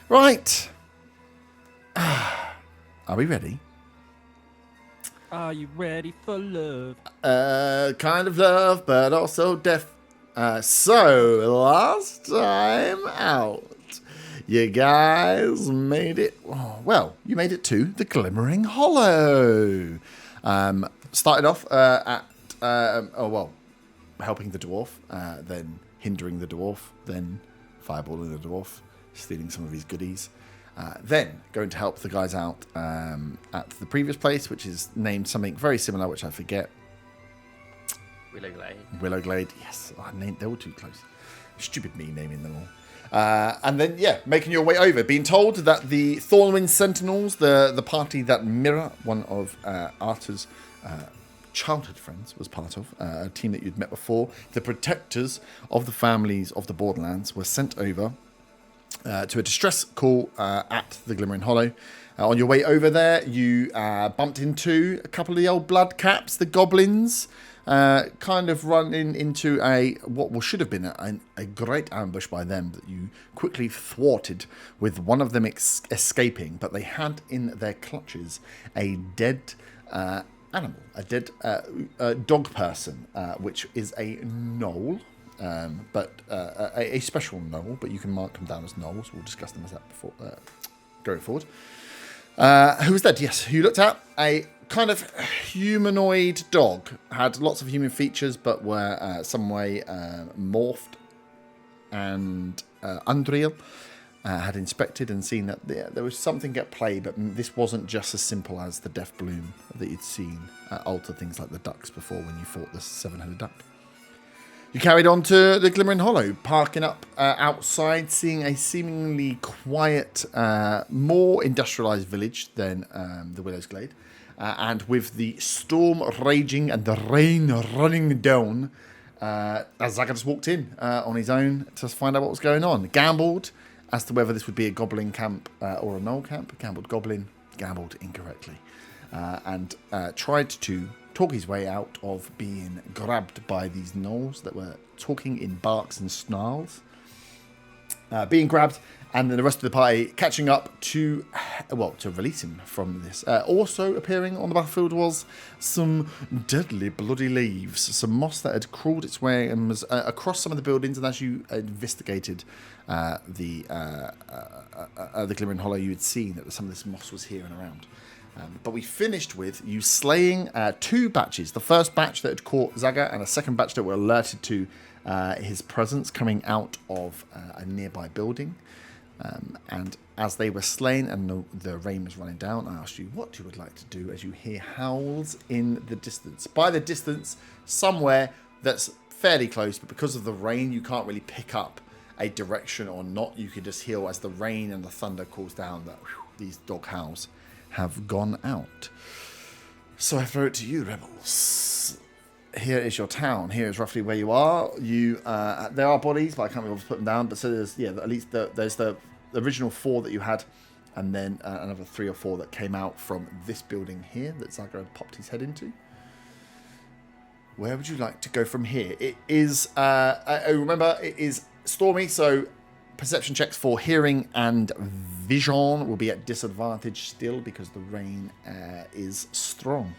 Right. Are we ready? Are you ready for love? Kind of love, but also death. So, last time out, you guys made it... Oh, well, you made it to the Glimmering Hollow. Started off helping the dwarf, then hindering the dwarf, then fireballing the dwarf, stealing some of his goodies. Then going to help the guys out at the previous place, which is named something very similar, which I forget. Willowglade, yes. They were too close. Stupid me naming them all. And then, making your way over. Being told that the Thornwind Sentinels, the party that Mira, one of Arthur's childhood friends, was part of, a team that you'd met before, the protectors of the families of the Borderlands, were sent over to a distress call at the Glimmering Hollow. On your way over there, you bumped into a couple of the old blood caps, the goblins, kind of running into what should have been a great ambush by them that you quickly thwarted, with one of them escaping, but they had in their clutches a dead animal, a dead dog person, which is a gnoll. But a special gnoll, but you can mark them down as gnolls. We'll discuss them as that before going forward. Who was dead? Yes, who looked at a kind of humanoid dog, had lots of human features, but were some way morphed, and Undreal had inspected and seen that there was something at play, but this wasn't just as simple as the death bloom that you'd seen alter things like the ducks before when you fought the seven-headed duck. You carried on to the Glimmering Hollow, parking up outside, seeing a seemingly quiet, more industrialised village than the Willow's Glade. And with the storm raging and the rain running down, Zaga just walked in on his own to find out what was going on. Gambled as to whether this would be a goblin camp or a gnoll camp. Gambled goblin, gambled incorrectly. And tried to talk his way out of being grabbed by these gnolls that were talking in barks and snarls. Being grabbed, and then the rest of the party catching up to release him from this. Also appearing on the battlefield was some deadly bloody leaves, some moss that had crawled its way and was across some of the buildings, and as you investigated the Glimmering Hollow, you had seen that some of this moss was here and around. But we finished with you slaying two batches. The first batch that had caught Zaga, and a second batch that were alerted to his presence coming out of a nearby building. And as they were slain and the rain was running down, I asked you what you would like to do as you hear howls in the distance. By the distance, somewhere that's fairly close, but because of the rain, you can't really pick up a direction or not. You can just hear as the rain and the thunder cools down that these dog howls have gone out. So I throw it to you, rebels. Here is your town. Here is roughly where you are. You there are bodies, but I can't be able to put them down. But so there's at least there's the original 4 that you had, and then another 3 or 4 that came out from this building here that Zaga had popped his head into. Where would you like to go from here? It is remember, it is stormy, so perception checks for hearing and vision will be at disadvantage still because the rain is strong.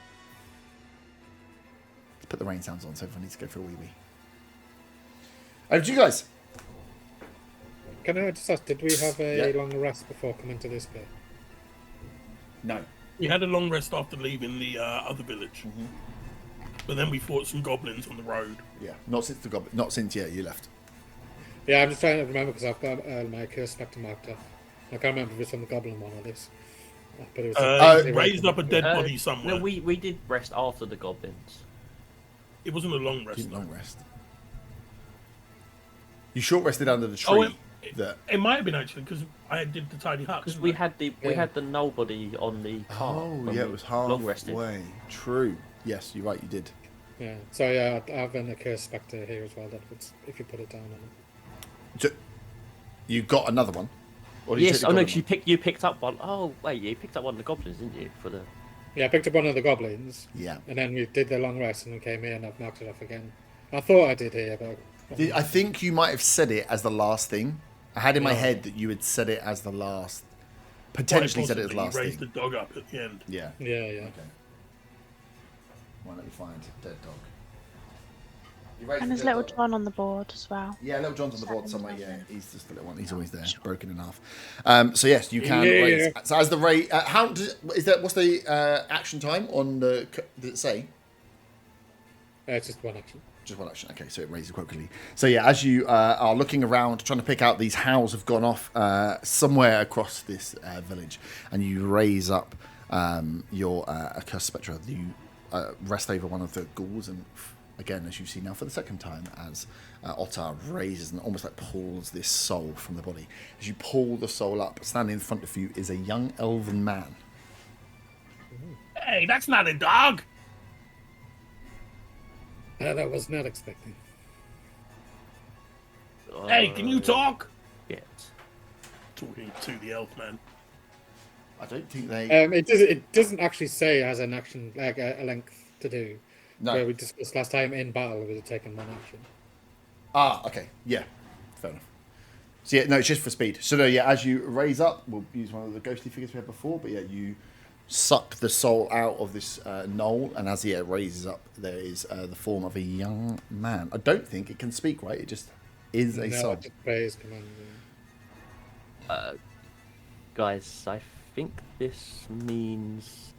Let's put the rain sounds on so everyone needs to go for a wee-wee. Over to you guys. Can I just ask, did we have a long rest before coming to this bit? No. We had a long rest after leaving the other village. Mm-hmm. But then we fought some goblins on the road. Yeah, not since you left. Yeah, I'm just trying to remember because I've got my curse spectre marked up. I can't remember if it's on the goblin one or this. But it was raised up a dead body somewhere. No, we did rest after the goblins. It wasn't a long rest. Didn't long rest. You short rested under the tree. It might have been actually because I did the tiny hut. Because we had the nobody on the cart. Oh yeah, it was halfway. True. Yes, you're right. You did. Yeah. So yeah, I have a curse spectre here as well. That if you put it down on it. So, you got another one? Or yes, oh no, you picked up one. Oh wait, you picked up one of the goblins, didn't you? Yeah, I picked up one of the goblins. Yeah. And then we did the long rest and then came here and I've marked it off again. I thought I did here, but... I think you might have said it as the last thing, I had in my No. head that you had said it as the last. Quite Potentially said it as possibly, last he raised thing. the dog up at the end. Yeah. Yeah. Okay. Well, let me find dead dog. You raised And the there's dead little dog. John on the board as well. Yeah, little John's on the board Second somewhere. one, Yeah, yeah. he's just the little one. He's always there, broken in half. So yes, you can Yeah. raise. So as the raise, how does is that? What's the action time on the? Did it say? It's just one action. Just one action. Okay, so it raises quite quickly. So yeah, as you are looking around, trying to pick out these howls have gone off somewhere across this village, and you raise up your accursed spectre. You rest over one of the ghouls, and again, as you see now for the second time, as Ottar raises and almost like pulls this soul from the body. As you pull the soul up, standing in front of you is a young elven man. Hey, that's not a dog. That was not expected. Hey, can you talk? Yes. Talking to the elf man. I don't think they. It doesn't actually say it has an action like a length to do. No. Where we discussed last time in battle, we were taking one action. Okay. Yeah. Fair enough. So yeah, no, it's just for speed. So no, yeah, as you raise up, we'll use one of the ghostly figures we had before, but yeah, you suck the soul out of this gnoll, and as it raises up, there is the form of a young man. I don't think it can speak, right? It just is a soul. it just praise command. Guys, I think this means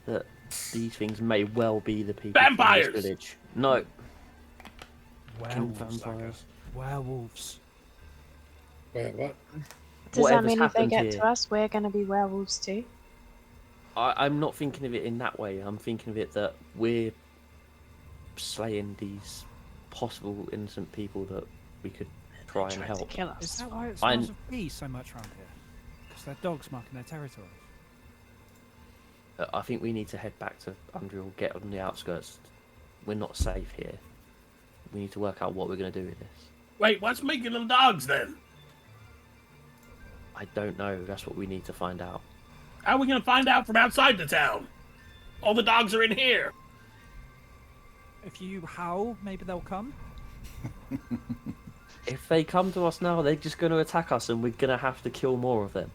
that these things may well be the people Vampires! from this village. No, Werewolves, I vampires. guess. Werewolves. Wait, what? Does that Whatever's mean if they happened get here. to us, we're going to be werewolves too? I'm not thinking of it in that way. I'm thinking of it that we're slaying these possible innocent people that we could try and Trying help. to kill us. Is that why it I'm- smells of bees so much around here? Because they're dogs marking their territory. I think we need to head back to Undreal, get on the outskirts. We're not safe here. We need to work out what we're going to do with this. Wait, what's making them dogs then? I don't know. That's what we need to find out. How are we gonna find out from outside the town? All the dogs are in here. If you howl, maybe they'll come. If they come to us now, they're just going to attack us and we're going to have to kill more of them.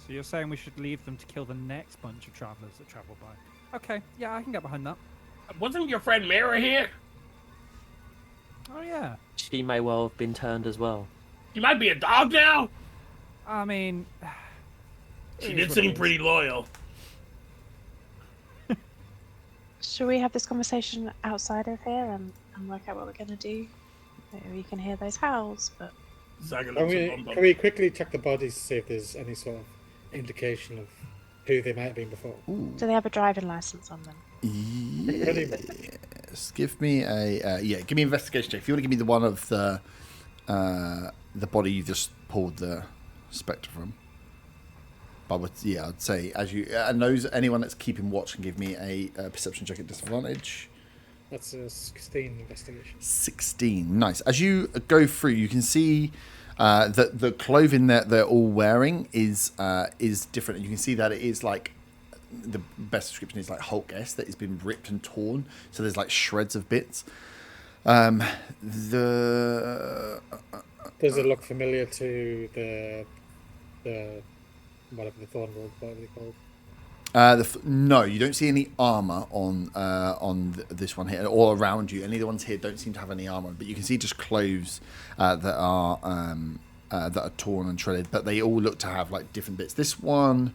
So you're saying we should leave them to kill the next bunch of travellers that travel by? Okay, yeah, I can get behind that. Wasn't your friend Mira here? Oh yeah. She may well have been turned as well. She might be a dog now. I mean, She it did is what seem it is. pretty loyal. Should we have this conversation outside of here and work out what we're going to do? Maybe we can hear those howls, but Can we quickly check the bodies to see if there's any sort of indication of who they might have been before? do they have a driving license on them? Yes. Give me a give me an investigation check. If you want to give me the one of the body you just pulled the spectre from. But I'd say as you and those anyone that's keeping watch can give me a perception check at disadvantage. That's a 16 investigation. 16. Nice. As you go through, you can see that the clothing that they're all wearing is different. You can see that it is like the best description is like Hulk-esque, that it's been ripped and torn. So there's like shreds of bits. Does it look familiar to the whatever the thorn road, what are they called? No, you don't see any armor on this one here, or around you. Any of the ones here don't seem to have any armor, but you can see just clothes that are torn and shredded. But they all look to have like different bits. This one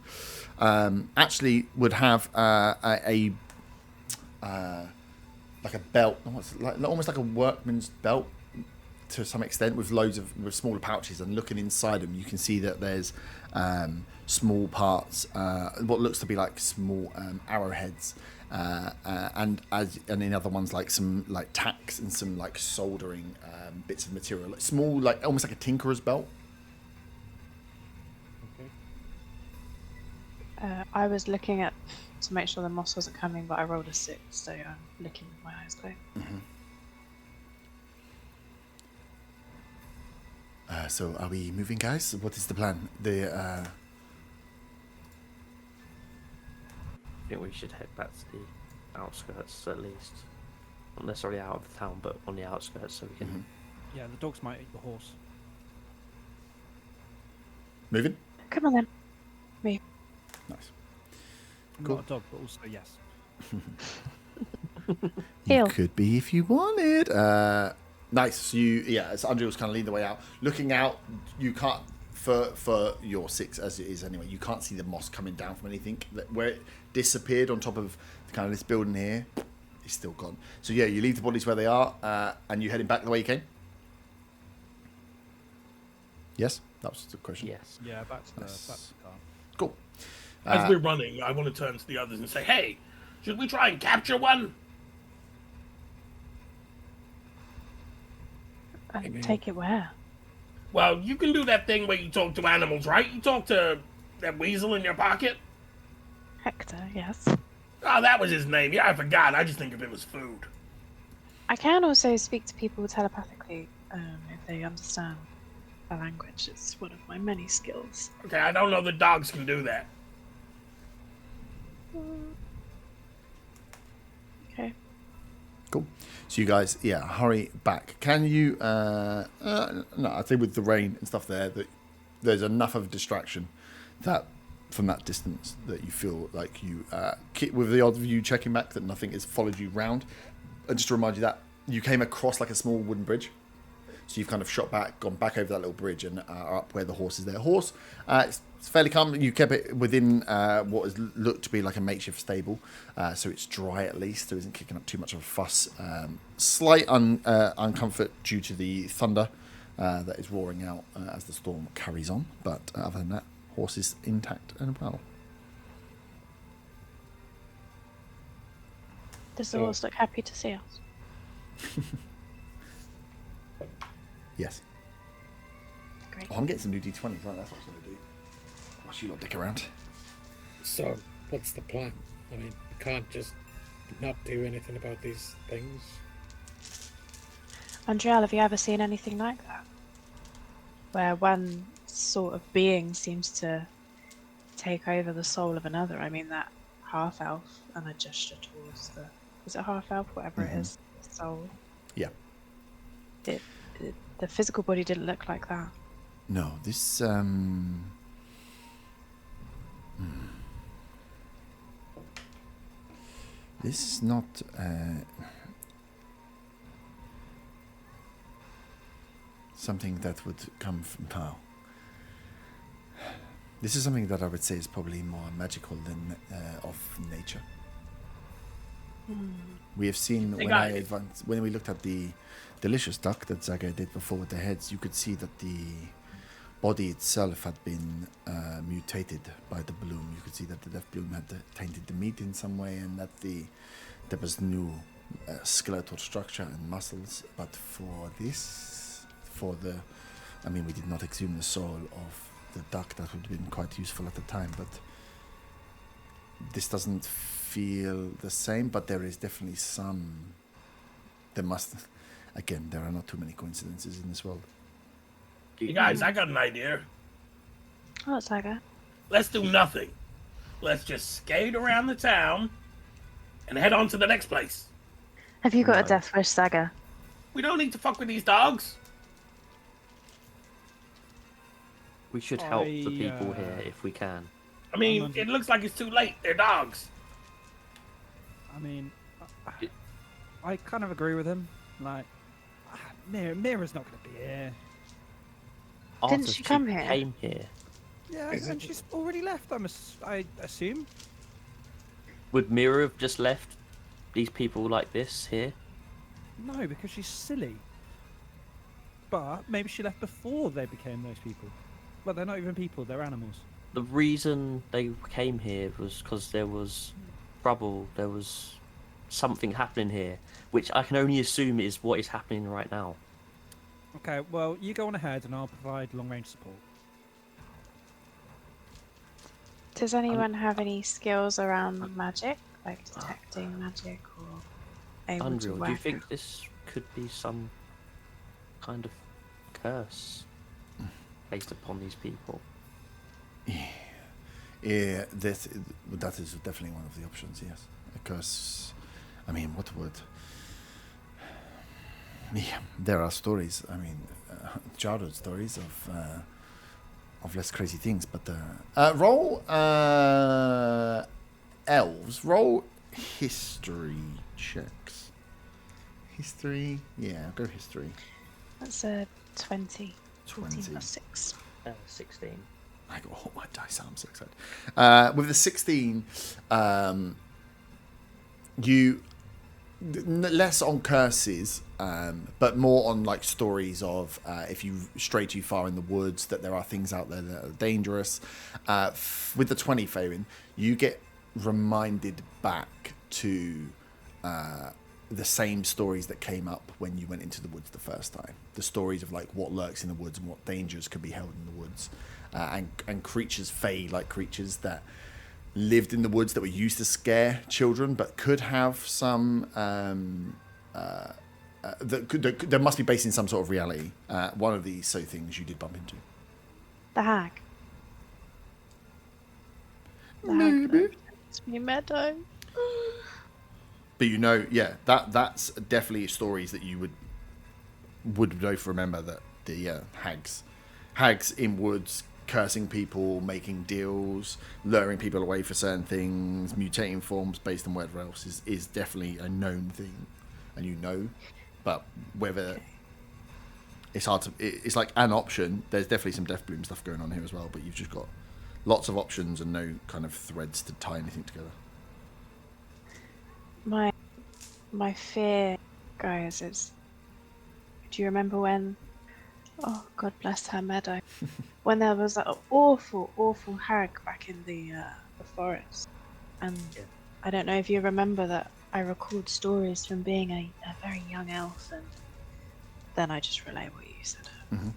actually would have a like a belt, almost like a workman's belt to some extent, with with smaller pouches. And looking inside them, you can see that there's small parts, what looks to be like small arrowheads, and in other ones like some like tacks and some like soldering bits of material, like small, like almost like a tinkerer's belt. I was looking at to make sure the moss wasn't coming, but I rolled a 6, so I'm looking with my eyes closed. So are we moving, guys? What is the plan? I think we should head back to the outskirts at least. Not necessarily out of the town, but on the outskirts so we can Yeah, the dogs might eat the horse. Moving. Come on then. Move. Nice. I'm Cool. not a dog, but also yes. You Heel. could be if you wanted. Nice. So as Andrew was kind of leading the way out, looking out, you can't for your 6 as it is anyway. You can't see the moss coming down from anything. Where it disappeared on top of kind of this building here, it's still gone. So yeah, you leave the bodies where they are, and you heading back the way you came. Yes, that was the question. Yes. Yeah, back to the Nice. car. Cool. As we're running, I want to turn to the others and say, "Hey, should we try and capture one?" Take it where? Well, you can do that thing where you talk to animals, right? You talk to that weasel in your pocket. Hector, yes. Oh, that was his name. Yeah, I forgot. I just think of him as food. I can also speak to people telepathically if they understand the language. It's one of my many skills. Okay, I don't know that dogs can do that. Okay. Cool. So you guys, hurry back. Can you? No, I think with the rain and stuff that there's enough of a distraction that from that distance that you feel like you with the odd of you checking back that nothing has followed you round. And just to remind you that you came across like a small wooden bridge. So you've kind of shot back, gone back over that little bridge, and are up where the horse is there. Horse, it's fairly calm. You kept it within what is looked to be like a makeshift stable, so it's dry at least. There isn't kicking up too much of a fuss. Slight uncomfort due to the thunder that is roaring out as the storm carries on. But other than that, horse is intact and well. Does the horse look happy to see us? Yes. Great. Oh, I'm getting some new D20s, right? That's what I'm going to do. Watch you lot dick around. So, what's the plan? I mean, you can't just not do anything about these things. Andriel, have you ever seen anything like that? Where one sort of being seems to take over the soul of another. I mean, that half-elf, and a gesture towards the... Was it half-elf? Whatever it is. The soul. Yeah. The physical body didn't look like that. No, this this is not something that would come from power. This is something that I would say is probably more magical than of nature. We have seen when we looked at the delicious duck that Zaga did before with the heads, you could see that the body itself had been mutated by the bloom. You could see that the death bloom had tainted the meat in some way, and that there was new skeletal structure and muscles. But for this, we did not exhume the soul of the duck. That would have been quite useful at the time, but this doesn't feel the same. But there is definitely some. There must. Again, there are not too many coincidences in this world. You guys, I got an idea. Oh, it's like that. Let's do nothing. Let's just skate around the town and head on to the next place. Have you got a death wish, Saga? We don't need to fuck with these dogs. We should help the people here if we can. I mean, it looks like it's too late. They're dogs. I mean, I kind of agree with him. Like, Mira's not going to be here. Didn't she come here? Came here. Yeah, and she's already left, I assume. Would Mira have just left these people like this here? No, because she's silly. But maybe she left before they became those people. But they're not even people, they're animals. The reason they came here was because there was trouble, there was something happening here, which I can only assume is what is happening right now. Okay, well, you go on ahead and I'll provide long-range support. Does anyone have any skills around magic? Like detecting magic or able to Unreal, work? do you think this could be some kind of curse based upon these people? Yeah, that is definitely one of the options, yes. A curse. I mean, what would... Yeah, there are stories. I mean, childhood stories of less crazy things. But roll elves. Roll history checks. History. Yeah, go history. That's a 20. 20. 14 plus 6. 16. I got all my dice out. I'm so excited. With the 16, you less on curses, but more on like stories of if you stray too far in the woods, that there are things out there that are dangerous. With the 20, Farin, you get reminded back to the same stories that came up when you went into the woods the first time. The stories of like what lurks in the woods and what dangers could be held in the woods, and creatures, fey-like creatures that lived in the woods that were used to scare children, but could have some that must be based in some sort of reality. One of these things you did bump into. The hag. The Maybe. hag it's me meadow. But you know, yeah, that's definitely stories that you would both remember, that the hags in woods, cursing people, making deals, luring people away for certain things, mutating forms based on whatever else is definitely a known thing, and you know, but whether it's hard to, it's like an option. There's definitely some Death Bloom stuff going on here as well, but you've just got lots of options and no kind of threads to tie anything together. My fear, guys, is, do you remember when, oh God bless her meadow, when there was that awful hag back in the forest, and Yeah. I don't know if you remember that I record stories from being a very young elf, and then I just relay what you said. Mm-hmm.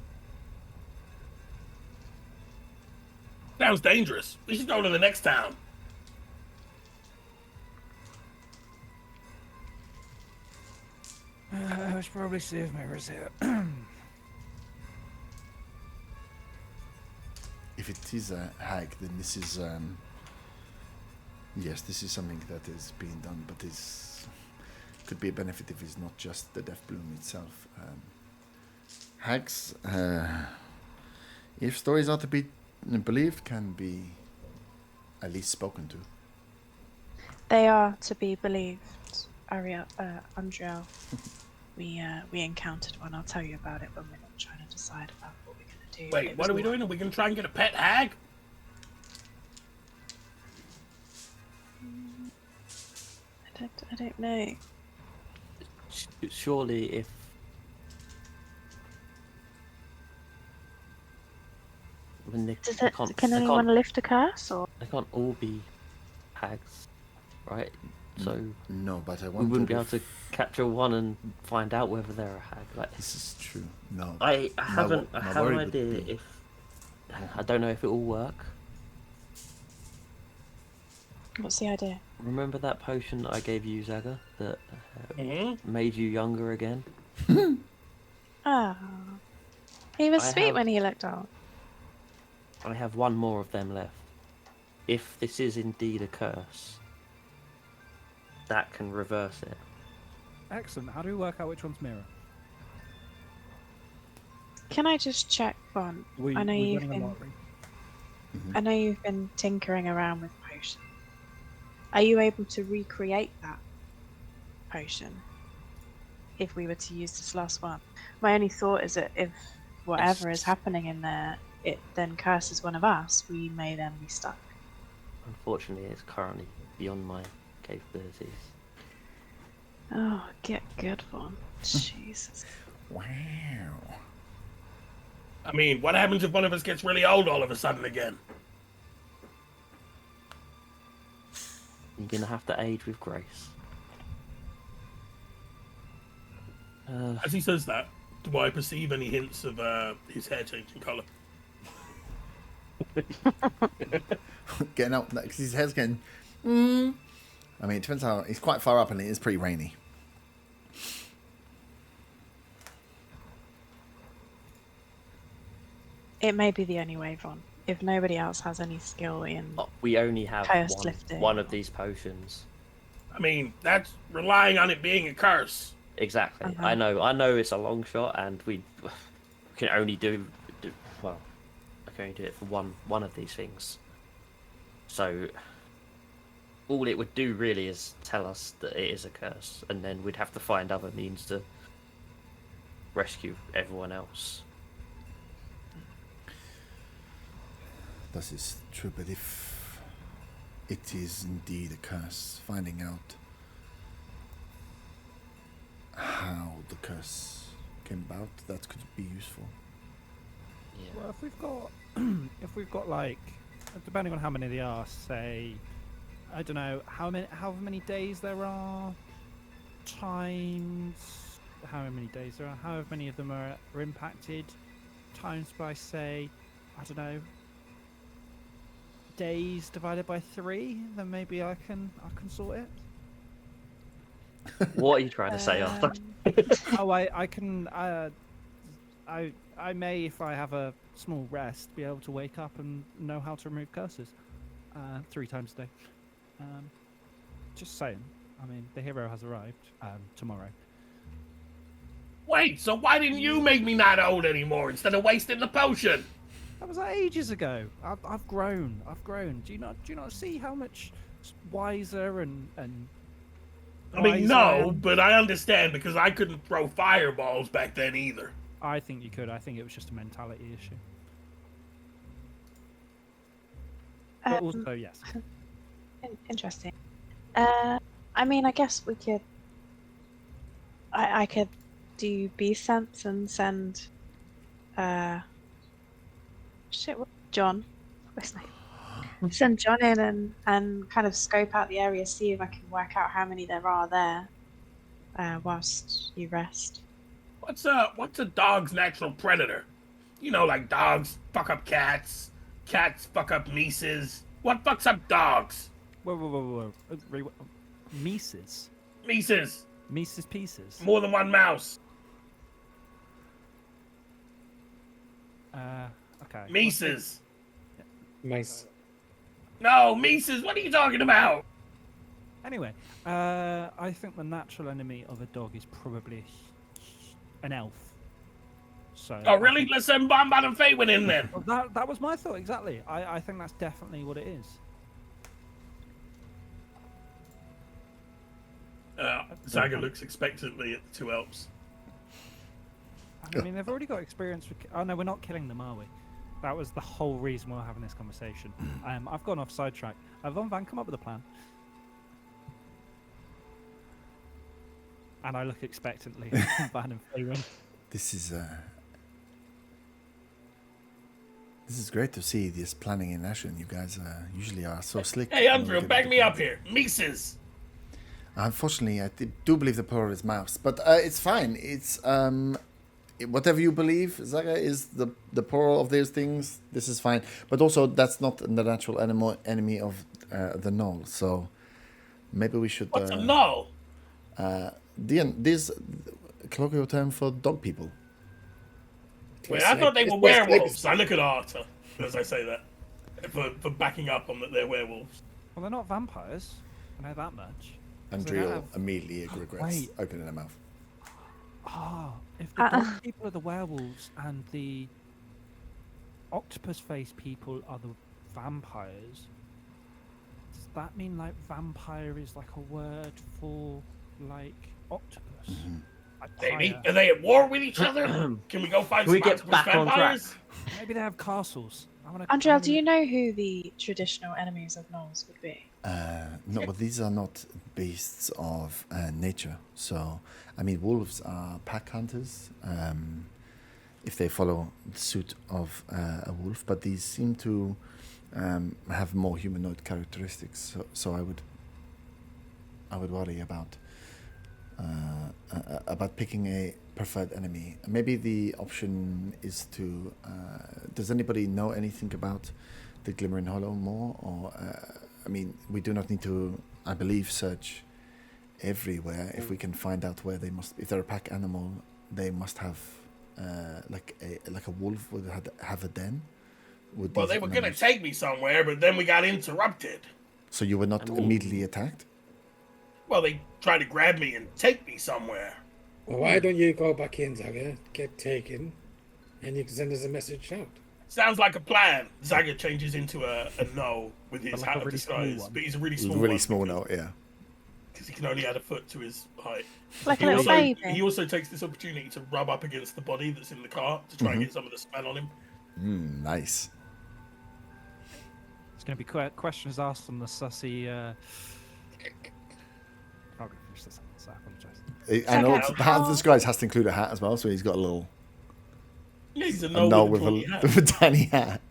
Sounds dangerous. We should go to the next town. I should probably see if Mira's here. If it is a hag, then this is yes, this is something that is being done, but is could be a benefit if it's not just the Death Bloom itself. Hags, if stories are to be believed, can be at least spoken to. They are to be believed, Andriel. We encountered one. I'll tell you about it when we're not trying to decide about what we're going to do. Wait, what are we doing? Are we going to try and get a pet hag? I don't know. Surely, if when they, Does they it, can't, can they anyone can't, lift a curse, or they can't all be hags, right? So No, but I we want wouldn't be able to capture one and find out whether they're a hag. Like, This is true. No, I have an worry would idea be- if I don't know if it will work. what's the idea? Remember that potion that I gave you, Zaga, that Mm-hmm. made you younger again? Oh, he was I sweet have- when he looked old. I have one more of them left. If this is indeed a curse, that can reverse it. Excellent. How do we work out which one's Mira? Can I just check, Bon? I know we're you've running a been. lottery. I know you've been tinkering around with potions. Are you able to recreate that potion if we were to use this last one? My only thought is that if whatever is happening in there, it then curses one of us, we may then be stuck. Unfortunately, it's currently beyond my capabilities. Oh, get good, Bon. Jesus. Wow. I mean, what happens if one of us gets really old all of a sudden again? You're gonna have to age with grace. As he says that, do I perceive any hints of his hair changing colour? Getting up, because his head's getting. I mean, it depends how. He's quite far up, and it is pretty rainy. It may be the only way, Von. If nobody else has any skill in. We only have Curse lifting. one of these potions. I mean, that's relying on it being a curse. exactly. Uh-huh. I know it's a long shot, and we can only do well. I can only do it for one of these things. So all it would do really is tell us that it is a curse, and then we'd have to find other means to rescue everyone else. That is true, but if it is indeed a curse, finding out how the curse came about, that could be useful. Yeah. Well, if we've got like, depending on how many there are, say, I don't know how many days there are, times however many days there are, however many of them are impacted, times by, say, I don't know, days divided by 3, then maybe I can sort it. What are you trying to say, Arthur? Oh, I can. I may, if I have a small rest, be able to wake up and know how to remove curses 3 times a day. Just saying. I mean, the hero has arrived tomorrow. Wait, so why didn't you make me not old anymore instead of wasting the potion? That was ages ago. I've grown. Do you not see how much wiser and I mean, wiser I no, am? but I understand because I couldn't throw fireballs back then either. I think you could. I think it was just a mentality issue. But also, yes. Interesting. I mean, I guess we could. I could do bee sense and send. John. What's his name? Send John in and kind of scope out the area, see if I can work out how many there are there. Whilst you rest. What's a dog's natural predator? You know, like dogs fuck up cats, cats fuck up nieces. What fucks up dogs? Whoa. Mises. Nieces. Mises pieces. More than one mouse. Okay. Mises. Mice. No, Mises, what are you talking about? Anyway, I think the natural enemy of a dog is probably an elf. So. Oh, really? Let's send Bombard and Faywin in then. Well, that was my thought, exactly. I think that's definitely what it is. Zaga looks expectantly at the 2 elves. I mean, they've already got experience with... Oh, no, we're not killing them, are we? That was the whole reason we're having this conversation. I've gone off sidetrack. Von Van, come up with a plan. And I look expectantly at Van and Faywin. This is great to see this planning in action. You guys usually are so slick. Hey, Andrew, back me up here. Mises. Unfortunately, I do believe the plural is mouse, but it's fine. It's whatever you believe, Zaga, is the plural of those things. This is fine, but also that's not the natural enemy of the Gnoll. So maybe we should. What's a Gnoll? This colloquial term for dog people. Wait, I thought they were werewolves. I look at Arthur as I say that for backing up on that they're werewolves. Well, they're not vampires. I know that much. And So they Drill have- immediately regrets Wait. opening their mouth. If the dog people are the werewolves and the octopus face people are the vampires, does that mean like vampire is like a word for like octopus? Mm-hmm. Maybe. Are they at war with each other? Can we go find Can we some get octopus back on track? vampires? Maybe they have castles. Andrea, do you know who the traditional enemies of gnolls would be? No, but these are not beasts of nature. So, I mean, wolves are pack hunters. If they follow the suit of a wolf, but these seem to have more humanoid characteristics. So I would worry about picking a preferred enemy. Maybe the option is to. Does anybody know anything about the Glimmering Hollow more? Or I mean, we do not need to, I believe, search everywhere. If we can find out where they must, if they're a pack animal, they must have like a wolf would have a den. Well, they were going to take me somewhere, but then we got interrupted. So you were not immediately attacked? Well, they tried to grab me and take me somewhere. Well, why don't you go back in, Zaga, get taken, and you can send us a message out? Sounds like a plan. Zaga changes into a gnoll with his But like a hat of really small disguise, one. but he's a really small Really one small note, yeah. because he can only add a foot to his height. Like a little baby. He also takes this opportunity to rub up against the body that's in the cart to try and get some of the smell on him. Nice. It's going to be questions asked on the sussy. I'm not going to finish this sentence, I apologise. And Okay, also, the hat of disguise has to include a hat as well, so he's got a little Yeah, he's a a gnoll gnoll with with a a, hat. with a tiny hat.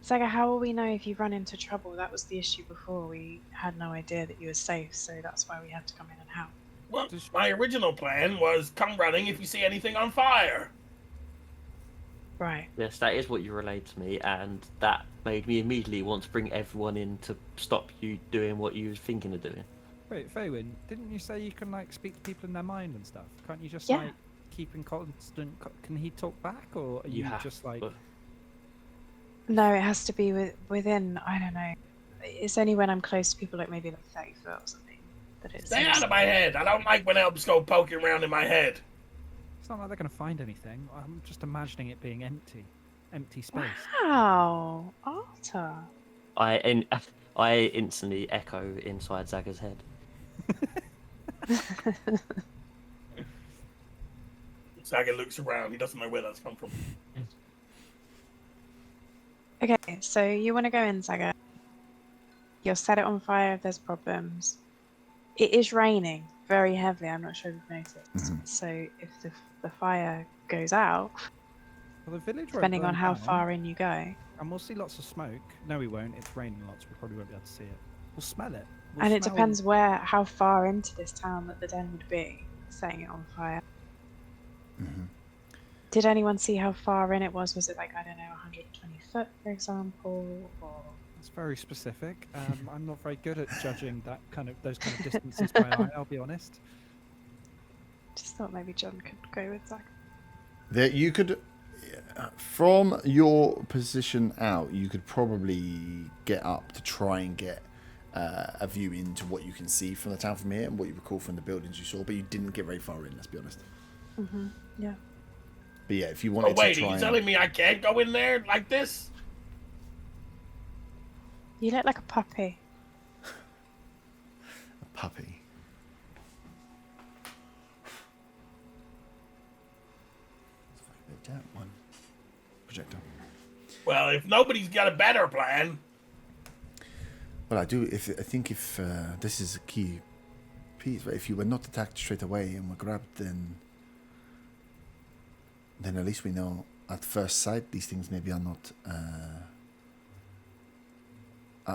Saga, how will we know if you run into trouble? That was the issue before. We had no idea that you were safe, so that's why we had to come in and help. Well, my original plan was come running if you see anything on fire. Right. Yes, that is what you relayed to me, and that made me immediately want to bring everyone in to stop you doing what you were thinking of doing. Wait, Faywin, didn't you say you can like speak to people in their mind and stuff? Can't you just Yeah. like keep in constant? Can he talk back, or are you have just like? to. No, it has to be within, I don't know. It's only when I'm close to people, like maybe like 30 foot or something, that it's. Stay out of my head. I don't like when elves go poking around in my head. It's not like they're going to find anything. I'm just imagining it being empty space. Wow, Arthur. I instantly echo inside Zaga's head. Zaga looks around. He doesn't know where that's come from. Okay, so you want to go in, Saga. You'll set it on fire if there's problems. It is raining very heavily. I'm not sure if you've noticed. So if the fire goes out, Well, the village won't depending on burn how down, far in you go, and we'll see lots of smoke. No, we won't. It's raining lots. We probably won't be able to see it. We'll smell it. We'll and it smell- depends how far into this town that the den would be, setting it on fire. Did anyone see how far in it was? Was it like, I don't know, 120 foot, for example? Or... It's very specific. I'm not very good at judging those kind of distances by eye. I'll be honest. Just thought maybe John could go with that. There, you could, from your position out, you could probably get up to try and get a view into what you can see from the town from here and what you recall from the buildings you saw, but you didn't get very far in, let's be honest. Yeah. But yeah, if you Oh wanted wait, to are try you and... telling me I can't go in there like this? You look like a puppy. A puppy. That one. Projector. Well, if nobody's got a better plan, Well, I think if this is a key piece, but if you were not attacked straight away and were grabbed, then at least we know at first sight these things maybe are not.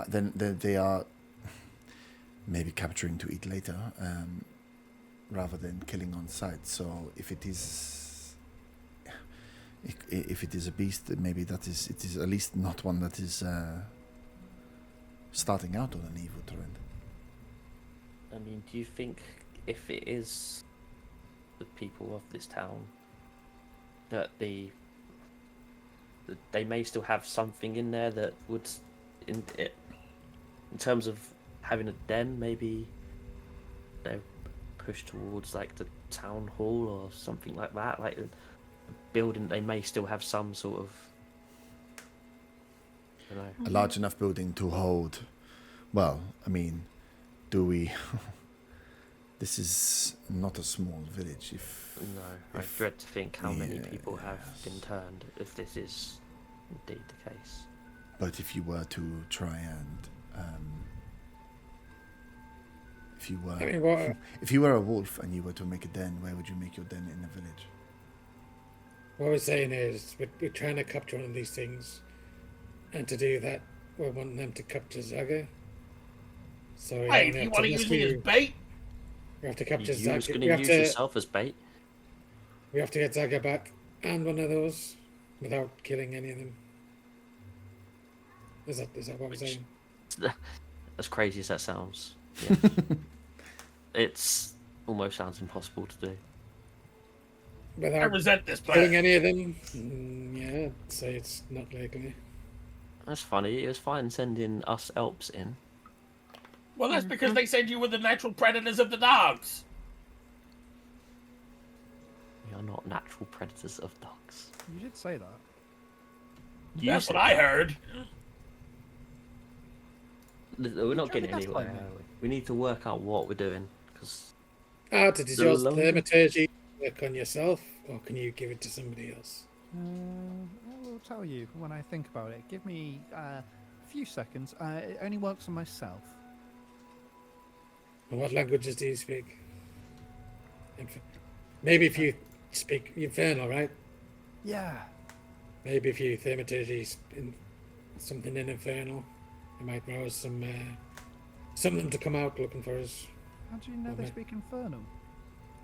Then they are maybe capturing to eat later, rather than killing on sight. So if it is a beast, maybe it is at least not one that is starting out on an evil trend. I mean, do you think if it is the people of this town, that they may still have something in there that would, in terms of having a den, maybe they're pushed towards like the town hall or something like that, like a building. They may still have some sort of, I don't know. A large enough building to hold. Well, I mean, do we? This is not a small village. No, I dread to think how many people have been turned if this is indeed the case. But if you were to try and, if you were a wolf and you were to make a den, where would you make your den in a village? What we're saying is we're trying to capture one of these things, and to do that, we want them to capture Zaga. So we hey, only you have want to use me as bait? We have to capture You was Zaga. going to use yourself as bait. We have to get Zaga back and one of those without killing any of them. Is that what we're saying? As crazy as that sounds, yeah. It's almost sounds impossible to do. I Without resent this killing plan. any of them? Yeah, I'd say it's not likely. That's funny. It was fine sending us Elps in. Well, that's because they said you were the natural predators of the dogs. are not natural predators of dogs. You did say that. You That's said what I that. heard. We're not trying getting to anywhere, gaslight me? are we? We need to work out what we're doing, because Did The your longer- thaumaturgy work on yourself, or can you give it to somebody else? I will tell you when I think about it. Give me a few seconds. It only works on myself. And what languages do you speak? Maybe if you speak Infernal, right? Yeah. Maybe if you thaumaturgy in something in Infernal, it might rouse something to come out looking for us. How do you know they speak Infernal?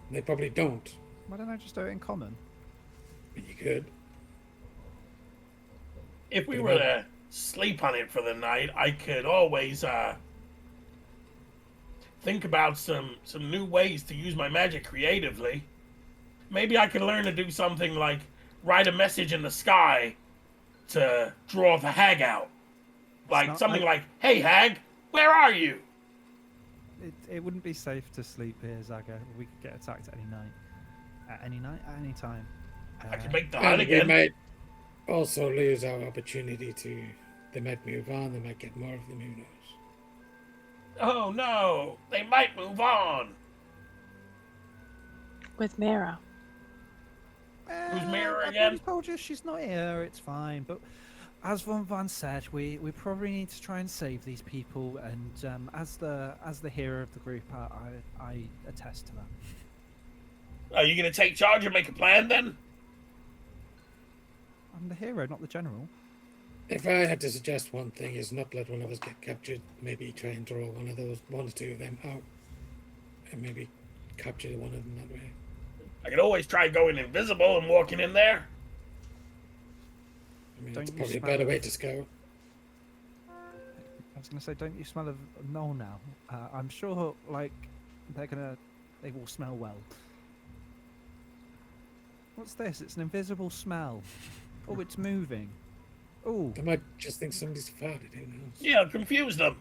They probably don't, Why don't I just do it in common? but you could. If we were to sleep on it for the night, I could always think about some new ways to use my magic creatively. Maybe I could learn to do something like write a message in the sky to draw the hag out. Like not something like- like, "Hey hag, where are you?" It wouldn't be safe to sleep here, Zaga. We could get attacked at any night. At any time. I could make the hut And we again. might also lose our opportunity to. They might move on. They might get more of them. Who knows? Oh no, they might move on. With Mira. Who's Mira I've again? already told you she's not here. It's fine. But as Von Van said, we probably need to try and save these people. And as the hero of the group, I attest to that. Are you gonna take charge and make a plan then? I'm the hero, not the general. If I had to suggest one thing, is not let one of us get captured. Maybe try and draw one or two of them out, and maybe capture one of them that way. I could always try going invisible and walking in there. I mean, Don't it's you probably a smell better it? way to go. I was gonna say, don't you smell of Gnoll now? I'm sure, like, they will smell well. What's this? It's an invisible smell. Oh, it's moving. Oh, They might just think somebody's farted. Who knows? Yeah, confuse them.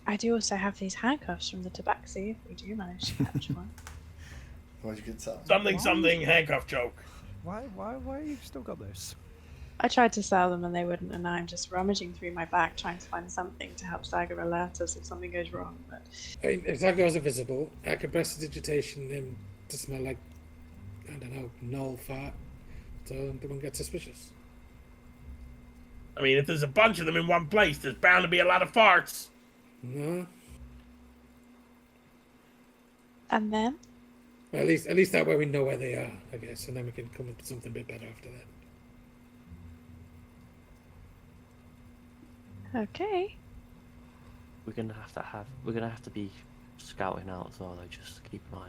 I do also have these handcuffs from the tabaxi if we do manage to capture one. Why'd you get that? Something handcuff joke. why you still got this? I tried to sell them and they wouldn't, and now I'm just rummaging through my bag trying to find something to help Saga alert us if something goes wrong. But I mean, if that goes invisible, I could prestidigitation them to smell like, I don't know, Gnoll fart, so they won't get suspicious. I mean, if there's a bunch of them in one place, there's bound to be a lot of farts. No, and then well, at least that way we know where they are, I guess, and then we can come up with something a bit better after that. okay. we're gonna have to be scouting out as well, though, just to keep an eye.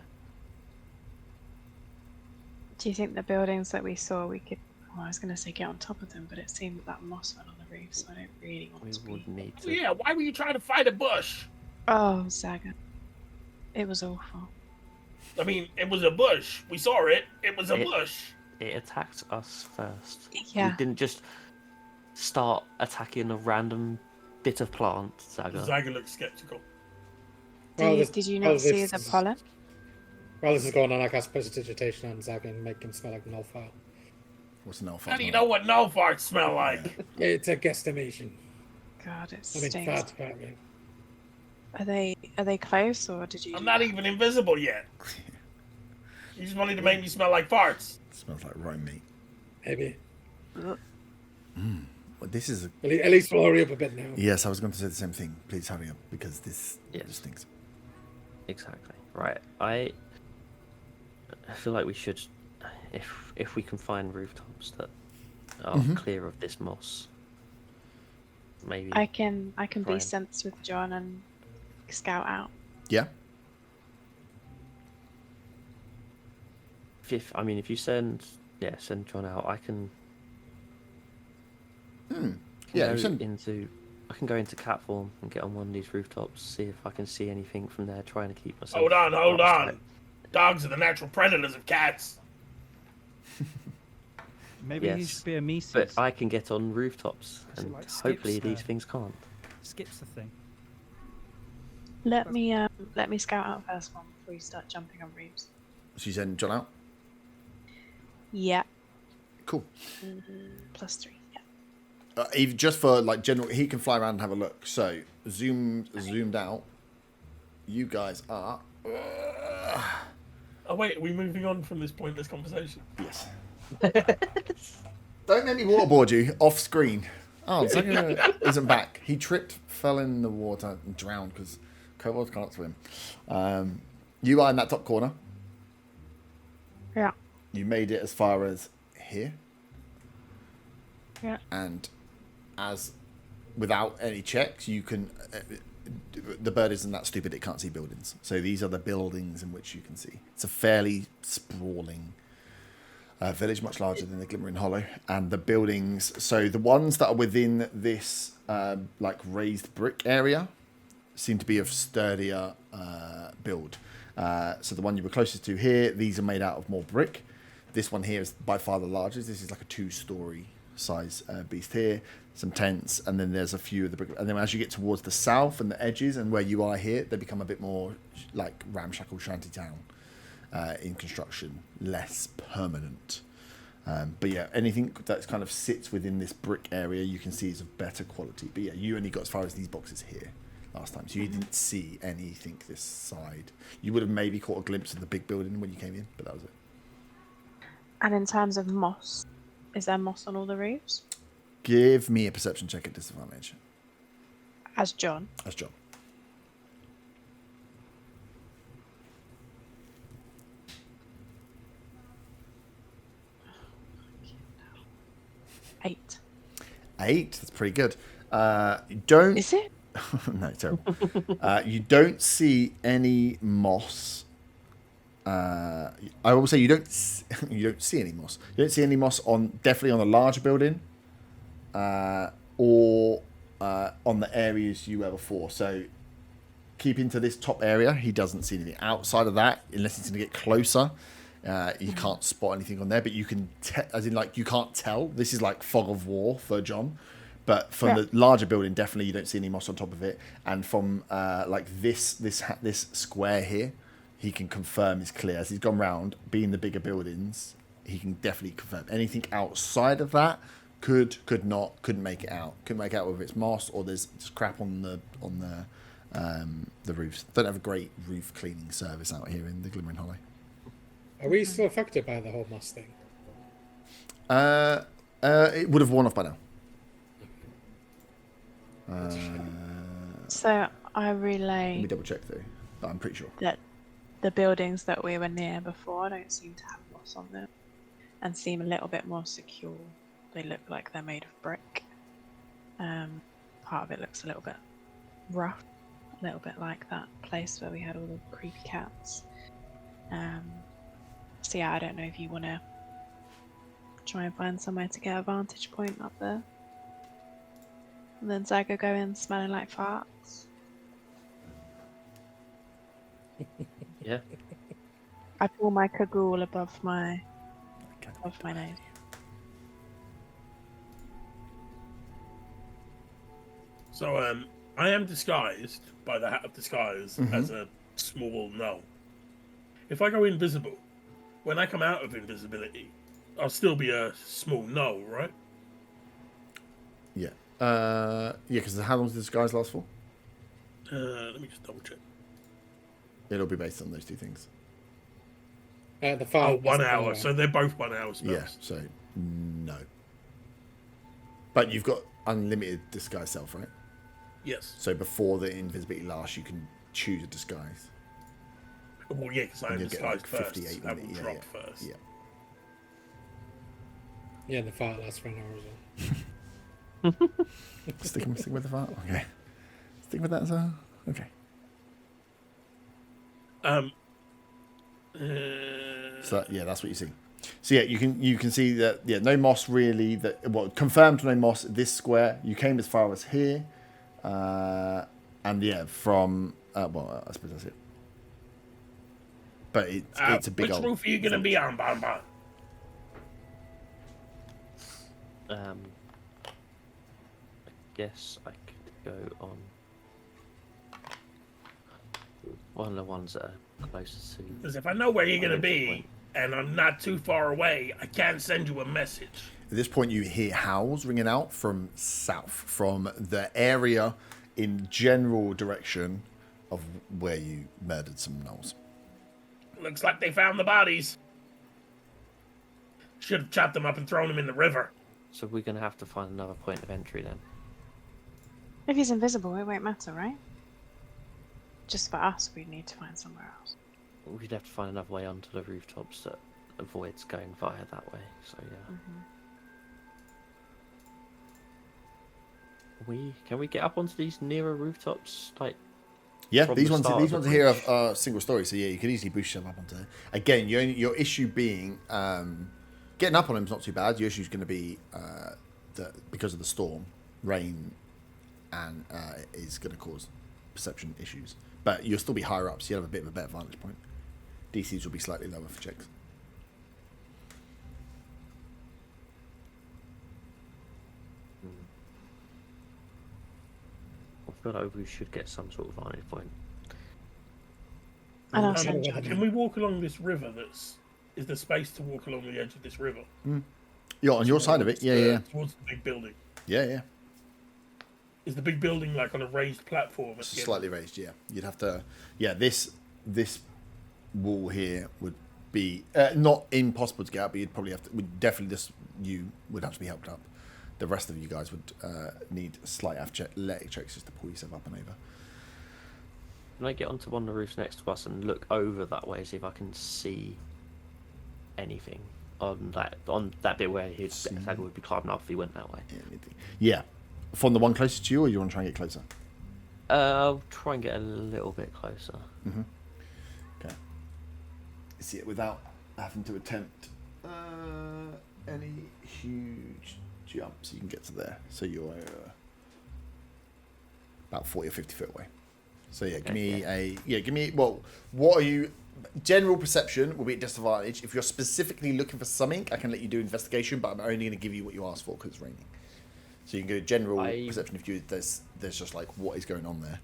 Do you think the buildings that we saw we could? Well, I was going to say get on top of them, but it seemed that moss went on the roof, so I don't really want We to be. would need Oh, to. yeah, why were you trying to fight a bush? Oh, Saga, it was awful. I mean, it was a bush. We saw it. It was a bush. It attacked us first. Yeah. We didn't just start attacking a random bit of plant, Zaga. Zaga looks skeptical. Did you not see the pollen? While this is going on, I cast prestidigitation on Zaga and make him smell like Gnoll fart. What's an elf? How do you know what no farts smell like? It's a guesstimation. God, it I mean, stinks. fart, right? Are they close or did you? I'm not even invisible yet. You just wanted to make me smell like farts. Smells like roe meat. Maybe. Ugh. Well, this is a... At least we'll hurry up a bit now. Yes, I was going to say the same thing. Please hurry up, because this Yes. just stinks. Exactly. Right. I feel like we should, if we can find rooftops that are clear of this moss, maybe. I can be Fine. sense with John and scout out. Yeah? If you send John out, I can. Yeah, go you send- I can go into cat form and get on one of these rooftops, see if I can see anything from there, trying to keep myself. Hold on. out of sight. Dogs are the natural predators of cats. Maybe he Yes, should be a Mises. But I can get on rooftops, So, and like, hopefully skips these there. things can't. Skips the thing. Let me scout out first one before you start jumping on roofs. So you send John out. Yeah. Cool. +3. Yeah. Even just for like general, he can fly around and have a look. So zoomed out. You guys are. Oh wait, are we moving on from this pointless conversation? Yes. Don't make me waterboard you off screen. Oh, Zaga isn't back. He tripped, fell in the water, and drowned because kobolds can't swim. You are in that top corner. Yeah. You made it as far as here. Yeah. And as without any checks, you can. The bird isn't that stupid; it can't see buildings. So these are the buildings in which you can see. It's a fairly sprawling village, much larger than the Glimmering Hollow, and the buildings. So the ones that are within this like raised brick area seem to be of sturdier build. So the one you were closest to here, these are made out of more brick. This one here is by far the largest. This is like a 2-story size beast here. Some tents, and then there's a few of the brick. And then as you get towards the south and the edges and where you are here, they become a bit more like ramshackle shantytown in construction, less permanent. But yeah, anything that kind of sits within this brick area, you can see is of better quality. But yeah, you only got as far as these boxes here last time, so you didn't see anything this side. You would have maybe caught a glimpse of the big building when you came in, but that was it. And in terms of moss, is there moss on all the roofs? Give me a perception check at disadvantage. As John. That's John. Eight. 8. That's pretty good. You don't. Is it? No, terrible. You don't see any moss. I will say you don't see any moss. You don't see any moss on definitely on the larger building, or on the areas you were before. So keeping to this top area, he doesn't see anything outside of that unless he's going to get closer. You can't spot anything on there, but you can, as in like you can't tell. This is like fog of war for John. But from the larger building, definitely you don't see any moss on top of it. And from like this square here, he can confirm is clear. As he's gone round, being the bigger buildings, he can definitely confirm. Anything outside of that couldn't make it out. Couldn't make out whether it's moss or there's just crap on the roofs. Don't have a great roof cleaning service out here in the Glimmering Hollow. Are we still affected by the whole moss thing? It would have worn off by now. So I Let relay me double check though, but I'm pretty sure. that the buildings that we were near before don't seem to have moss on them and seem a little bit more secure. They look like they're made of brick. Part of it looks a little bit rough, a little bit like that place where we had all the creepy cats. So yeah, I don't know if you want to try and find somewhere to get a vantage point up there. And then Zaga go in smelling like farts. Yeah. I pull my cagoule above my nose. So I am disguised by the Hat of Disguise as a small gnoll. If I go invisible, when I come out of invisibility, I'll still be a small gnoll, right? Yeah. Because how long does the disguise last for? Let me just double check. It'll be based on those two things. The file. Oh, 1 hour. So they're both 1 hour spells. Yeah, so no. But you've got unlimited disguise self, right? Yes. So before the invisibility lasts, you can choose a disguise. Well, yeah, because I am And you'll get, disguised like, first. 58 That will minutes, drop yeah. first. Yeah. Yeah, the file lasts for an hour as well. Stick with the fart? Okay. Stick with that as well? Okay. So yeah, that's what you see. So yeah, you can see that no moss really. Confirmed no moss. This square you came as far as here, and yeah, from I suppose that's it. But it's a big which old. roof are you going to be on, Bamba? I guess I could go on. One of the ones that are closest to. Because if I know where you're going to be, Point. and I'm not too far away, I can send you a message. At this point, you hear howls ringing out from south, from the area in general direction of where you murdered some gnolls. Looks like they found the bodies. Should have chopped them up and thrown them in the river. So we're going to have to find another point of entry then. If he's invisible, it won't matter, right? Just for us, we need to find somewhere else. We'd have to find another way onto the rooftops that avoids going via that way. So yeah. Can we get up onto these nearer rooftops? Like Yeah, from these the ones start of the here bridge? are single story, so yeah, you can easily boost yourself up onto there. Again, your issue being getting up on them is not too bad. Your issue is going to be because of the storm, rain, and is going to cause perception issues. But you'll still be higher up, so you'll have a bit of a better vantage point. DCs will be slightly lower for checks. I feel like we should get some sort of vantage point. And I'll send you. Can we walk along this river? Is there space to walk along the edge of this river? You're on your side of it, yeah. Towards the big building. Yeah. Is the big building like on a raised platform? At the end? Slightly raised, yeah. You'd have to, this wall here would be not impossible to get up, but you'd probably have to. You would have to be helped up. The rest of you guys would need slight athletic checks just to pull yourself up and over. Can I get onto one of the roofs next to us and look over that way, see if I can see anything on that bit where his Thagger would be climbing up if he went that way? Yeah. From the one closest to you, or you want to try and get closer? I'll try and get a little bit closer. Okay. See it without having to attempt any huge jumps. You can get to there. So you're about 40 or 50 foot away. So yeah, give me what are you? General perception will be at disadvantage. If you're specifically looking for something, I can let you do investigation, but I'm only going to give you what you asked for because it's raining. So you can go general perception if there's just like what is going on there.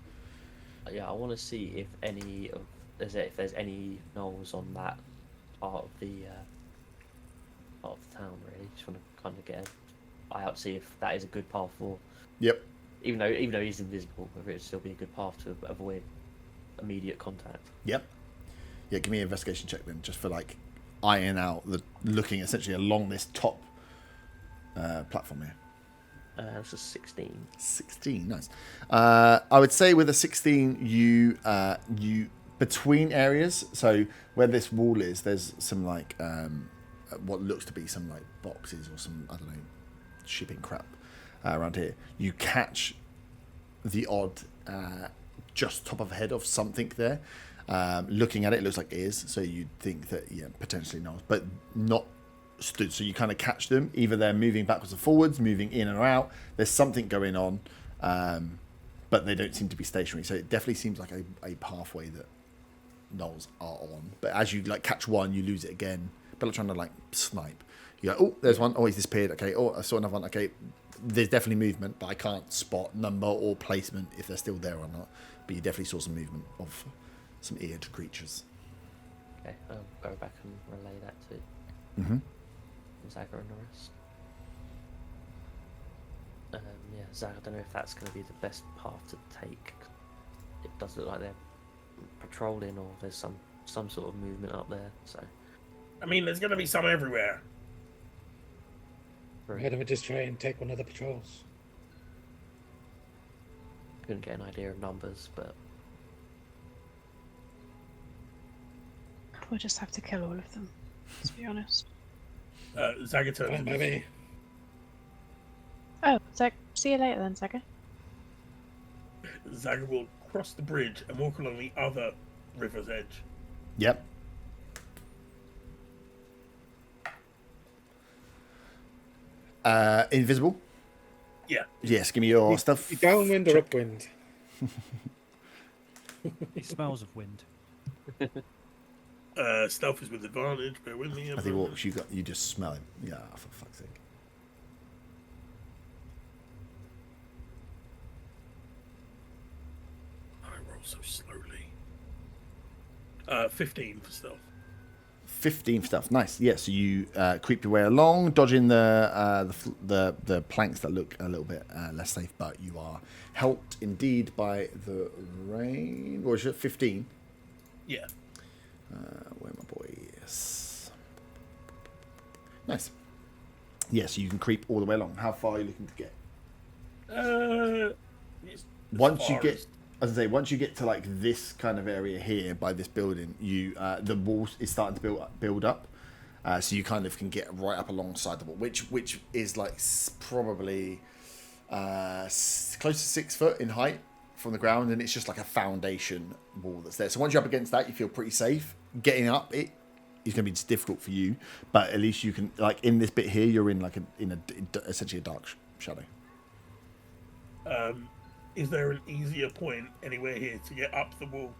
Yeah, I want to see if there's any gnolls on that part of the town. Really, just want to kind of get an eye out, see if that is a good path for. Yep. Even though he's invisible, whether it'd still be a good path to avoid immediate contact. Yep. Yeah, give me an investigation check then, just for like iron out looking essentially along this top platform here. That's a 16. 16, nice. I would say with a 16, you between areas. So where this wall is, there's some like what looks to be some like boxes or some shipping crap around here. You catch the odd just top of the head of something there. Looking at it, it looks like ears, so you'd think that potentially not, but not stood. So you kind of catch them, either they're moving backwards and forwards, moving in and out. There's something going on, but they don't seem to be stationary. So it definitely seems like a pathway that gnolls are on. But as you like catch one, you lose it again. But like trying to like snipe. You go, oh, there's one. Oh, he's disappeared. Okay. Oh, I saw another one. Okay. There's definitely movement, but I can't spot number or placement if they're still there or not. But you definitely saw some movement of some eared creatures. Okay, I'll go back and relay that to Zagger and the rest. Zagger, I don't know if that's going to be the best path to take. It does look like they're patrolling, or there's some sort of movement up there. So, I mean, there's going to be some everywhere. Why don't we just try and take one of the patrols? Couldn't get an idea of numbers, but We'll just have to kill all of them, to be honest. Zagger turns Fine by me. Oh, see you later then, Zagger. Zagger will cross the bridge and walk along the other river's edge. Yep. Invisible? Yeah. Yes, give me your stuff. You downwind or upwind? It smells of wind. Stealth is with advantage. Bear with me. I think what you just smell it. Yeah, for fuck's sake. I roll so slowly. 15 for stealth. 15 stuff. Nice. Yeah. So you creep your way along, dodging the planks that look a little bit less safe, but you are helped indeed by the rain. Or is it 15? Yeah. Where my boys? Nice. Yeah. So you can creep all the way along. How far are you looking to get? Once you get, as I say, once you get to like this kind of area here by this building, you the wall is starting to build up, so you kind of can get right up alongside the wall, which is like probably close to 6 foot in height from the ground, and it's just like a foundation wall that's there. So once you're up against that, you feel pretty safe. Getting up it is going to be just difficult for you, but at least you can, like in this bit here, you're in like essentially a dark shadow. Is there an easier point anywhere here to get up the wall?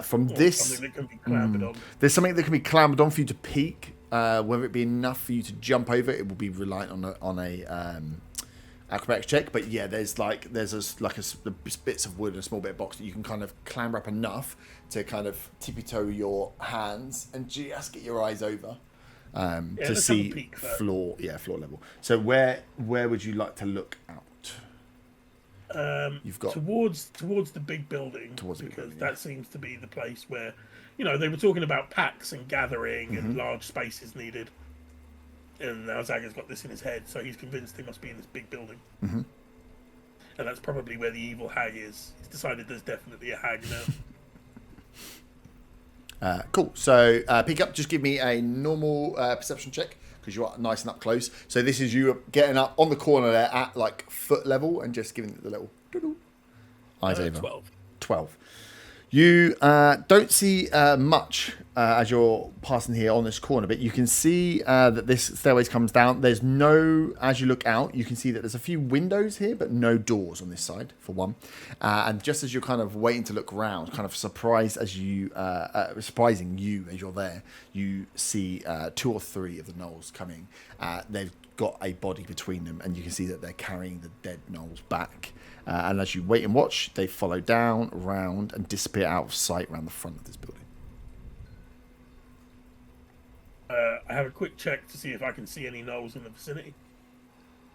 From Or this, something that can be clambered on? there's something that can be clambered on for you to peek. Whether it be enough for you to jump over, it will be reliant on a acrobatics check. But yeah, there's bits of wood and a small bit of box that you can kind of clamber up enough to kind of tippy toe your hands and just get your eyes over to let's see have a peek first. floor level. So where would you like to look out? You've got towards the big building, Towards the big because building, yeah. that seems to be the place where, they were talking about packs and gathering and large spaces needed. And now Zaga's got this in his head, so he's convinced he must be in this big building. Mm-hmm. And that's probably where the evil hag is. He's decided there's definitely a hag now. Cool. So peek up. Just give me a normal perception check because you are nice and up close. So this is you getting up on the corner there at like foot level and just giving it the little doodle. Eyes over. 12. You don't see much as you're passing here on this corner, but you can see that this stairway comes down. There's no, as you look out, you can see that there's a few windows here, but no doors on this side, for one. And just as you're kind of waiting to look round, kind of surprising you as you're there, you see 2 or 3 of the gnolls coming. They've got a body between them, and you can see that they're carrying the dead gnolls back. And as you wait and watch, they follow down, round, and disappear out of sight around the front of this building. I have a quick check to see if I can see any gnolls in the vicinity.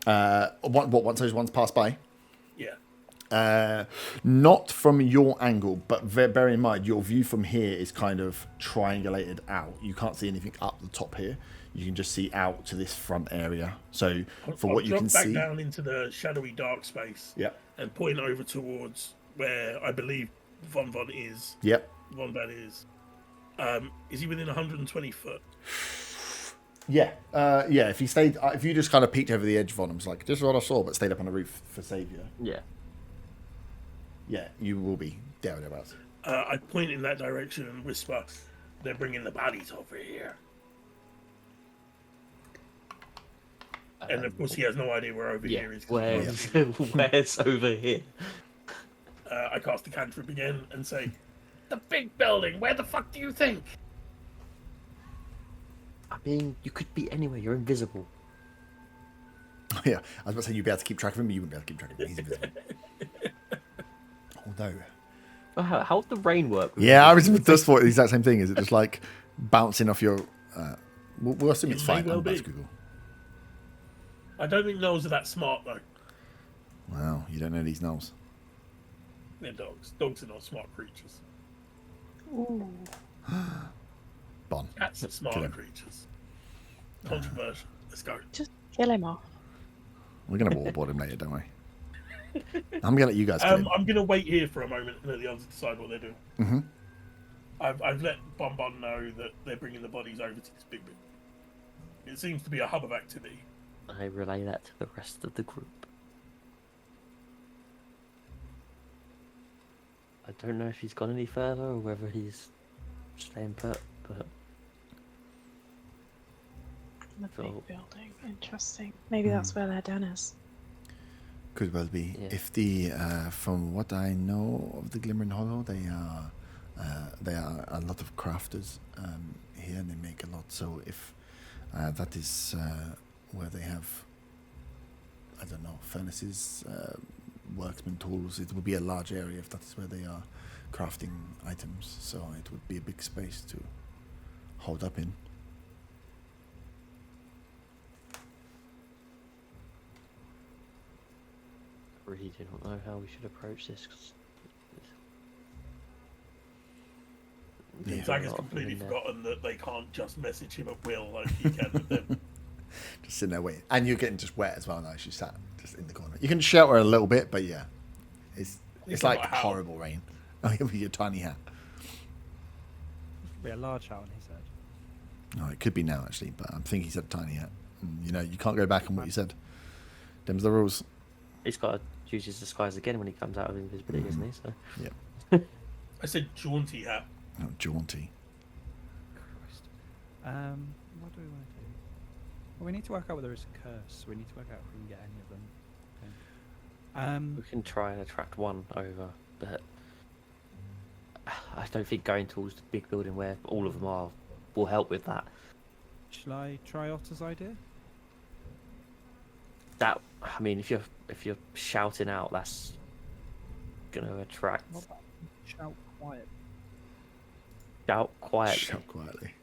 Once those ones pass by? Yeah. Not from your angle, but bear in mind, your view from here is kind of triangulated out. You can't see anything up the top here. You can just see out to this front area. So for what you can see... I'll drop back down into the shadowy dark space. Yeah. And point over towards where I believe Von is. Yep. Von is. Is he within 120 foot? Yeah. Yeah, if you just kind of peeked over the edge, Von was like, this is what I saw, but stayed up on the roof for Saviour. Yeah. Yeah, you will be there thereabouts. I point in that direction and whisper, they're bringing the bodies over here. And of course, he has no idea where over here is. Where's over here? I cast the cantrip again and say, the big building, where the fuck do you think? I mean, you could be anywhere, you're invisible. Yeah, I was about to say you'd be able to keep track of him, but you wouldn't be able to keep track of him. He's invisible. Oh no. Well, how would the rain work? Yeah, I was just thought the exact same thing. Is it just like bouncing off your... we'll assume it's fine. Well I'm about to Google. I don't think gnolls are that smart, though. Wow, you don't know these gnolls. They're dogs. Dogs are not smart creatures. Ooh. Bon. Cats are Kill smarter him. creatures. Controversial. Let's go. Just kill him off. We're going to waterboard him later, don't we? I'm going to let you guys kill him. I'm going to wait here for a moment and let the others decide what they're doing. Mm-hmm. I've let Bon know that they're bringing the bodies over to this big building. It seems to be a hub of activity. I relay that to the rest of the group. I don't know if he's gone any further or whether he's staying put, but... The big building. Interesting. Maybe that's where their den is. Could well be. Yeah. If the, from what I know of the Glimmering Hollow, they are a lot of crafters here, and they make a lot. So if that is where they have, I don't know, furnaces, worksman tools. It would be a large area if that's where they are crafting items. So it would be a big space to hold up in. I really do not know how we should approach this. 'Cause Yeah. Zach has completely forgotten that they can't just message him at will like he can with them. Just sitting there waiting. And you're getting just wet as well now. She sat just in the corner. You can shelter a little bit, but yeah. It's like got a hat. horrible rain. Oh, yeah, with your tiny hat. Be a large hat on his head. No, it could be now, actually, but I think he said tiny hat. And, you can't go back on what you said. Them's the rules. He's got to use his disguise again when he comes out of invisibility, isn't he? So. Yeah. I said jaunty hat. Oh, jaunty. Christ. What do we want to do? Well, we need to work out whether it's a curse. We need to work out if we can get any of them. Okay. We can try and attract one over, but I don't think going towards the big building where all of them are will help with that. Shall I try Otter's idea? That, I mean, if you're shouting out, that's gonna attract. What about shout quiet? Shout quietly. Shout quietly.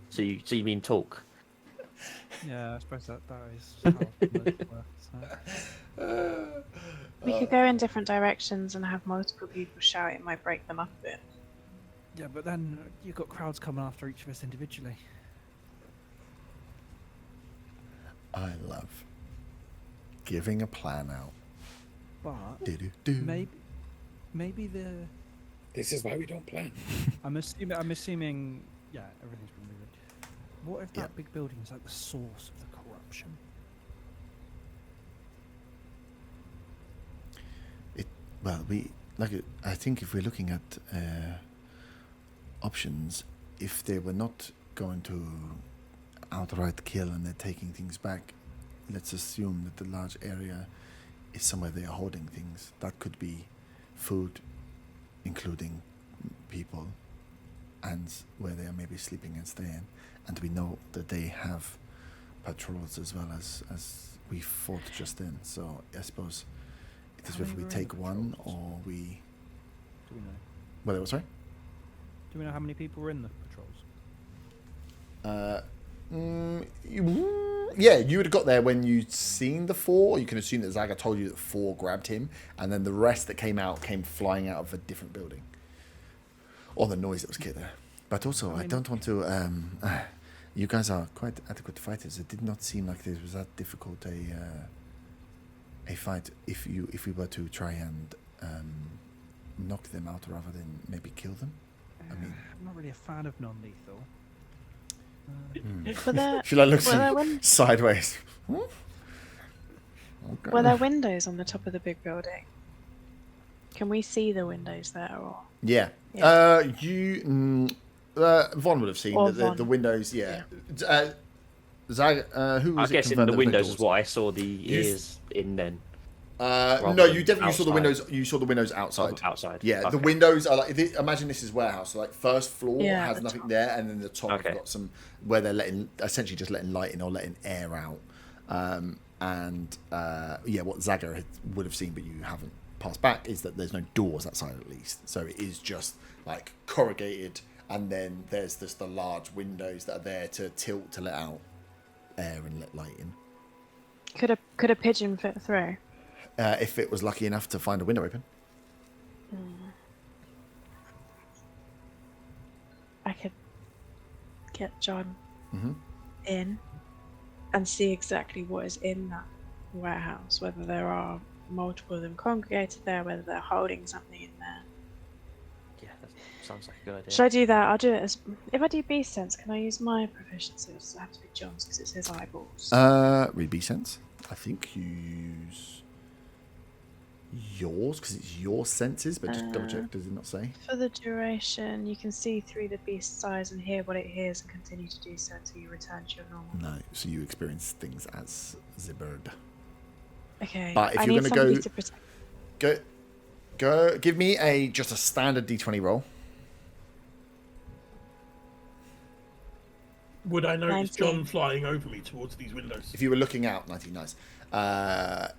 So you mean talk? Yeah, I suppose that is how it works. So. We could go in different directions and have multiple people shout. It might break them up a bit. Yeah, but then you've got crowds coming after each of us individually. I love giving a plan out. But Do-do-do. maybe the This is why we don't plan. I'm assuming yeah, everything's been moved. What if that Yep. big building is like the source of the corruption? Well, I think if we're looking at options, if they were not going to outright kill and they're taking things back, let's assume that the large area is somewhere they are holding things. That could be food, including people, and where they are maybe sleeping and staying. And we know that they have patrols as well as we fought just then. So I suppose it is How whether many we were in take the one patrols? or we. Do we know? Well, sorry. Do we know how many people were in the patrols? Yeah, you would have got there when you'd seen the four. You can assume that Zaga told you that four grabbed him, and then the rest that came flying out of a different building. Or the noise that was killed there. But also, I don't want to. You guys are quite adequate fighters. It did not seem like this was that difficult a fight. If we were to try and knock them out rather than maybe kill them. I mean, I'm not really a fan of non-lethal. Were there, Should I look were there, win- sideways? were there windows on the top of the big building? Can we see the windows there? Or Yeah. Yeah. Von would have seen Or the Von. windows. Yeah. Zag, who I was it guess in confirmed the that big windows doors? is what I saw the ears in then. No, than you definitely saw the outside. windows. You saw the windows outside. Outside. Yeah, the Okay. windows are like. Imagine this is warehouse. So like first floor Yeah, has the nothing top. there, and then the top Okay. have got some where they're essentially just letting light in or letting air out. What Zaga would have seen, but you haven't passed back, is that there's no doors outside at least. So it is just like corrugated, and then there's just the large windows that are there to tilt to let out air and let light in. could a pigeon fit through? If it was lucky enough to find a window open. I could get John Mhm. in and see exactly what is in that warehouse, whether there are multiple of them congregated there, whether they're holding something in there. Yeah, that sounds like a good idea. Should I do that? I'll do it as if I do beast sense. Can I use my proficiency? Or does it have to be John's because it's his eyeballs? Read B sense. I think you use yours because it's your senses, but just double check. Does it not say? For the duration, you can see through the beast's eyes and hear what it hears, and continue to do so until you return to your normal. No. So you experience things as the bird. Okay. But if I you're need gonna somebody go- to protect. Go. Give me just a standard D20 roll. Would I notice 19. John flying over me towards these windows? If you were looking out, 19, nice.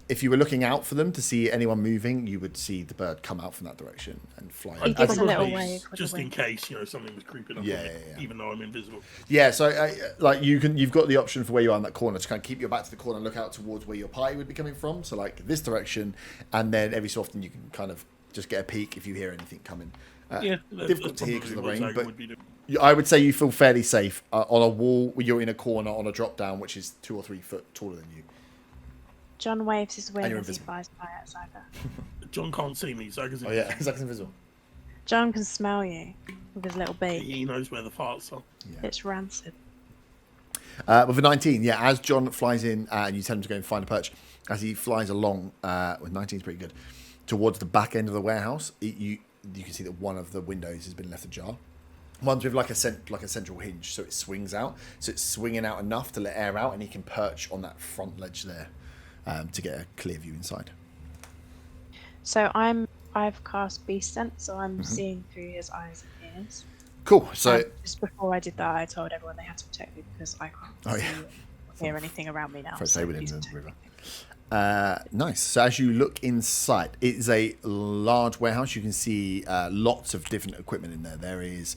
If you were looking out for them to see anyone moving, you would see the bird come out from that direction and fly. He I'd gives a little probably, wave with just the in wing. case, something was creeping up on me, even though I'm invisible. Yeah, so like you've got the option for where you are in that corner to kind of keep your back to the corner and look out towards where your party would be coming from. So like this direction, and then every so often you can kind of just get a peek if you hear anything coming. Difficult to hear because of the rain, but I would say you feel fairly safe on a wall. You're in a corner on a drop down, which is 2 or 3 foot taller than you. John waves his wing you're as he invisible. flies by at Zaga. John can't see me, so Oh yeah, Zach's invisible. John can smell you with his little beak. he knows where the farts are. Yeah. It's rancid. With a 19, yeah, as John flies in and you tell him to go and find a perch, as he flies along, with 19 is pretty good, towards the back end of the warehouse, you can see that one of the windows has been left ajar. One's with like a central hinge, so it swings out. So it's swinging out enough to let air out, and he can perch on that front ledge there to get a clear view inside. So I've cast Beast Sense, so I'm seeing through his eyes and ears. Cool. So Just before I did that, I told everyone they had to protect me because I can't see or hear anything around me now. If I say so within please the protect river. me. Nice. So as you look inside, it is a large warehouse. You can see lots of different equipment in there. There is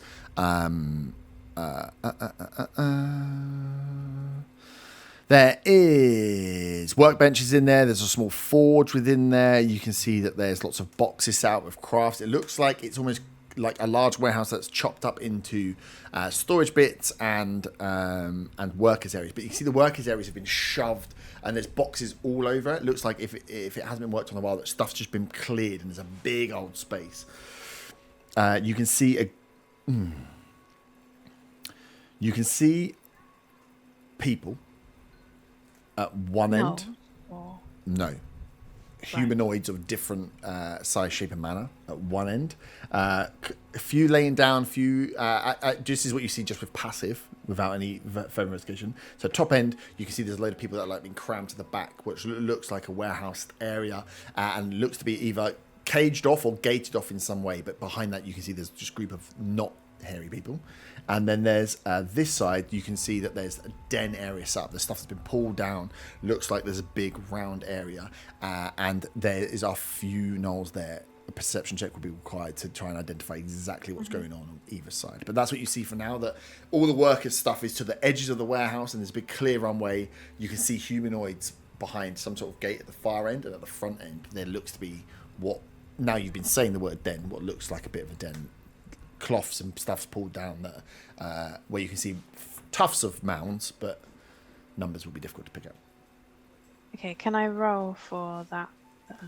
there is workbenches in there. There's a small forge within there. You can see that there's lots of boxes out with crafts. It looks like it's almost like a large warehouse that's chopped up into storage bits and workers areas. But you can see the workers areas have been shoved, and there's boxes all over. It looks like if it hasn't been worked on in a while, that stuff's just been cleared, and there's a big old space. You can see you can see people at one end. Or No. Humanoids of different size, shape, and manner at one end. A few laying down, this is what you see just with passive, without any further investigation. So top end, you can see there's a load of people that are like being crammed to the back, which looks like a warehouse area, and looks to be either caged off or gated off in some way. But behind that, you can see there's just a group of not hairy people. And then there's this side, you can see that there's a den area set up. The stuff has been pulled down. Looks like there's a big round area. And there is a few gnolls there. A perception check will be required to try and identify exactly what's going on either side. But that's what you see for now, that all the workers' stuff is to the edges of the warehouse, and there's a big clear runway. You can see humanoids behind some sort of gate at the far end, and at the front end, there looks to be what, now you've been saying the word den, what looks like a bit of a den. Cloths and stuff's pulled down there, where you can see tufts of mounds, but numbers will be difficult to pick up. okay, can I roll for that?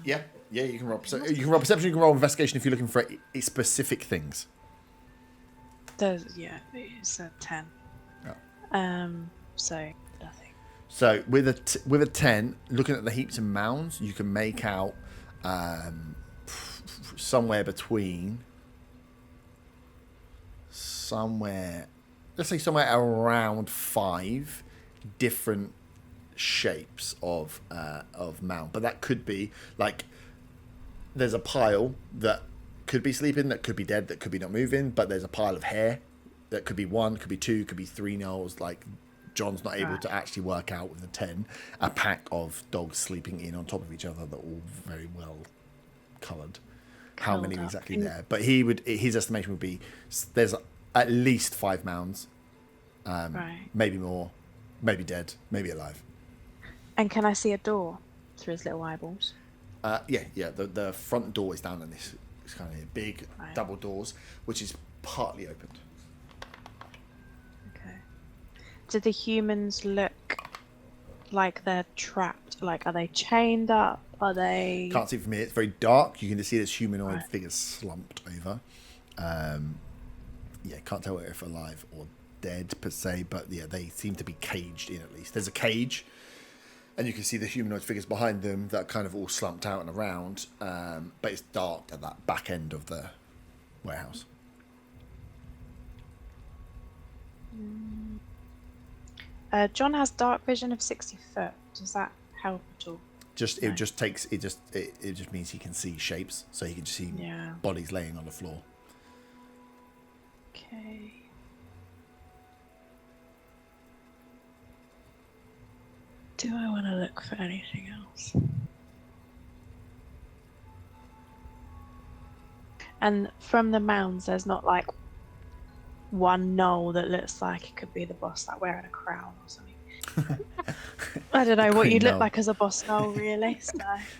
Yeah, you can roll. You can roll perception. You can roll investigation if you're looking for specific things. It's a 10. Oh. So nothing. So with a 10, looking at the heaps and mounds, you can make out somewhere around 5 different shapes of mound. But that could be like, there's a pile that could be sleeping, that could be dead, that could be not moving, but there's a pile of hair that could be 1, could be 2, could be 3 gnolls. Like, John's not able to actually work out with a 10 a pack of dogs sleeping in on top of each other that are all very well coloured. How many exactly there? But his estimation would be there's at least 5 mounds, maybe more, maybe dead, maybe alive. And can I see a door through his little eyeballs? Yeah. The front door is down in this kind of big double doors, which is partly opened. Okay. Do the humans look like they're trapped? Like, are they chained up? Are they... Can't see from here. It's very dark. You can just see this humanoid figure slumped over. Can't tell if alive or dead per se, but yeah, they seem to be caged in at least. There's a cage, and you can see the humanoid figures behind them that are kind of all slumped out and around, but it's dark at that back end of the warehouse. John has dark vision of 60 foot. Does that help at all? It just means he can see shapes, so he can just see bodies laying on the floor. Okay. Do I want to look for anything else? And from the mounds, there's not like one gnoll that looks like it could be the boss, like wearing a crown or something. I don't know what Queen you'd look gnoll. like as a boss gnoll, really. So.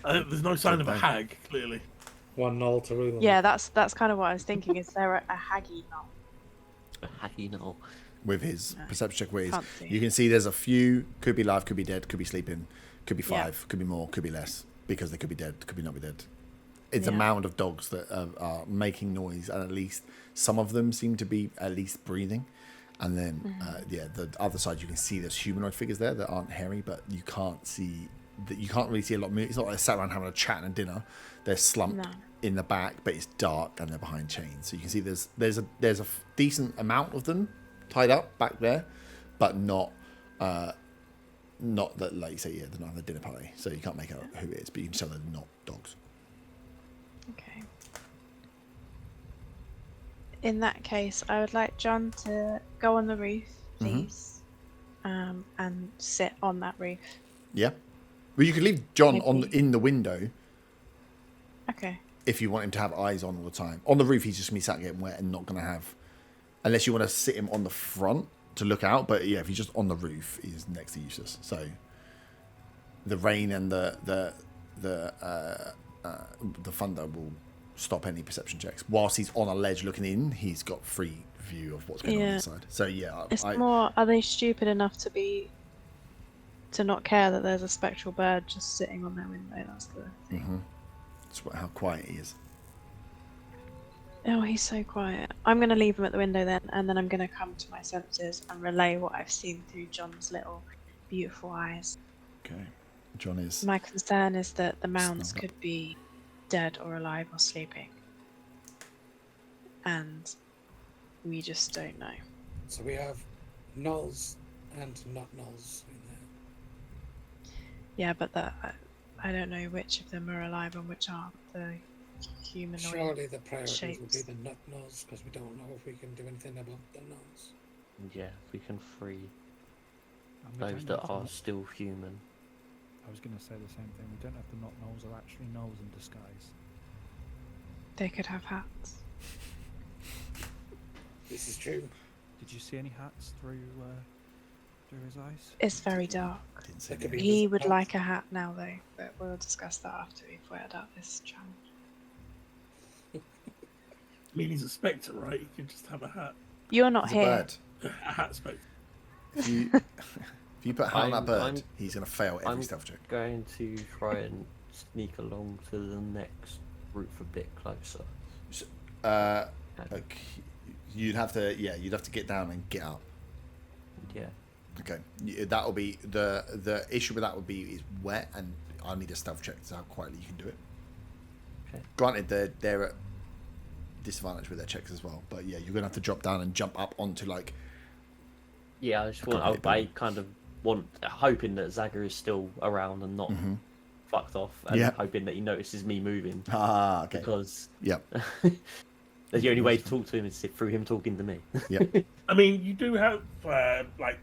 There's no sign of a Don't. hag, clearly. One Gnoll to rule them. Yeah, that's kind of what I was thinking. Is there a haggy gnoll? Hacky Gnoll. With his perception check, where he's, Can't see. you can see there's a few, could be live, could be dead, could be sleeping, could be Yeah. 5, could be more, could be less, because they could be dead, could be not be dead. It's a Yeah. mound of dogs that are making noise, and at least some of them seem to be at least breathing. And then, the other side, you can see there's humanoid figures there that aren't hairy, but you can't see that. You can't really see a lot of movement. It's not like they sat around having a chat and a dinner. They're slumped No. in the back, but it's dark and they're behind chains. So you can see there's a decent amount of them tied up back there, but not that, like you say, they're not having a dinner party, so you can't make out who it is, but you can tell they're not dogs. Okay. In that case, I would like John to go on the roof, please, and sit on that roof. Yeah. Well, you could leave John Maybe. in the window Okay. if you want him to have eyes on all the time. On the roof, he's just going to be sat getting wet and not going to have, unless you want to sit him on the front to look out. But yeah, if he's just on the roof, he's next to useless. So the rain and the thunder will stop any perception checks. Whilst he's on a ledge looking in, he's got free view of what's going on Yeah. inside. So yeah, It's more, are they stupid enough to not care that there's a spectral bird just sitting on their window? That's the thing. That's how quiet he is. Oh, he's so quiet. I'm going to leave him at the window then, and then I'm going to come to my senses and relay what I've seen through John's little beautiful eyes. Okay, John is. My concern is that the mounds Snug up. could be dead or alive or sleeping. And we just don't know. So we have Gnolls and not Gnolls in there. Yeah, but I don't know which of them are alive and which aren't. The humanoid. Surely the priorities will be shapes. the not Gnolls, because we don't know if we can do anything about the Gnolls. Yeah, we can free And we those don't that have the are not- still human. I was going to say the same thing. We don't have the not gnolls are actually gnolls in disguise. They could have hats. This is true. Did you see any hats through his eyes? It's very dark. Didn't say That could anything. be- He would like a hat now, though, but we'll discuss that after we've worked out this challenge. I mean, he's a spectre, right? He could just have a hat. You're not He's a here. bird. A hat spectre. If you, if you put a hat on that bird, I'm- he's going to fail every I'm stealth check. Going to try and sneak along to the next roof a bit closer. Okay. You'd have to get down and get up. Yeah. Okay, that'll be the issue with that would be is wet, and I need a stealth check to see how quietly you can do it. Okay. Granted, they're at disadvantage with their checks as well, but yeah, you're gonna have to drop down and jump up onto like. Yeah, I just can't want. hit I them. kind of want, hoping that Zaga is still around and not fucked off, and Yeah. hoping that he notices me moving Ah, okay. because Yep. the only way to talk to him is through him talking to me. Yep. I mean, you do have like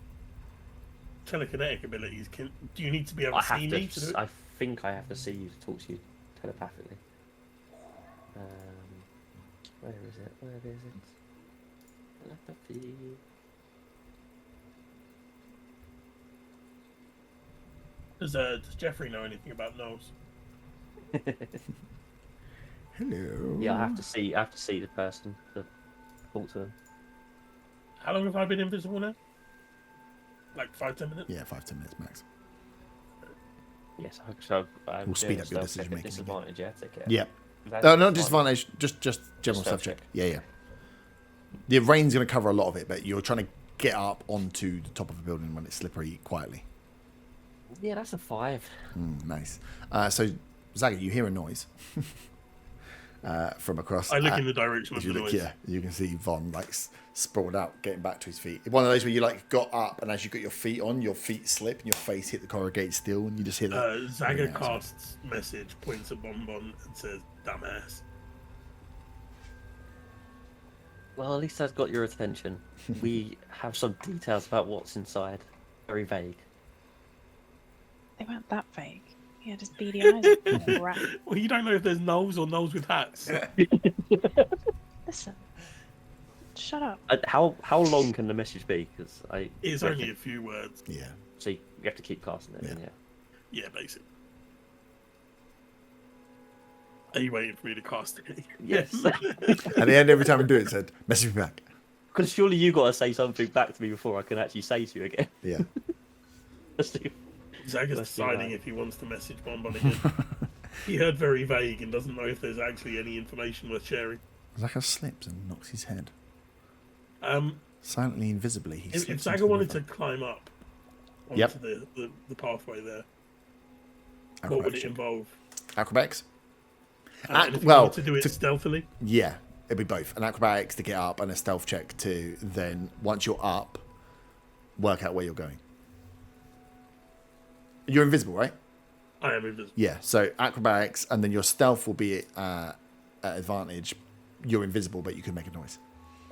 telekinetic abilities. Do you need to be able I to have see me to do to. it? I think I have to see you to talk to you telepathically. Where is it? Where is it? Telepathy. Does Jeffrey know anything about gnolls? Hello. Yeah, I have to see. I have to see the person to talk to them. How long have I been invisible now? Like 5-10 minutes? Yeah, 5-10 minutes max. Yes, so I'm We'll speed doing a up your stealth check at decision-making again. disadvantage. Yeah, take it. Yeah. That's No, not disadvantage. disadvantage. Just general stealth stealth check. check. Yeah, yeah. The rain's going to cover a lot of it, but you're trying to get up onto the top of a building when it's slippery quietly. Yeah, that's a 5. Nice. So, Zaga, you hear a noise from across. I look in the direction If of you the look, noise. yeah, you can see Von like sprawled out, getting back to his feet. One of those where you like got up, and as you got your feet on, your feet slip and your face hit the corrugated steel, and you just hear that. Zaga ringing out. casts message, points at Bonbon, and says, "Dumbass." Well, at least I've got your attention. We have some details about what's inside. Very vague. They weren't that vague. He had his beady eyes. Rat. Well, you don't know if there's gnolls or gnolls with hats. Listen. Shut up. How long can the message be? Because It's only a few words. Yeah. So you have to keep casting it. Yeah. Yeah, basically. Are you waiting for me to cast it? Yes. At the end, every time I do it, said, message me back. Because surely you got to say something back to me before I can actually say to you again. Yeah. Let's do. Zaga's Let's do deciding that. if he wants to message Bonbon again. He heard very vague and doesn't know if there's actually any information worth sharing. Zaka slips and knocks his head. Silently, invisibly, he If slips Zaga into the wanted to river. climb up onto Yep. the pathway there, what would it Acrobatics. involve? Acrobatics? And if you well, wanted to do it to- stealthily? Yeah, it'd be both. An acrobatics to get up and a stealth check to then, once you're up, work out where you're going. You're invisible, right? I am invisible. Yeah, so acrobatics, and then your stealth will be at advantage. You're invisible, but you can make a noise.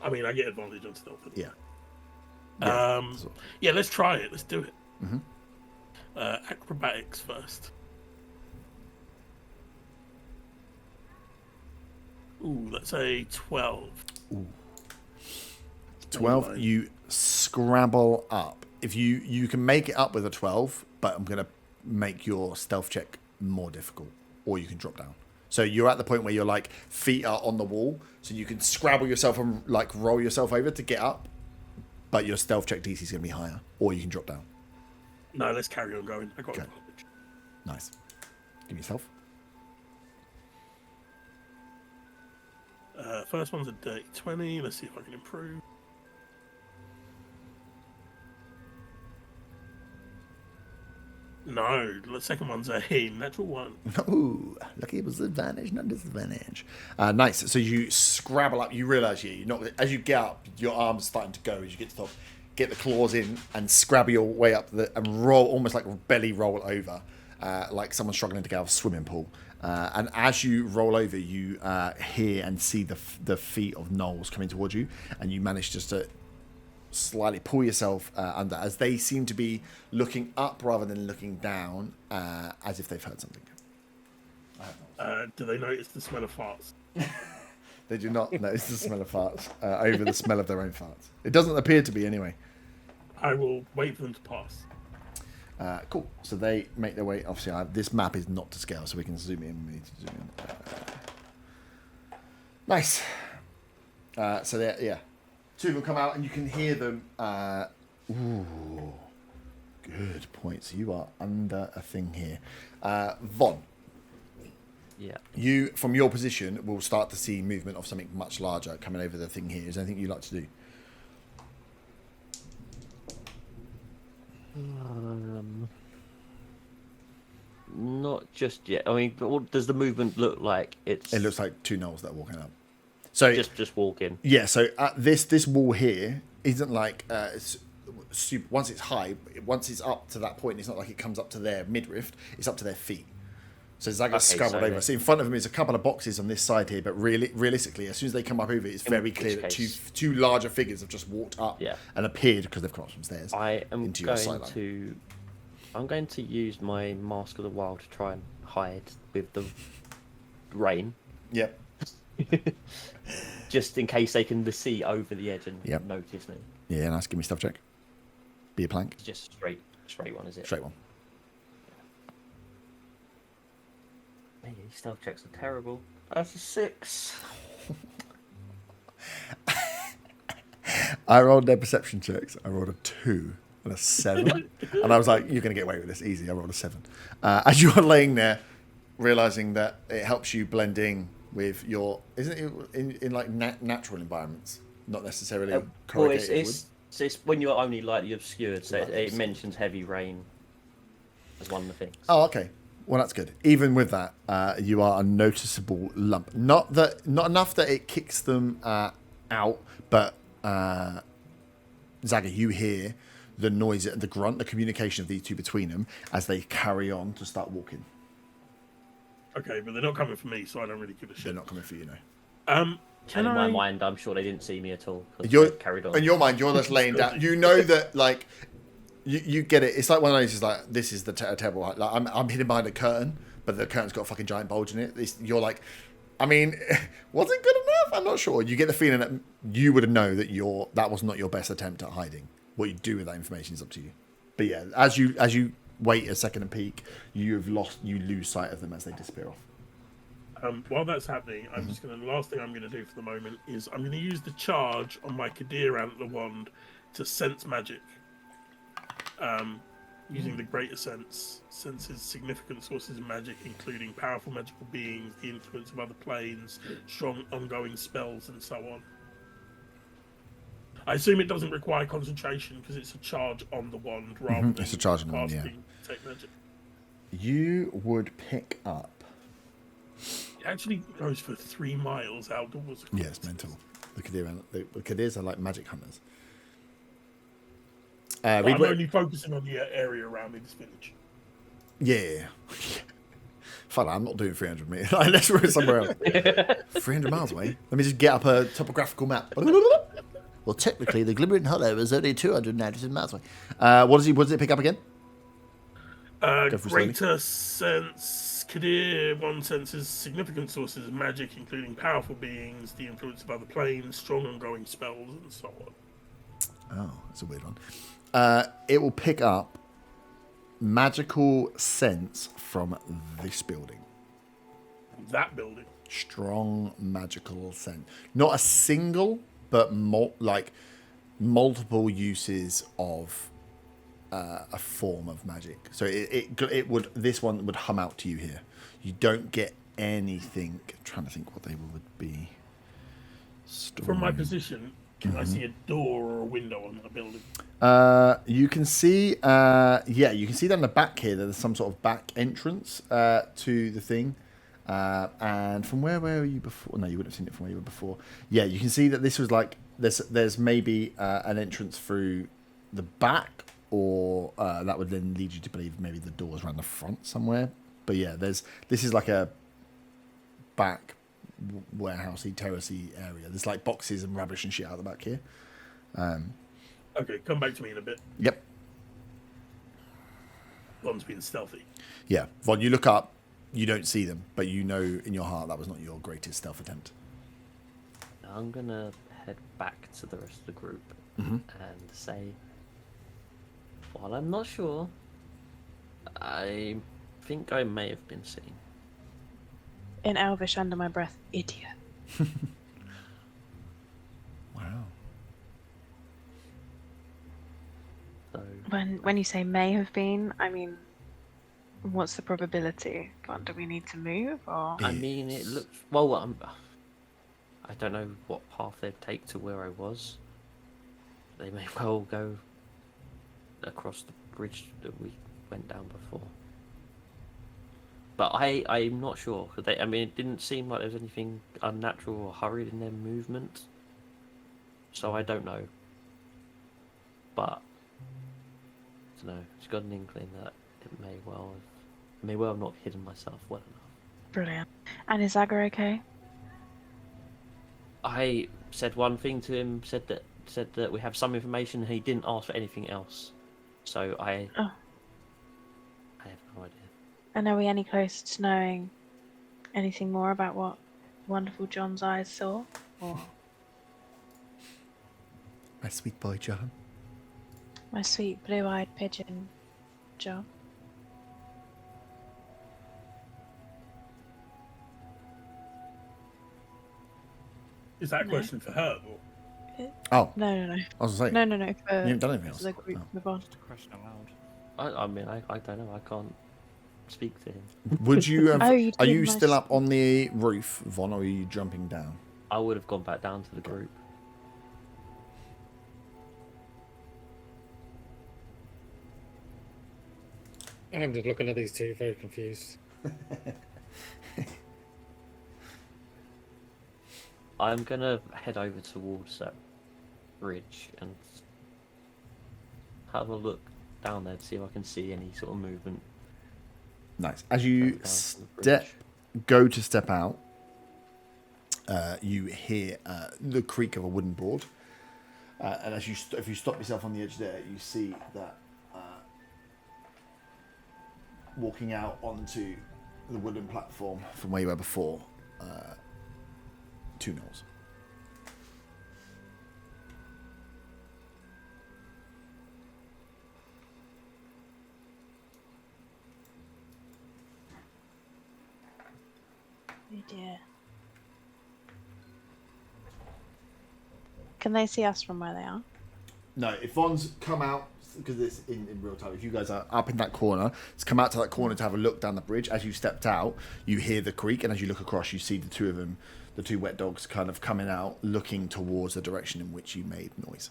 I mean, I get advantage on stealthily. Yeah. Yeah, let's try it. Let's do it. Mhm. Acrobatics first. Ooh, that's a 12. 12, Online. you scrabble up. If you can make it up with a 12, but I'm going to make your stealth check more difficult, or you can drop down. So you're at the point where your like feet are on the wall, so you can scrabble yourself and like roll yourself over to get up, but your stealth check DC is going to be higher, or you can drop down. No, let's carry on going. I got Okay. advantage. Nice. Give me yourself. First one's a dirty 20. Let's see if I can improve. No, the second one's a natural 1. Ooh, lucky it was advantage, not disadvantage. Nice. So you scrabble up. You realise you're not. As you get up, your arms are starting to go. As you get to the top, get the claws in and scrabble your way up and roll, almost like belly roll over, like someone struggling to get out of a swimming pool. And as you roll over, you hear and see the feet of gnolls coming towards you, and you manage just to slightly pull yourself under, as they seem to be looking up rather than looking down, as if they've heard something. Do they notice the smell of farts? They do not notice the smell of farts over the smell of their own farts. It doesn't appear to be anyway. I will wait for them to pass. Cool. So they make their way. Obviously, this map is not to scale, so we can zoom in. We need to zoom in. Nice. So they, yeah, two of them come out, and you can hear them. Ooh, good points. You are under a thing here, Von. Yeah. You, from your position, will start to see movement of something much larger coming over the thing here. Is there anything you'd like to do? Not just yet. I mean, what does the movement look like? It's It looks like two gnolls that are walking up. So just walking. yeah, so this wall here isn't like super, once it's high, once it's up to that point, it's not like it comes up to their midriff, it's up to their feet. So Zaga's Okay, scrambled so over. they- So in front of him is a couple of boxes on this side here, but realistically, as soon as they come up over, it's very which clear that case- two larger figures have just walked up Yeah. and appeared because they've come up some stairs. I am into your going sideline. to. I'm going to use my Mask of the Wild to try and hide with the rain, Yep. just in case they can see over the edge and Yep. notice me. Yeah, nice. Give me stuff check. Be a plank. It's just straight one, is it? Straight one. Man, these stealth checks are terrible. That's a 6. I rolled their perception checks. I rolled a 2 and a 7. And I was like, you're going to get away with this easy. I rolled a 7. As you are laying there, realizing that it helps you blend in with your... Isn't it in like natural environments? Not necessarily Well, corrugated wood? it's when you're only lightly obscured, so Lightly it obscured. mentions heavy rain as one of the things. Oh, okay. Well, that's good. Even with that, you are a noticeable lump. Not enough that it kicks them out, but Zaga, you hear the noise, the grunt, the communication of these two between them as they carry on to start walking. Okay, but they're not coming for me, so I don't really give a They're shit. not coming for you now. And Can in my I? mind, I'm sure they didn't see me at all. 'cause You're, they carried on. in your mind, you're just laying down. You know that, like, You get it. It's like one of those. Is like this is the terrible. Like I'm hidden behind a curtain, but the curtain's got a fucking giant bulge in it. You're like, I mean, was it good enough? I'm not sure. You get the feeling that you would know that that was not your best attempt at hiding. What you do with that information is up to you. But yeah, as you wait a second and peek, you lose sight of them as they disappear off. While that's happening, I'm just the last thing I'm gonna do for the moment is I'm gonna use the charge on my Kadir Antler wand to sense magic. Using the greater senses significant sources of magic, including powerful magical beings, the influence of other planes, strong ongoing spells, and so on. I assume it doesn't require concentration because it's a charge on the wand rather than it's a charge on the wand, casting detect magic. You would pick up. It actually goes for 3 miles outdoors. Yeah, it's mental. The Kadirs are like magic hunters. I'm only focusing on the area around this village. Yeah. Fun, I'm not doing 300 meters. Unless we're somewhere else. 300 miles away. Let me just get up a topographical map. Well, technically, the Glimmering Hollow is only 297 miles away. What does it pick up again? Greater sense. Kadir one senses significant sources of magic, including powerful beings, the influence of other planes, strong ongoing spells, and so on. Oh, that's a weird one. It will pick up magical sense from this building. That building. Strong magical sense. Not a single, but multiple uses of a form of magic. So this one would hum out to you here. You don't get anything. I'm trying to think what they would be. From my position, can I see a door or a window on the building? You can see, you can see down the back here that there's some sort of back entrance to the thing. And from where were you before? No, you wouldn't have seen it from where you were before. Yeah, you can see that this was like there's maybe an entrance through the back, or that would then lead you to believe maybe the door's around the front somewhere. But yeah, this is like a back warehousey, terracey area. There's like boxes and rubbish and shit out the back here. Okay, come back to me in a bit. Yep. Von's being stealthy. Yeah, Von, you look up, you don't see them, but you know in your heart that was not your greatest stealth attempt. I'm gonna head back to the rest of the group and say, while I'm not sure, I think I may have been seen. In Elvish, under my breath, idiot. Wow. So When you say may have been, I mean, what's the probability? Do we need to move, or? I mean, it looks well. I don't know what path they'd take to where I was. They may well go across the bridge that we went down before. But I'm not sure. I mean, it didn't seem like there was anything unnatural or hurried in their movement. So I don't know. But I don't know. It's got an inkling that it may well have not hidden myself well enough. Brilliant. And is Zaga okay? I said one thing to him, said that we have some information, and he didn't ask for anything else. So I have no idea. And are we any closer to knowing anything more about what wonderful John's eyes saw? Or My sweet boy, John. my sweet blue-eyed pigeon, John? Is that a question for her? Or? Oh, No. I was going to say. No. You haven't done anything else. For the group Oh. move on. Just a question aloud. I mean, I don't know. I can't speak to him. Would you have, Oh, you are did you nice. still up on the roof, Von, or are you jumping down? I would have gone back down to the group. I'm just looking at these two, very confused. I'm gonna head over towards that bridge and have a look down there to see if I can see any sort of movement. Nice. As you down from the go to step out, you hear the creak of a wooden board. And if you stop yourself on the edge there, you see that walking out onto the wooden platform from where you were before. 2 gnolls. Oh dear. Can they see us from where they are? No, if Von's come out, because it's in real time, if you guys are up in that corner, it's come out to that corner to have a look down the bridge. As you stepped out, you hear the creak, and as you look across, you see the 2 of them, the 2 wet dogs, kind of coming out, looking towards the direction in which you made noise.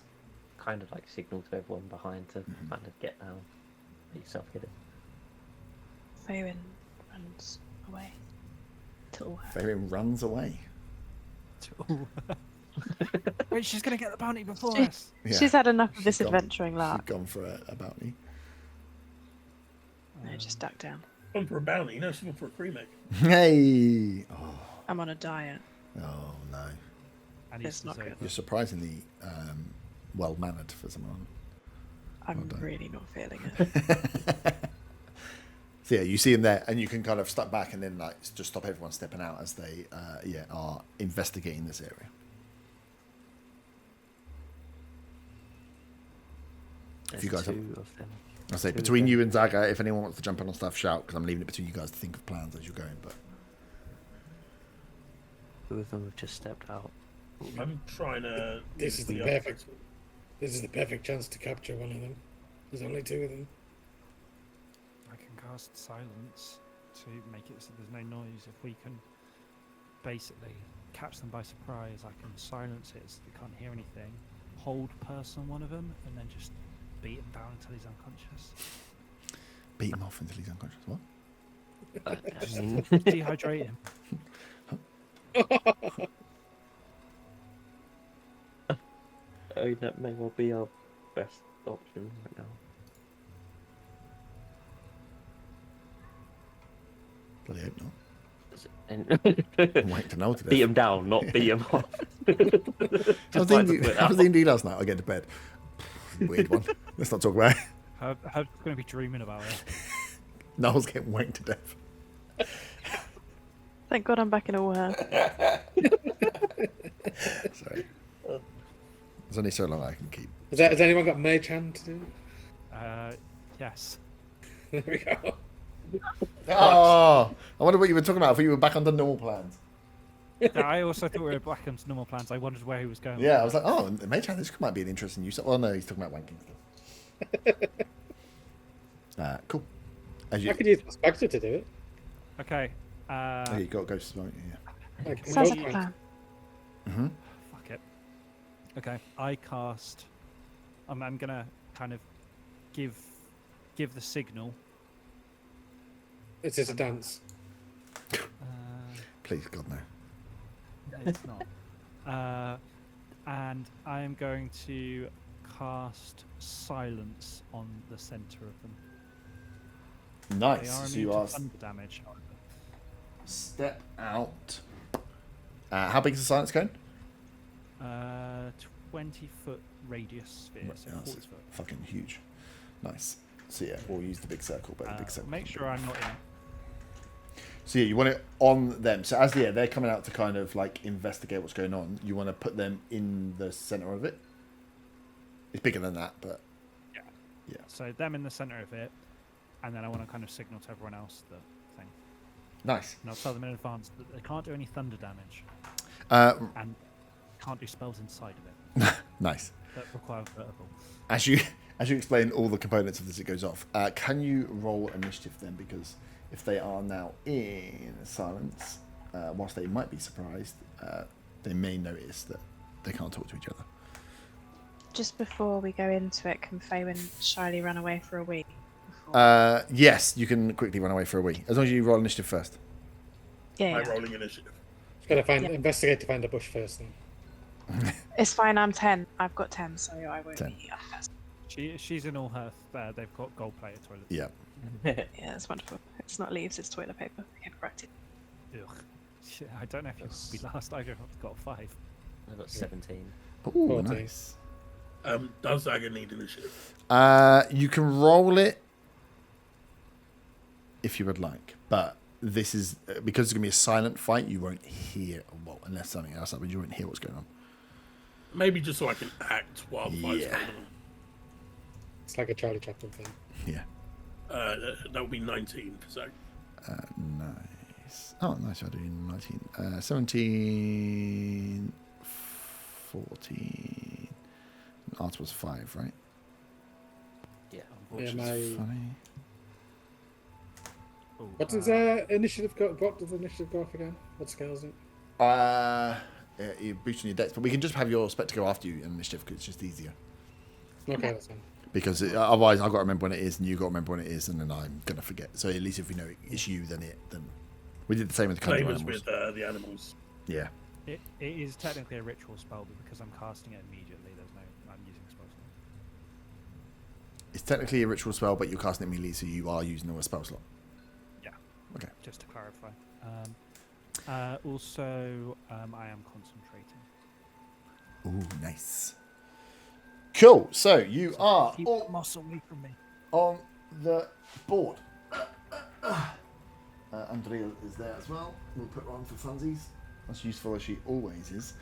Kind of like signal to everyone behind to kind of get down. Let yourself get it. Faerun runs away. To all her. Faerun runs away. Wait, she's gonna get the bounty before She- us. Yeah. She's had enough of this She's gone. adventuring She's lark. gone for a bounty. No, just duck down. One for a bounty, no, someone for a cream egg. Hey! Oh, I'm on a diet. oh no. And It's not good. You're surprisingly well-mannered for someone. I'm done. really not feeling it. So yeah, you see him there, and you can kind of step back and then like just stop everyone stepping out as they are investigating this area. If you There's guys 2 have- of them. I say Two between of you them. and Zaga, if anyone wants to jump in on stuff, shout, because I'm leaving it between you guys to think of plans as you're going. But 2 of them have just stepped out. I'm trying to. This is the Yeah. perfect. This is the perfect chance to capture one of them. There's only 2 of them. I can cast silence to make it so there's no noise. If we can basically catch them by surprise, I can silence it so they can't hear anything. Hold person on one of them, and then just beat him down until he's unconscious. beat him off until he's unconscious. What? I mean, Dehydrate him. I mean, that may well be our best option right now. Bloody hope not. And Wait to know to beat him down, not beat him off. How's the D&D last night? I get to bed. Weird one. Let's not talk about it. Her's going to be dreaming about it. Noel's getting wanked to death. Thank God I'm back in all her. Sorry. There's only so long I can keep. Has anyone got Mage Hand to do? Yes. There we go. Oh, I wonder what you were talking about. I thought you were back under normal plans. Yeah, I also thought we were back on normal plans. I wondered where he was going. Yeah, I was like, oh, Mage Hand, this might be an interesting use. Well, no, he's talking about wanking stuff. Cool. As you, I could use Perspective to do it. Okay. there you go, ghosts. Yeah. Like, Sounds like a Ghost plan. Mm-hmm. Fuck it. Okay, I cast. I'm gonna kind of give the signal. It's just a dance. Please, God, no. It's not. And I am going to cast silence on the center of them. They Nice. are So immune you to are thunder damage. However. step out. How big is the silence cone? 20-foot radius sphere, Right, so yeah, that's 40 foot. fucking huge. Nice. So yeah, we'll use the big circle, but the big circle. Make sure I'm not in it. So yeah, you want it on them. So as they're coming out to kind of like investigate what's going on, you want to put them in the center of it. It's bigger than that, but yeah. So them in the center of it, and then I want to kind of signal to everyone else the thing. Nice. And I'll tell them in advance that they can't do any thunder damage and can't do spells inside of it Nice. that require vertical. As you explain all the components of this, it goes off. Can you roll initiative then? Because if they are now in silence, whilst they might be surprised, they may notice that they can't talk to each other. Just before we go into it, can Faerun shyly run away for a week? Before? Yes, you can quickly run away for a week as long as you roll initiative first. Yeah, I'm yeah. rolling initiative. Gotta find Yeah. investigate to find a bush first then. It's fine. I'm 10. I've got 10, so I won't 10. be. She's in all her. They've got gold plated toilets. Yeah. Yeah, that's wonderful. It's not leaves, it's toilet paper. Okay, corrected. Ugh. Shit, I don't know if you That's- be last. I got 5. I've got 17. Ooh, 14. nice. Does Zaga need initiative? You can roll it. if you would like. But this is because it's gonna be a silent fight. You won't hear, well, unless something else happens, you won't hear what's going on. Maybe just so I can act while the fight's Yeah. going on. It's like a Charlie Chaplin thing. Yeah. That would be 19 for Zach. Nice. Oh, nice. I do 19. 17. 14. Art was 5, right? Yeah. Which Yeah, is my- funny. Ooh, What does initiative go? What does initiative go off again? What scale is it? You're boosting your dex, but we can just have your spectre go after you in initiative because it's just easier. Okay, that's fine. Because otherwise, I've got to remember when it is, and you've got to remember when it is, and then I'm gonna forget. So at least if we know it's you, then we did the same with the Same conjure as animals. with the animals. Yeah. It is technically a ritual spell, but because I'm casting it immediately, I'm using a spell slot. It's technically a ritual spell, but you're casting it immediately, so you are using a spell slot. Yeah. Okay. Just to clarify. Also, I am concentrating. Ooh, nice. Cool. So you are Keep all moss away from me. on the board. Andrea is there as well. We'll put her on for funsies. As useful as she always is.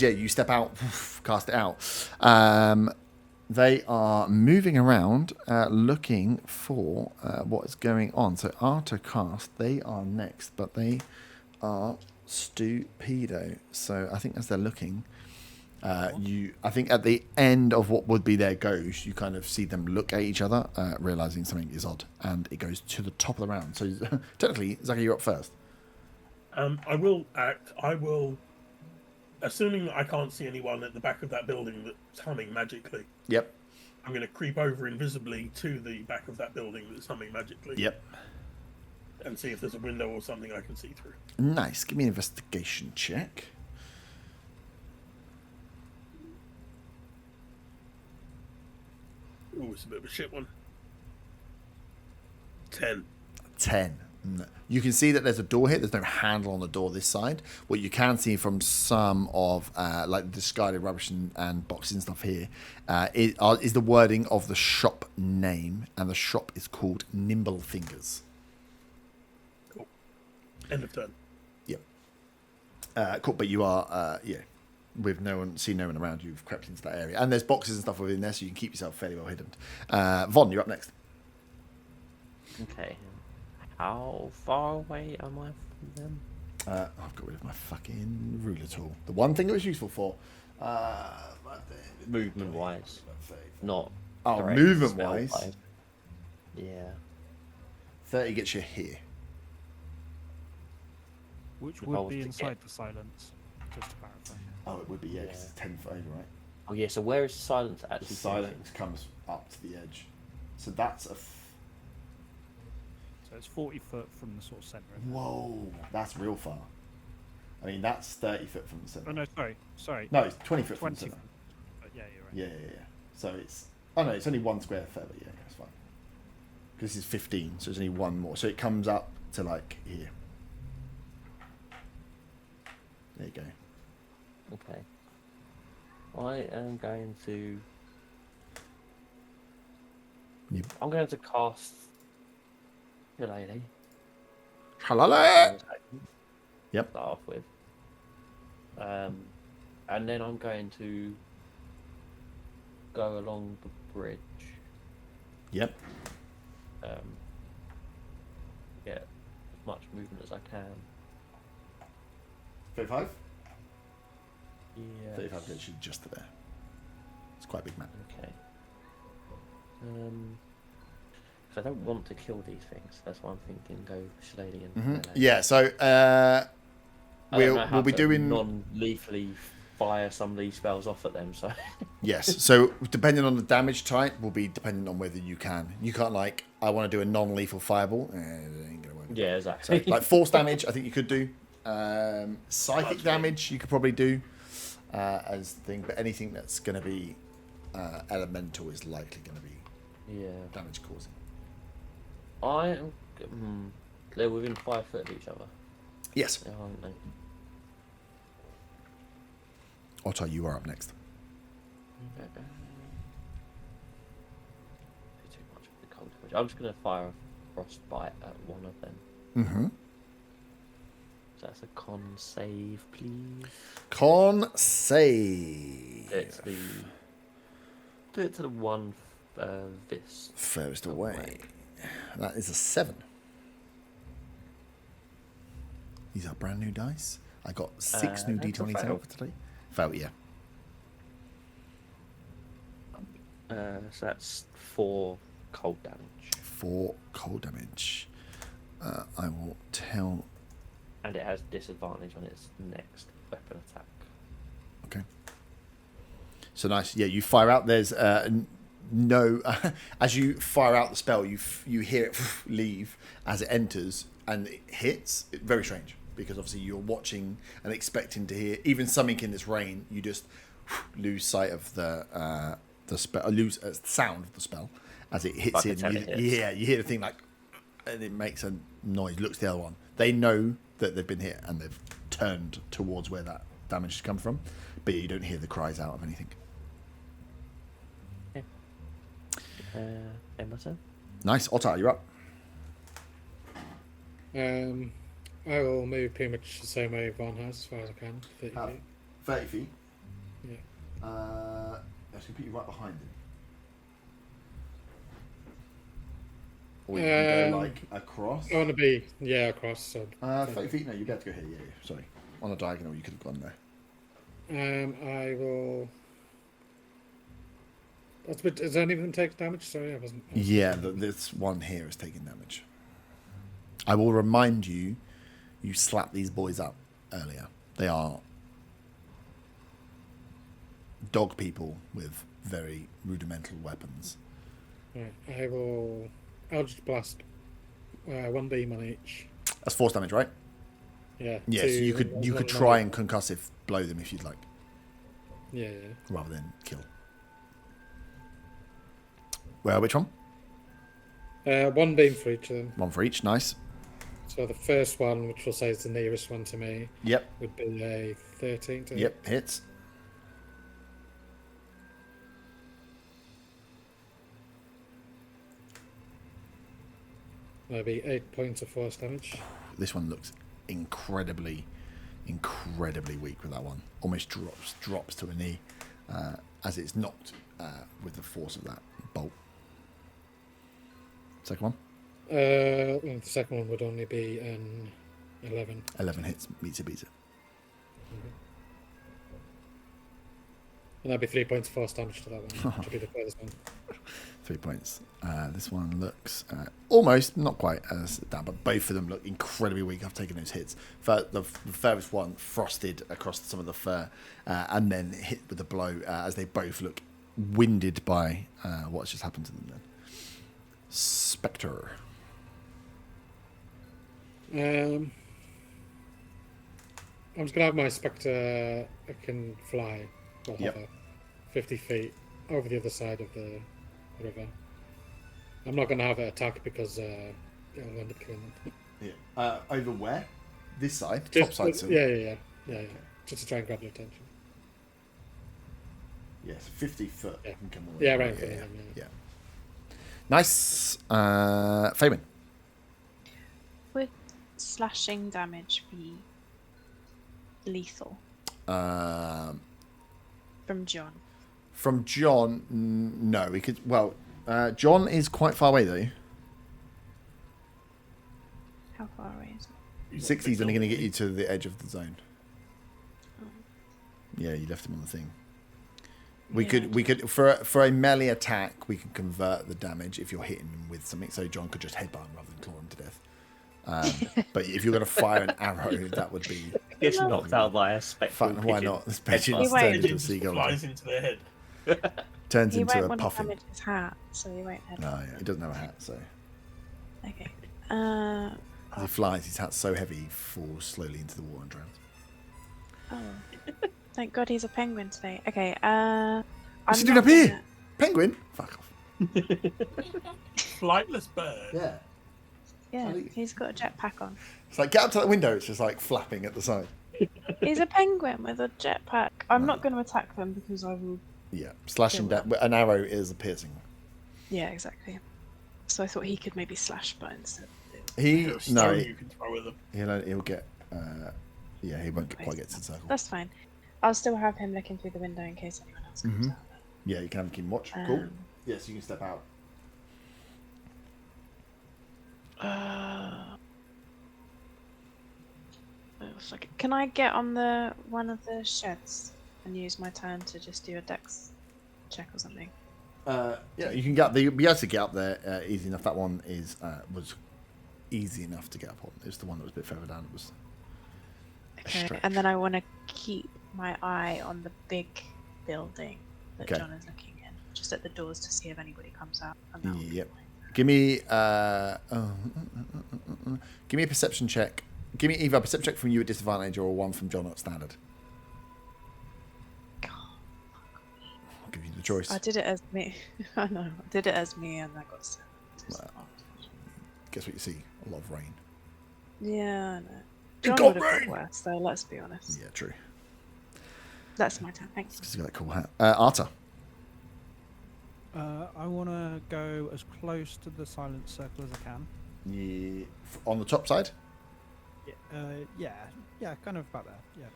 You step out, cast it out. They are moving around, looking for what is going on. So after cast, they are next, but they are stupido. So I think as they're looking, I think at the end of what would be their goes, you kind of see them look at each other, realizing something is odd, and it goes to the top of the round. So technically, Zaki, you're up first. I will act. I will, assuming I can't see anyone at the back of that building that's humming magically. Yep. I'm going to creep over invisibly to the back of that building that's humming magically. Yep. And see if there's a window or something I can see through. Nice. Give me an investigation check. Oh, it's a bit of a shit one. 10. 10. You can see that there's a door here. There's no handle on the door this side. What you can see from some of like the discarded rubbish and boxes and stuff here is the wording of the shop name, and the shop is called Nimble Fingers. Cool. End of turn. Yep. Cool. But you are with no one around. You've crept into that area, and there's boxes and stuff within there, so you can keep yourself fairly well hidden. Von, you're up next. Okay. How far away am I from them? I've got rid of my fucking ruler tool. The one thing it was useful for. Movement wise. Not. Oh, direct movement spell wise. wise. Yeah. 30 gets you here. Which If I would was be to inside get- the silence, just to clarify. Oh, it would be, yeah, 'cause Yeah. it's 10 foot over, right? Oh yeah. So where is silence The actually? silence comes up to the edge. So that's So it's 40 foot from the sort of centre. of it. Whoa, that's real far. I mean, that's 30 foot from the centre. Oh no, sorry. No, it's 20 foot from the 20 centre. foot. But yeah, you're right. Yeah. So it's... Oh, no, it's only one square foot, but yeah, that's fine. Because this is 15, so there's only one more. So it comes up to, like, here. There you go. Okay. I am going to. You... I'm going to cast. Lady. Halala! Yep. Start off with. And then I'm going to go along the bridge. Yep. Get as much movement as I can. 35? Yeah. 35 gets you just to there. It's quite a big map. Okay. So I don't want to kill these things. That's why I'm thinking go Shillelagh and melee. Yeah, so I don't know how we'll be to doing... non-lethally fire some of these spells off at them. So Yes, so depending on the damage type will be dependent on whether you can. You can't, like, I want to do a non-lethal fireball. It ain't going to work. yeah, So, exactly. like, force damage, I think you could do. Psychic damage, you could probably do as thing, but anything that's going to be elemental is likely going to be yeah, damage causing. I am. They're within 5 foot of each other, Yes. aren't they? Otto, you are up next. Too much of the cold damage. I'm just gonna fire frostbite at one of them. Mm-hmm. So that's a con save, please. Con save. Do it to the one Furthest away. That is a 7. These are brand new dice. I got 6 new that's a D20s fail. out for today. Fail, yeah. So that's 4 cold damage. 4 cold damage. I will tell. And it has disadvantage on its next weapon attack. Okay. So nice. Yeah, you fire out. There's no. As you fire out the spell, you hear it leave as it enters and it hits. Very strange because obviously you're watching and expecting to hear even something in this rain. You just lose sight of the spell. Lose sound of the spell as it hits Like in. it's how it hits. Yeah, you hear the thing like, and it makes a noise. Looks the other one. They know that they've been hit and they've turned towards where that damage has come from, but you don't hear the cries out of anything. End turn. Nice. Otar, you're up. I will move pretty much the same way Von has, as far as I can. 30 feet. 30 feet. Yeah. That's going to put you right behind him. Or you can go like across. I want to be, across. So 30 feet? No, you get to go here. Yeah, yeah. Sorry. On a diagonal, you could have gone there. I will. That's a bit. Does any of them take damage? Sorry, I wasn't. Yeah, this one here is taking damage. I will remind you, you slapped these boys up earlier. They are dog people with very rudimental weapons. Right, I'll just blast 1 beam on each. That's force damage, right? Yeah. Yeah, so you could try and concussive blow them if you'd like, Yeah. rather than kill. Well, which one? 1 beam for each of them. 1 for each. Nice. So the first one, which we'll say is the nearest one to me, Yep. would be a 13 to hit. Yep. Hits. Maybe 8 points of force damage. This one looks incredibly weak with that one. Almost drops to a knee as it's knocked with the force of that bolt. Second one. The second one would only be an 11. 11 hits. Meets it, beats it. And that'd be 3 points of force damage to that one, which would be the furthest one. 3 points. This one looks almost, not quite as down, but both of them look incredibly weak. I've taken those hits. The furthest one frosted across some of the fur and then hit with a blow as they both look winded by what's just happened to them then. Spectre. I'm just going to have my Spectre, it can fly, or Yep. hover, 50 feet over the other side of the river. I'm not going to have it attack because it'll end up killing them. Yeah. Over where? This side? Top Just, side? So. yeah. Just to try and grab their attention. Yes, 50 foot. Yeah. Can come all Yeah, the way. right in front of them, Yeah. Nice. Fabian. Would slashing damage be lethal Um, from John? From John, no. We could. Well, John is quite far away though. How far away is it? 60 is only going to get you to the edge of the zone. Yeah, you left him on the thing. We could for a melee attack, we could convert the damage if you're hitting him with something. So John could just headbutt him rather than claw him to death. But if you're going to fire an arrow, that would be. Gets knocked out by a spectral Fun, why pigeon. not? This pigeon He turns won't. into a Just seagull. flies into their head. Turns He into won't a want to puffin. damage his hat, so he won't head. No, yeah, he doesn't have a hat, so Okay. as he flies, his hat's so heavy he falls slowly into the water and drowns. Oh. Thank God he's a penguin today. Okay. What's he I'm doing up not here? gonna- Penguin? Fuck off. Flightless bird. Yeah. Yeah, he's got a jetpack on. It's like, get up to that window, it's just like flapping at the side. He's a penguin with a jetpack. I'm not going to attack them because I will. Yeah. Slashing down. An arrow is a piercing. Yeah, exactly. So I thought he could maybe slash buttons. He There's no, stone you can throw at them. he'll get. Yeah, he won't quite get to the circle. That's fine. I'll still have him looking through the window in case anyone else comes out. Yeah, you can have him keep watch. Cool. Um, Yeah, so you can step out. Can I get on the one of the sheds and use my turn to just do a dex check or something? Yeah, you can get the. You'll be able to get up there easy enough. That one was easy enough to get up on. It was the one that was a bit further down. It was. Okay, stretch. and then I want to keep my eye on the big building that Okay. John is looking in, just at the doors to see if anybody comes out. And that will be Yep. fine. Give me give me a perception check. Give me either a perception check from you at disadvantage or one from John at standard. I'll give you the choice. I did it as me. I know. I did it as me, and I got 7. Guess what you see? A lot of rain. Yeah, I know. It John got would have rain! got worse, though. Let's be honest. Yeah, true. That's my turn. Thanks. Because you got that cool hat. Arta. I want to go as close to the silent circle as I can. Yeah, on the top side. Yeah, kind of about there. Yeah,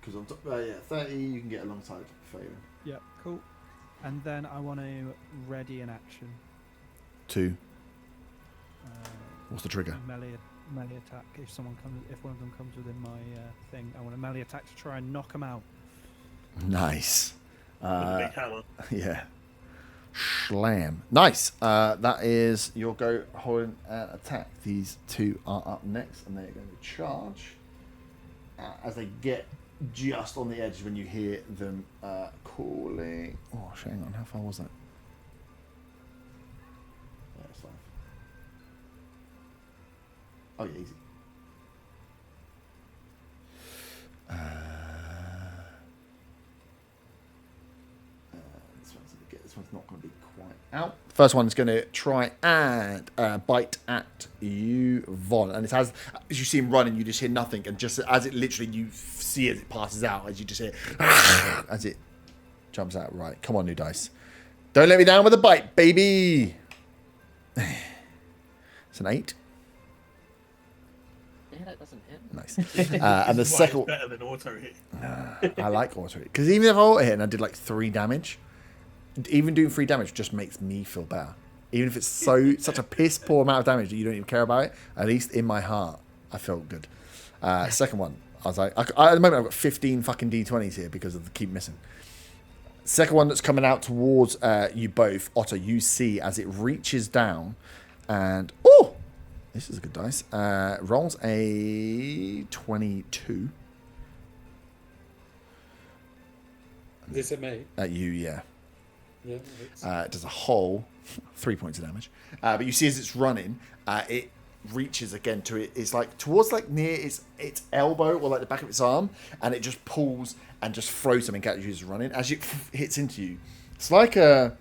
Because on top, 30 you can get alongside Faven. yeah, cool. And then I want to ready an action. 2. Uh, What's the trigger? melee attack. If one of them comes within my thing, I want a melee attack to try and knock them out. Nice. With a big hammer. Yeah. Slam. Nice. That is your go, hold, and attack. These two are up next, and they're going to charge. As they get just on the edge when you hear them calling. Oh, hang on. How far was that? Yeah, it's 5. Oh, yeah, easy. This one's not going to be quite out. First one's going to try and bite at you, Von. And it has, as you see him running, you just hear nothing. And just as it literally, you see as it passes out, as you just hear, as it jumps out. Right, come on, new dice. Don't let me down with a bite, baby. It's an 8. Yeah, that doesn't hit. Nice. And the This is why second, it's better than auto hit. I like auto hit because even if I auto hit and I did like 3 damage, even doing 3 damage just makes me feel better. Even if it's such a piss poor amount of damage that you don't even care about it, at least in my heart, I felt good. Second one, I was like, at the moment I've got 15 fucking D20s here because of the keep missing. Second one that's coming out towards you both, Otto, you see as it reaches down and, oh, this is a good dice. Rolls a 22. This at me. At you, yeah. Yeah. It does a whole 3 points of damage. But you see as it's running, it reaches again to it. It's like towards like near its elbow or like the back of its arm, and it just pulls and just throws something at you as it's running. As it hits into you, it's like a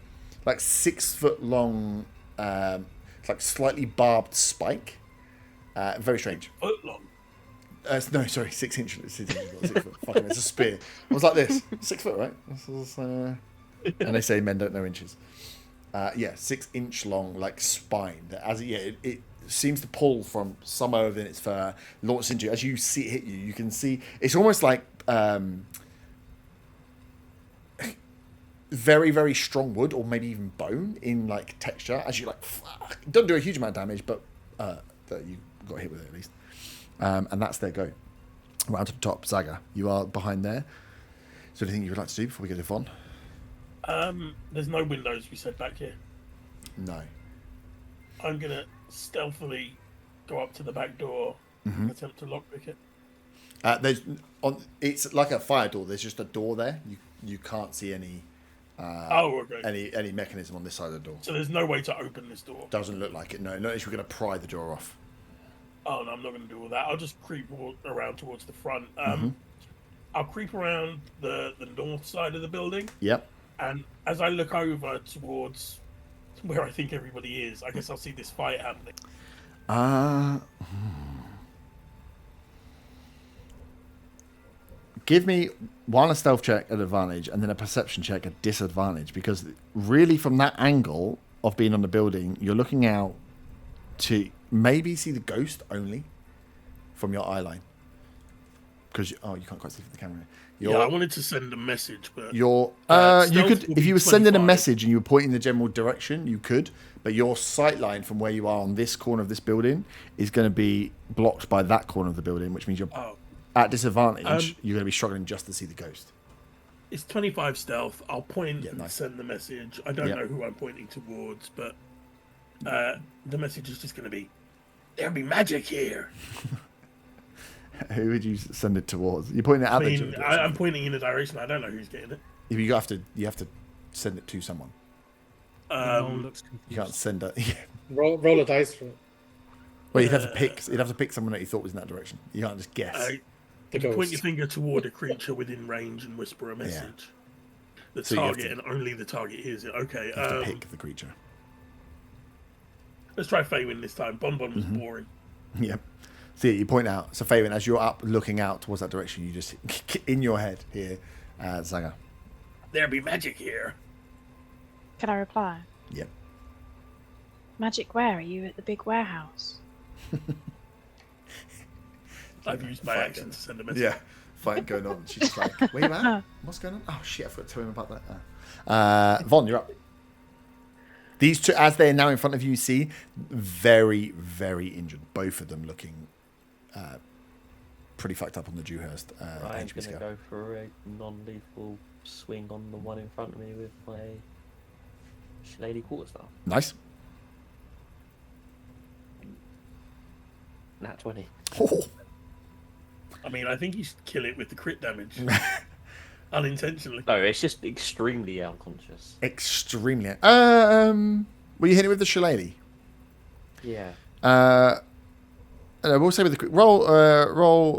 6 foot long, it's like slightly barbed spike. Very strange. Foot long. No, sorry, 6 inches. 6 inches, not 6 foot. Fucking, it's a spear. It was like this. 6 foot, right? This is, and they say men don't know inches. 6 inch long, like spine. That as it seems to pull from somewhere within its fur, launch into you. As you see it hit you, you can see it's almost like very, very strong wood, or maybe even bone in like texture. As you like, fuck. It doesn't do a huge amount of damage, but that you got hit with it at least. And that's their go. Round to the top, Zaga. You are behind there. Is there anything you would like to do before we go to Von? There's no windows, we said, back here. No. I'm gonna stealthily go up to the back door and attempt to lockpick it. It's like a fire door. There's just a door there. You can't see any Okay. any mechanism on this side of the door. So there's no way to open this door. Doesn't look like it. No, not if we're going to pry the door off. Oh no, I'm not gonna do all that. I'll just creep around towards the front. I'll creep around the north side of the building. Yep. And as I look over towards where I think everybody is, I guess I'll see this fight happening. Give me one a stealth check at advantage and then a perception check at disadvantage, because really from that angle of being on the building, you're looking out to maybe see the ghost only from your eye line. Because you can't quite see from the camera. I wanted to send a message, but you stealth could, will if be you were sending a 25. message and you were pointing the general direction, you could. But your sight line from where you are on this corner of this building is going to be blocked by that corner of the building, which means you're at disadvantage. You're going to be struggling just to see the ghost. It's 25 stealth. I'll point and nice. send the message. I don't know who I'm pointing towards, but the message is just going to be, "There be magic here." Who would you send it towards? You're pointing it at the direction. I'm pointing in a direction. I don't know who's getting it. You have to send it to someone. Gnoll looks confused. You can't send it. Roll a dice for it. Well, you'd have to pick someone that you thought was in that direction. You can't just guess. The You point ghost. your finger toward a creature within range and whisper a message. The So you have target and only the target hears it. Okay. You have to pick the creature. Let's try Faywin this time. Bon was boring. Yep. So you point out. So Faywin, as you're up looking out towards that direction, you just in your head hear Zaga. There be magic here. Can I reply? Yep. Magic where? Are you at the big warehouse? I've used my action to send a message. Yeah. Fight going on. She's just like, where you at? What's going on? Oh shit! I forgot to tell him about that. Von, you're up. These two, as they're now in front of you, see very, very injured. Both of them looking pretty fucked up on the Dewhurst I'm HP going to scale. go for a non-lethal swing on the one in front of me with my Shillelagh quarterstaff. Nice. Nat 20. Oh. I mean, I think you should kill it with the crit damage. Unintentionally. No, it's just extremely unconscious. Extremely. Will you hit it with the Shillelagh? Yeah. We'll say with the roll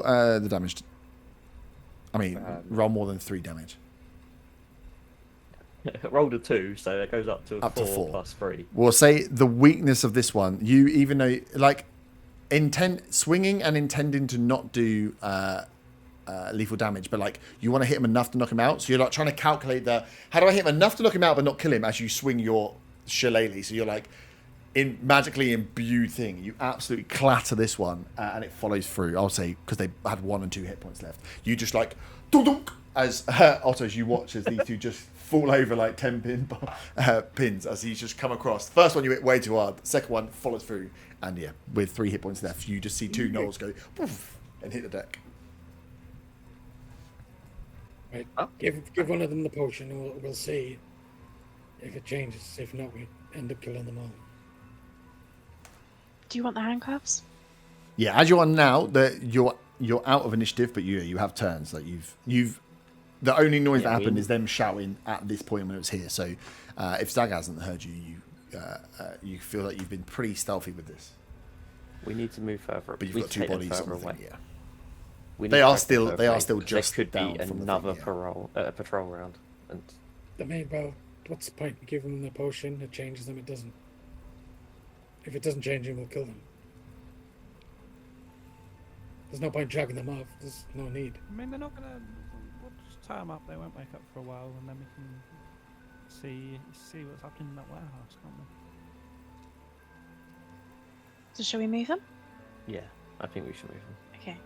the damage. I mean, roll more than 3 damage. Rolled a 2, so that goes up to a Up to 4 4. plus 3. We'll say the weakness of this one. You even though like swinging and intending to not do lethal damage, but like you want to hit him enough to knock him out. So you're like trying to calculate how do I hit him enough to knock him out but not kill him as you swing your Shillelagh. So you're like in magically imbued thing. You absolutely clatter this one and it follows through. I'll say because they had 1 and 2 hit points left. You just like dunk as Otto, as you watch as these two just fall over like 10 pins as he's just come across. The first one you hit way too hard. The second one follows through, and yeah, with 3 hit points left, you just see 2 gnolls go poof, and hit the deck. Right. Give one of them the potion, and we'll see if it changes. If not, we end up killing them all. Do you want the handcuffs? Yeah, as you are now, you're out of initiative, but you have turns. Like you've the only noise that happened is them shouting at this point when it was here. So if Zag hasn't heard you, you feel like you've been pretty stealthy with this. We need to move further. But you've we got 2 take them bodies on further the thing, away. yeah. We They need to are take them still further they away, are still because just there could down be from another the thing, yeah. patrol round, and I mean, well, what's the point? We give them the potion, it changes them, it doesn't. If it doesn't change them, we'll kill them. There's no point dragging them off. There's no need. I mean, they're not gonna. We'll just tie them up. They won't wake up for a while, and then we can see what's happening in that warehouse, can't we? So shall we move them? yeah, I think we should move them. Okay.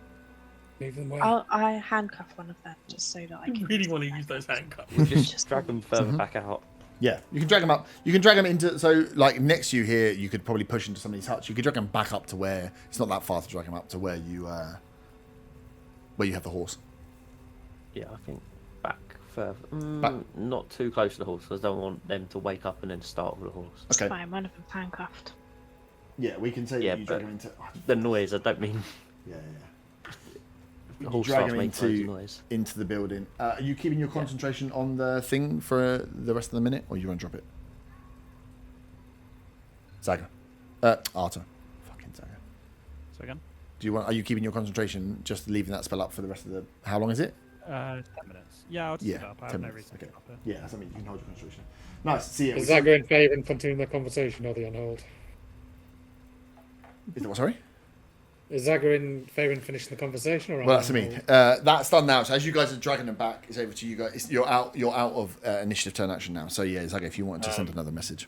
Move them away. I handcuff one of them just so that I I can. really want to use those handcuffs. We'll just drag them further back out. Yeah, you can drag them up. You can drag them into, so like next to you here, you could probably push into somebody's hutch. You could drag them back up to where, it's not that far to drag them up to where you have the horse. Yeah, I think back further. Back- Not too close to the horse, because I don't want them to wake up and then start with the horse. It's Okay. fine. One of them's handcuffed. Yeah, we can say Yeah, that you drag but them into, The noise, I don't mean yeah. the You horse drag starts them making loads of into noise. into the building. Are you keeping your concentration on the thing for the rest of the minute, or you want to drop it? Zaga. Arta. Fucking Zaga. So again, Are you keeping your concentration, just leaving that spell up for the rest of the... How long is it? 10 minutes. Yeah, I'll just Yeah, give it up. I 10 have no minutes, reason to okay. drop it. Yeah, that's something you can hold your concentration. Nice. See ya. Is Zagger in favour and continue the conversation, or are they on hold? Is it what, sorry? Is Zagger in favour and finishing the conversation, or? Well, that's what I mean. That's done now. So as you guys are dragging them back, it's over to you guys. You're out of initiative turn action now. So yeah, Zaga, if you wanted to send another message.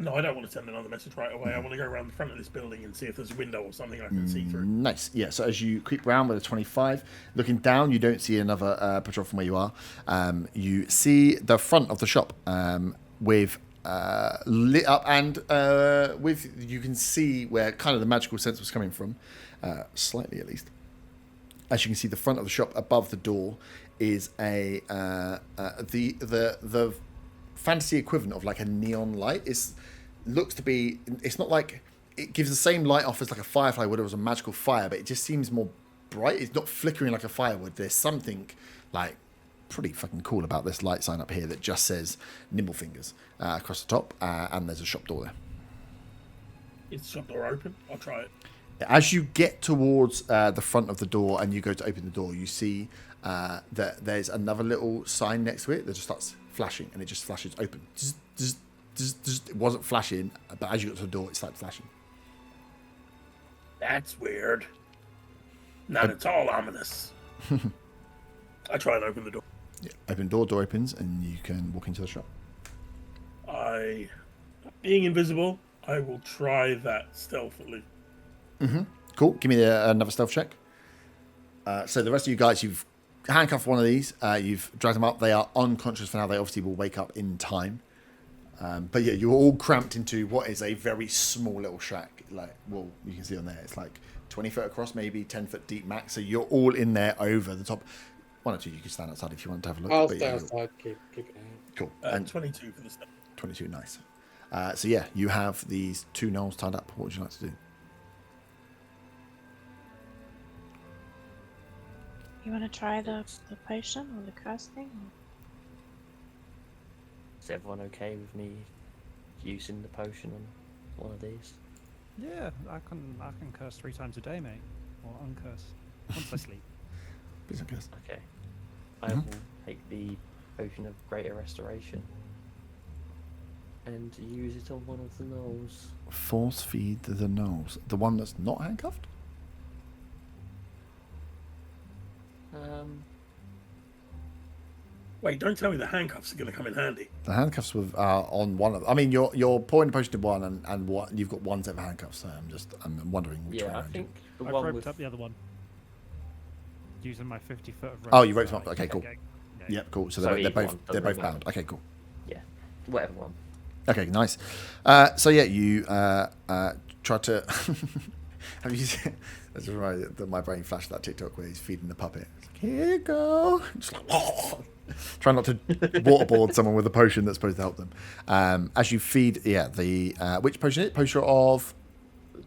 No, I don't want to send another message right away. I want to go around the front of this building and see if there's a window or something I can see through. Nice. Yeah, so as you creep around with a 25, looking down, you don't see another patrol from where you are. You see the front of the shop with lit up and with you can see where kind of the magical sense was coming from, slightly at least. As you can see, the front of the shop above the door is a the fantasy equivalent of like a neon light. Looks to be. It's not like it gives the same light off as like a firefly would or as a magical fire, but it just seems more bright. It's not flickering like a fire would. There's something like pretty fucking cool about this light sign up here that just says Nimble Fingers across the top, and there's a shop door there. Is the shop door open? I'll try it. As you get towards the front of the door and you go to open the door, you see that there's another little sign next to it that just starts flashing, and it just flashes open. It wasn't flashing, but as you got to the door, it started flashing. That's weird. Not at all ominous. I try and open the door. Yeah, open door opens, and you can walk into the shop. Being invisible, I will try that stealthily. Cool. Give me another stealth check. So the rest of you guys, you've handcuffed one of these. You've dragged them up. They are unconscious for now. They obviously will wake up in time. But yeah, you're all cramped into what is a very small little shack. Like, well, you can see on there, it's like 20 foot across, maybe 10 foot deep max. So you're all in there over the top. One or two, you can stand outside if you want to have a look. I'll but stay yeah, outside, keep it out. Cool. And 22 for the stealth. 22, nice. So yeah, you have these two gnolls tied up. What would you like to do? You want to try the potion or the curse thing? Is everyone okay with me using the potion on one of these? Yeah, I can curse 3 times a day, mate, or uncurse once I sleep. Please don't curse. Okay. I will take the potion of greater restoration and use it on one of the gnolls. Force feed the gnolls. The one that's not handcuffed? Wait, don't tell me the handcuffs are going to come in handy. The handcuffs were on one of them. I mean, you're pouring the potion to one, and what you've got one set of handcuffs. So I'm wondering which way Yeah, I around think the I've one roped with up the other one. Using my 50 foot of rope. Oh, you roped them up. Okay, cool. Yeah. Yep, cool. So So they're either both one, they're doesn't both matter. bound. Okay, cool. whatever one. Okay, nice. So yeah, you try to. Have you seen? That's right. My brain flashed that TikTok where he's feeding the puppet. It's like, here you go. Just like, try not to waterboard someone with a potion that's supposed to help them. As you feed, yeah, the which potion is it? Potion of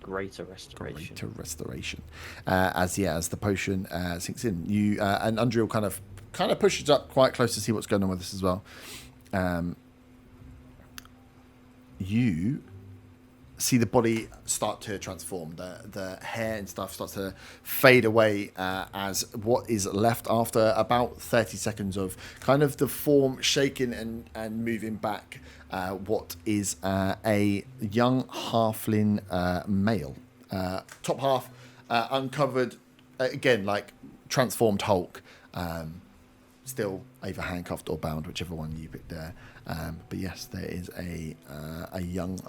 Greater restoration. greater restoration. As the potion sinks in, you and Undriel kind of pushes up quite close to see what's going on with this as well. You see the body start to transform. The hair and stuff starts to fade away as what is left after about 30 seconds of kind of the form shaking and moving back. What is a young halfling male. Top half uncovered, again, like transformed Hulk. Still either handcuffed or bound, whichever one you picked there. But yes, there is a young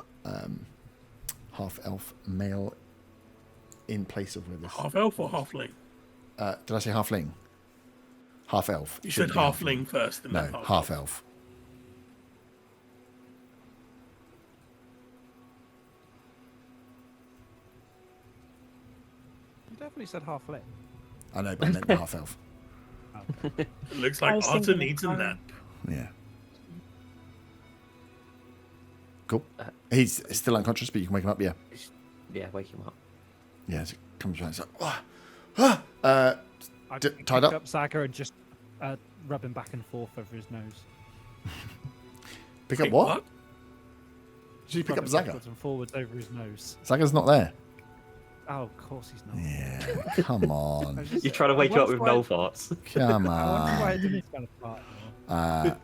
half-elf male in place of where this. Half-elf or halfling? Did I say halfling? Half-elf. You said halfling first. And No, then half-elf. You definitely said halfling. I know, but I meant half-elf. It looks I like was Arthur thinking needs a of nap. Yeah. Cool. He's still unconscious, but you can wake him up. Yeah. Yeah, wake him up. Yeah. As it comes around, it's like, I tied pick up? up Saga and just rub him back and forth over his nose. pick up Wait, what? Did you pick Rub up it Zaga? backwards and forwards over his nose. Zaga's not there. Oh, of course he's not. Yeah. Come on. You're trying to wake him up with no farts. Come I wonder why I on. didn't smell a fart anymore.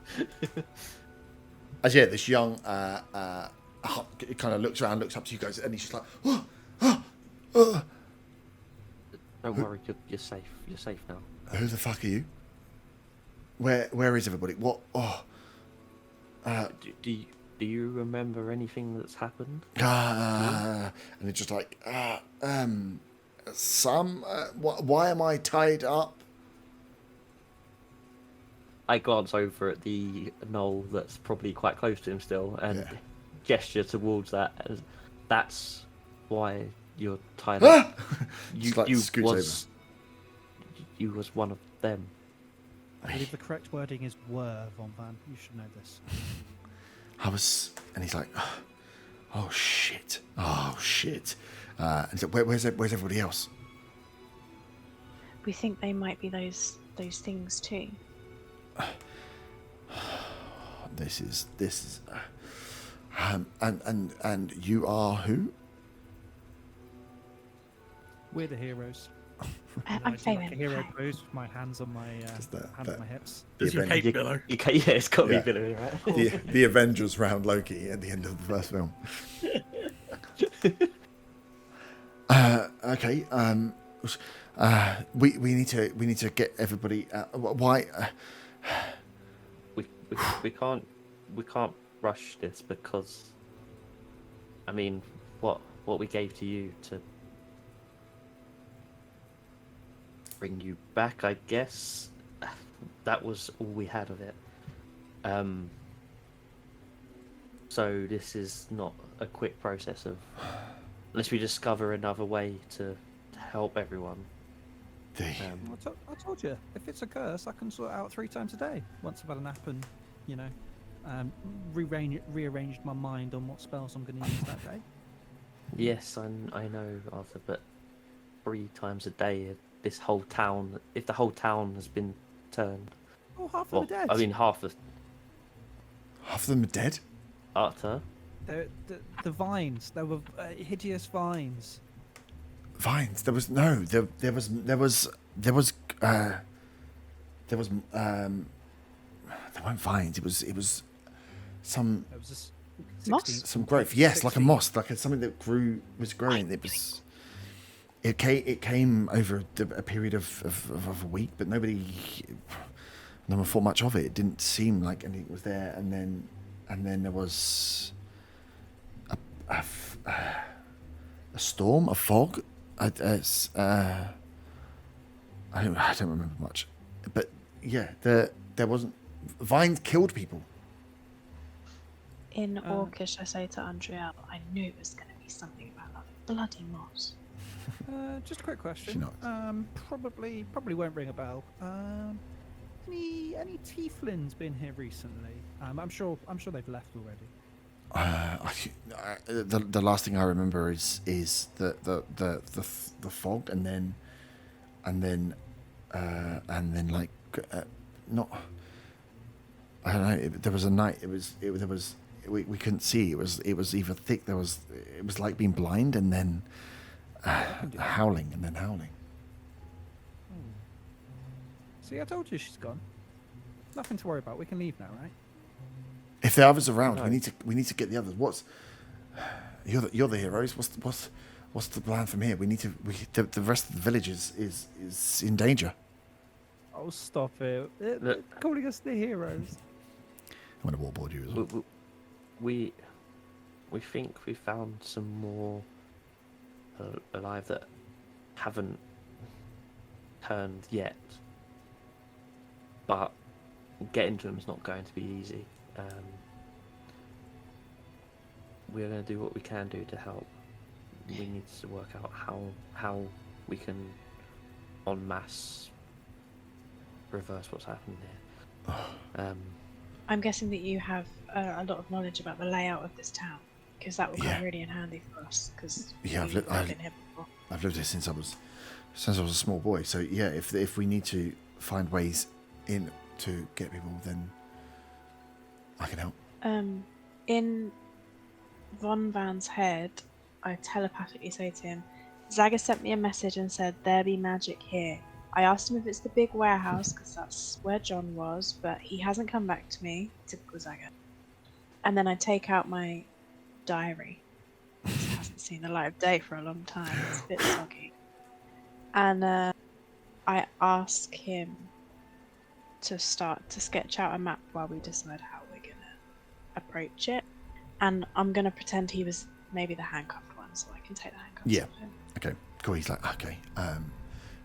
As this young kind of looks around, looks up to you guys, and he's just like, Don't worry, you're safe. You're safe now. who the fuck are you? Where is everybody? What? Oh. Do you, do you remember anything that's happened? And it's just like, why am I tied up? I glance over at the Gnoll that's probably quite close to him still, and gesture towards that. As that's why you're tied up. You was one of them. I believe the correct wording is were, Von Van. You should know this. And he's like, oh shit. And he's like, where's everybody else? We think they might be those things too. This is and you are who? We're the heroes. I'm I do like a Fabian. hero Hi. pose with my hands on my hands on my hips. Does your cape billow? Yeah, it's got to Yeah. be billowing, right? The Avengers round Loki at the end of the first film. Okay. We need to get everybody out. Why? We can't rush this because, I mean, what we gave to you to bring you back, I guess that was all we had of it. So this is not a quick process of unless we discover another way to help everyone. I told you, if it's a curse, I can sort it out 3 times a day. Once I've had a nap and, rearranged my mind on what spells I'm going to use that day. Yes, I know, Arthur, but 3 times a day, this whole town, if the whole town has been turned. Oh, half Well, of the dead. I mean, half of them are dead. Arthur. The vines, there were hideous vines. Vines. There was no. There was. There weren't vines. It was some. It was a Moss? Some growth. Yes, like a moss, like something that was growing. It was. It came over a period of a week, but no one thought much of it. It didn't seem like anything was there, and then there was a storm, a fog. I don't remember much, but yeah, there wasn't. Vines killed people. In Orcish, I say to Andrea, I knew it was going to be something about that bloody moss. Just a quick question. She nods. Probably won't ring a bell. Any tieflings been here recently? I'm sure they've left already. The last thing I remember is the fog, and then like not. I don't know. There was a night. We couldn't see. It was either thick. It was like being blind, and then howling, and then howling. See, I told you she's gone. Nothing to worry about. We can leave now, right? If there are others around, No. we need to get the others. You're the heroes. What's the plan from here? The rest of the village is in danger. Oh, stop it! They're calling us the heroes. I'm going to warboard you as well. We think we found some more alive that haven't turned yet, but getting to them is not going to be easy. We're going to do what we can do to help. We need to work out how we can en masse reverse what's happened here. I'm guessing that you have a lot of knowledge about the layout of this town, because that will come really in handy for us. Because I've been here before. lived here since I was a small boy. So yeah, if we need to find ways in to get people, then I can help. In Von Van's head, I telepathically say to him, Zaga sent me a message and said, there be magic here. I asked him if it's the big warehouse, because that's where John was, but he hasn't come back to me. Typical Zaga. And then I take out my diary. It hasn't seen the light of day for a long time. It's a bit soggy. And I ask him to start to sketch out a map while we decide how we're going to approach it. And I'm going to pretend he was maybe the handcuffed one, so I can take the handcuffs Yeah. off him. Okay, cool. He's like, okay.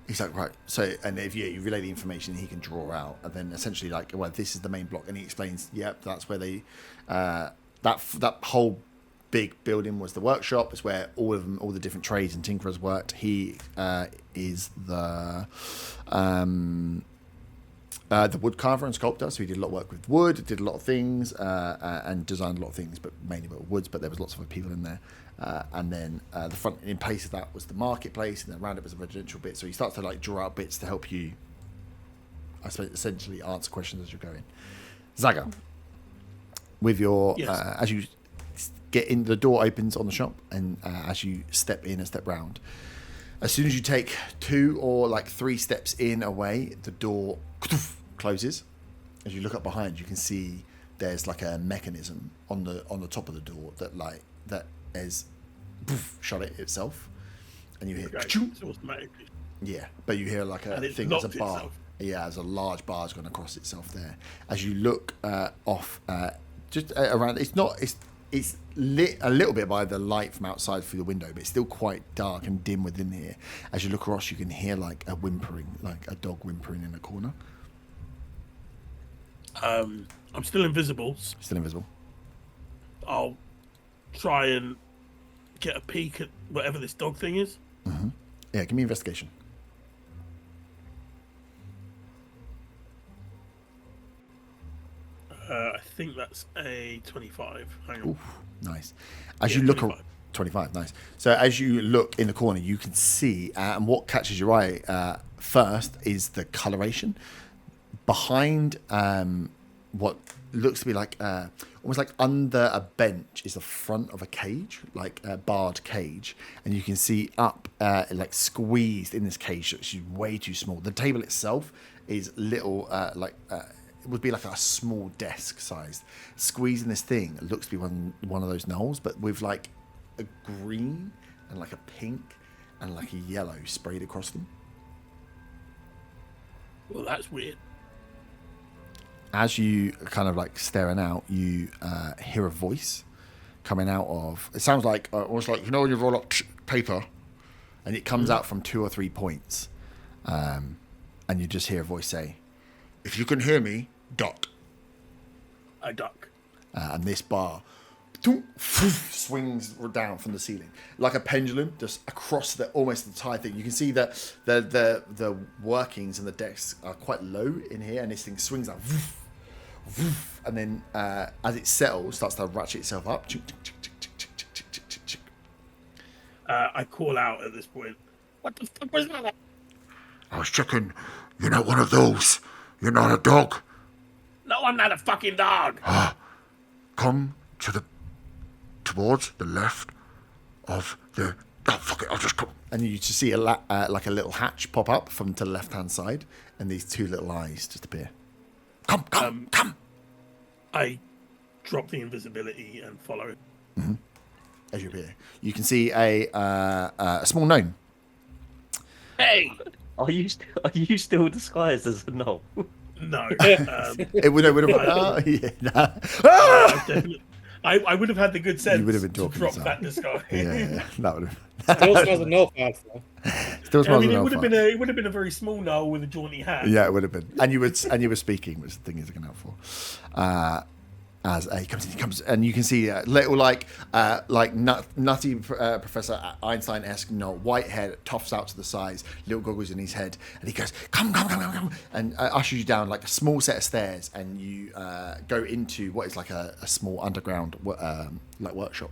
He's like, right. So, and if you relay the information, he can draw out, and then essentially like, well, this is the main block, and he explains, yep, that's where they, that whole big building was the workshop. It's where all of them, all the different trades and tinkerers worked. He is the wood carver and sculptor, so he did a lot of work with wood, did a lot of things, and designed a lot of things, but mainly with woods. But there was lots of other people in there. And then the front, in place of that, was the marketplace, and then around it was a residential bit. So he starts to like draw out bits to help you, I suppose, essentially answer questions as you're going. Zaga, with your as you get in, the door opens on the shop, and as you step in and step round, as soon as you take 2 or like 3 steps in away, the door closes. As you look up behind, you can see there's like a mechanism on the top of the door that is shut it itself, and you hear It's automatically. yeah, but you hear like a And it's thing as a locked bar. itself. Yeah, there's a large bar's gone across itself there. As you look off, just around, it's lit a little bit by the light from outside through the window, but it's still quite dark and dim within here. As you look across, you can hear like a whimpering, like a dog whimpering in a corner. I'm still invisible. Still invisible. I'll try and get a peek at whatever this dog thing is. Mm-hmm. Yeah, give me investigation. I think that's a 25. Hang on. Oof, nice. As Yeah, you look 25. 25, nice. So as you look in the corner, you can see, and what catches your eye first is the coloration behind what looks to be like almost like under a bench is the front of a cage, like a barred cage, and you can see up like squeezed in this cage, which is way too small. The table itself is little, it would be like a small desk sized. Squeezing this thing, it looks to be one of those gnolls, but with like a green and like a pink and like a yellow sprayed across them. Well, that's weird. As you kind of like staring out, you hear a voice coming out of. It sounds like almost like, you know when you roll up paper, and it comes out from 2 or 3 points, and you just hear a voice say, "If you can hear me, duck." I duck. And this bar swings down from the ceiling like a pendulum, just across the almost the entire thing. You can see that the workings and the decks are quite low in here, and this thing swings out, and then as it settles, starts to ratchet itself up. I call out at this point. What the fuck was that? I was checking. You're not one of those. You're not a dog. No, I'm not a fucking dog. Come towards the left of the. Oh fuck it! I'll just come. And you just see like a little hatch pop up from to the left-hand side, and these 2 little eyes just appear. Come! I drop the invisibility and follow it. Mm-hmm. As you appear, you can see a small gnome. Hey! Are you still disguised as a gnoll? No. It would have. I would have had the good sense You would have been to talking drop yourself. that disguise. Yeah, that would have. Still smells of no fast though. Still I smells mean, of it would have alpha. been a very small gnoll with a jaunty hat. Yeah, it would have been. And you were speaking, which the thing is looking out for. As he comes, and you can see little like nutty Professor Einstein-esque, white hair, tufts out to the sides, little goggles in his head, and he goes, come, and ushers you down like a small set of stairs, and you go into what is like a small underground like workshop.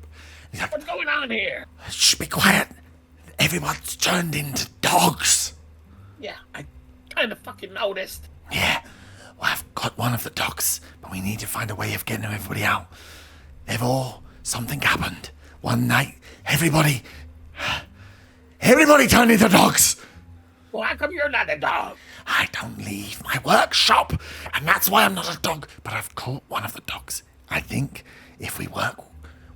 He's like, What's going on here? shh, be quiet. Everyone's turned into dogs. Yeah, I kind of fucking noticed. Yeah. Well, I've got one of the dogs, but we need to find a way of getting everybody out. Something happened. One night, everybody turned into dogs. Well, how come you're not a dog? I don't leave my workshop, and that's why I'm not a dog, but I've caught one of the dogs. I think if we work,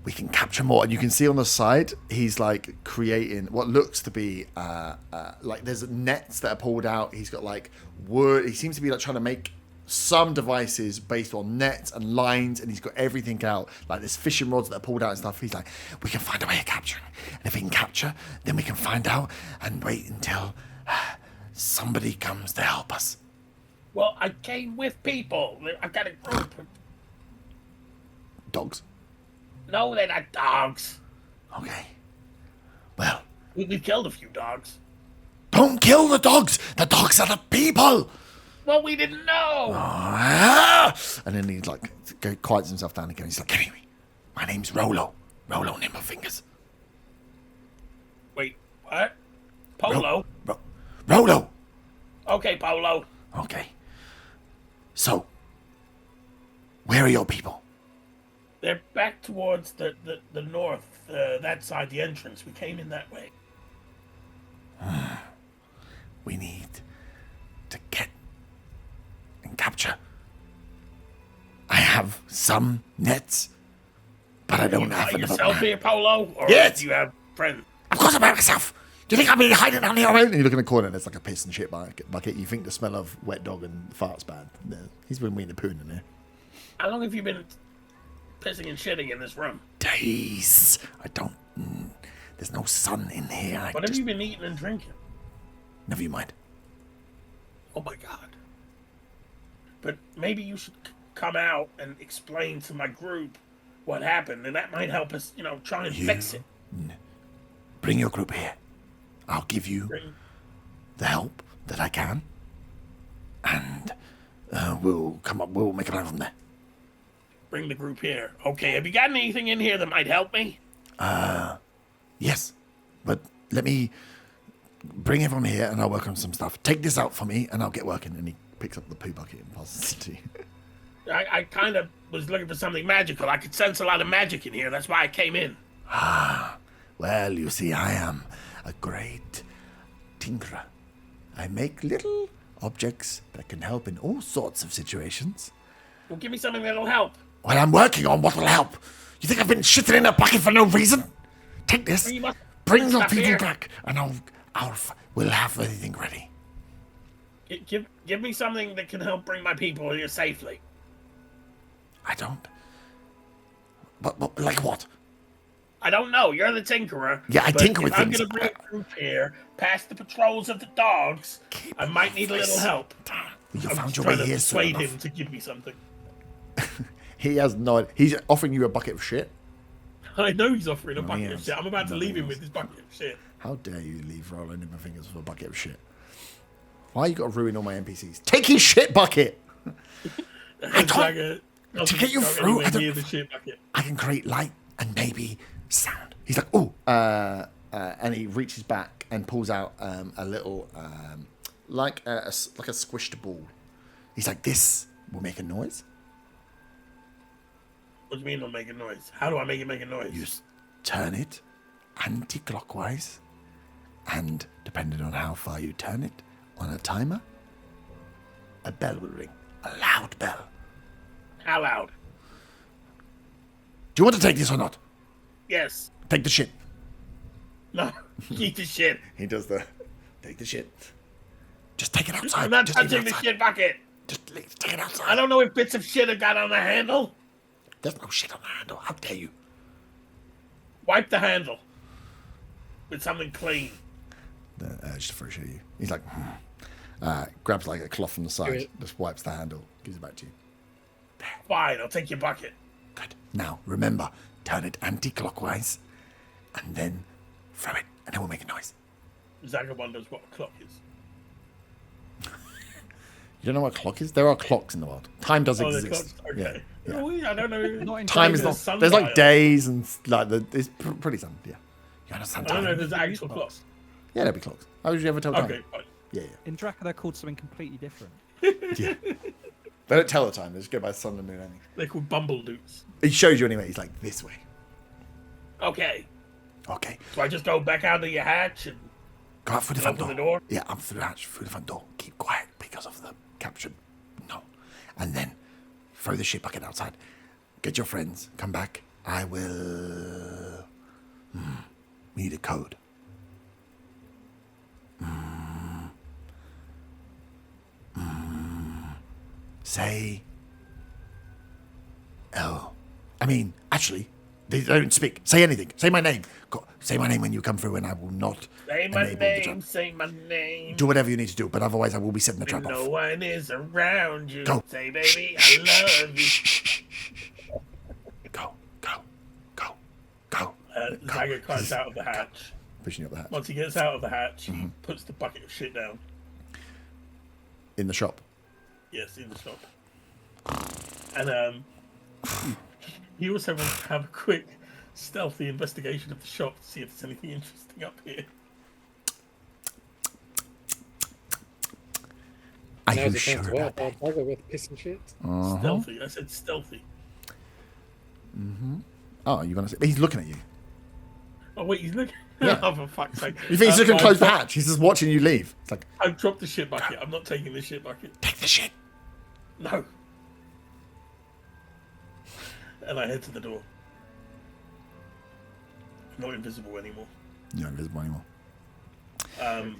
we can capture more. And you can see on the side, he's like creating what looks to be like there's nets that are pulled out. He's got like wood. He seems to be like trying to make some devices based on nets and lines, and he's got everything out. Like there's fishing rods that are pulled out and stuff. He's like, we can find a way of capturing. And if we can capture, then we can find out and wait until somebody comes to help us. Well, I came with people. I've got a group. Dogs? No, they're not dogs. Okay. Well, We've killed a few dogs. don't kill the dogs. The dogs are the people. Well, we didn't know. And then he like quiets himself down again. He's like, anyway, my name's Rolo. Rolo Nimblefingers. Wait, what? Polo? Rolo. Okay, Polo. Okay. So, where are your people? They're back towards the north, that side, the entrance. We came in that way. We need to get and capture. I have some nets, but I don't have By enough. yourself here, Polo? Or Yes. do you have friends? Of course I'm by myself. Do you think I'll be hiding down here alone? And you look in the corner and there's like a piss and shit bucket. You think the smell of wet dog and farts bad. No, he's been weeing the poo in there. How long have you been pissing and shitting in this room? Days. I don't... there's no sun in here. What have you been eating and drinking? Never you mind. Oh my god. But maybe you should come out and explain to my group what happened, and that might help us, try and fix it. Bring your group here. I'll give you the help that I can, and we'll make a plan from there. Bring the group here. Okay, have you got anything in here that might help me? Yes, but let me bring everyone here and I'll work on some stuff. Take this out for me and I'll get working. And he picks up the poo bucket and passes it to you. I kind of was looking for something magical. I could sense a lot of magic in here. That's why I came in. Well, you see, I am a great tinkerer. I make little objects that can help in all sorts of situations. Well, give me something that'll help. Well, I'm working on what will help. You think I've been shitting in a bucket for no reason? Take this, Well, you must bring put your stuff people here. back, and we'll have everything ready. Give me something that can help bring my people here safely. I don't. But like what? I don't know. You're the tinkerer. Yeah, I but tinker with if I'm things. gonna bring a group here, past the patrols of the dogs, Keep I might need a little this. help. You I'm found your trying way to here soon persuade enough. him to give me something. He has no idea. He's offering you a bucket of shit. I know he's offering a No, bucket he of is. shit. I'm about to leave him Nothing with his bucket of shit. How dare you leave Rolling in my fingers for a bucket of shit? Why you got to ruin all my NPCs? Take his shit bucket! To get you through, The shit bucket. I can create light and maybe sound. He's like, oh, and he reaches back and pulls out a little, like a squished ball. He's like, this will make a noise. What do you mean it'll make a noise? How do I make it make a noise? You turn it anti-clockwise, and depending on how far you turn it on a timer, a bell will ring, a loud bell. How loud? Do you want to take this or not? Yes. Take the shit. No. Keep the shit. He does the take the shit. Just take it outside. I'm not Just leave it touching the outside. shit bucket. Just take it outside. I don't know if bits of shit have got on the handle. There's no shit on the handle. How dare you? Wipe the handle with something clean. Just for show you. He's like, grabs like a cloth from the side, Good. just wipes the handle, gives it back to you. Fine, I'll take your bucket. Good. Now remember, turn it anti-clockwise, and then throw it, and it will make a noise. Zaga wonders what a clock is. You don't know what a clock is? There are clocks in the world. Time does Oh, the exist. clock's okay. Yeah. Oh, I don't know. Not in Time China. is not. Sundial. There's like days and like it's pretty sun. Yeah. You understand I don't know time? if there's actual clocks. Yeah, there'll be clocks. How would you ever tell time? Okay, fine. Yeah, In Draka, they're called something completely different. yeah. They don't tell the time. They just go by the sun and moon. Only. They're called bumbledoots. He shows you anyway. He's like this way. Okay. Okay. So I just go back out of your hatch and Go out through the front door. open the door? Yeah, up through the hatch, through the front door. Keep quiet because of the captured Gnoll. And then throw the shit bucket outside. Get your friends. Come back. I will. We need a code. Say actually, they don't speak. Say anything. Say my name. Say my name when you come through, and I will not Say my enable the trap. name, say my name. Do whatever you need to do, but otherwise I will be setting the trap When no off. one is around you. Go. Say, baby, I love you. Go. Zaga climbs out of the hatch. Pushing up the hatch. Once he gets out of the hatch, he puts the bucket of shit down. In the shop. Yes, in the shop. And he also wants to have a quick, stealthy investigation of the shop to see if there's anything interesting up here. Are Now's you the sure time to about work. that? I'll bugger with piss and shit. Stealthy. I said stealthy. Oh, you're gonna say he's looking at you. Oh wait, he's looking. Yeah. Oh, for fuck's sake! You think he's looking to close the hatch? He's just watching you leave. It's like, I've dropped the shit bucket. I'm not taking the shit bucket. take the shit. No. And I head to the door. I'm not invisible anymore. You're not invisible anymore.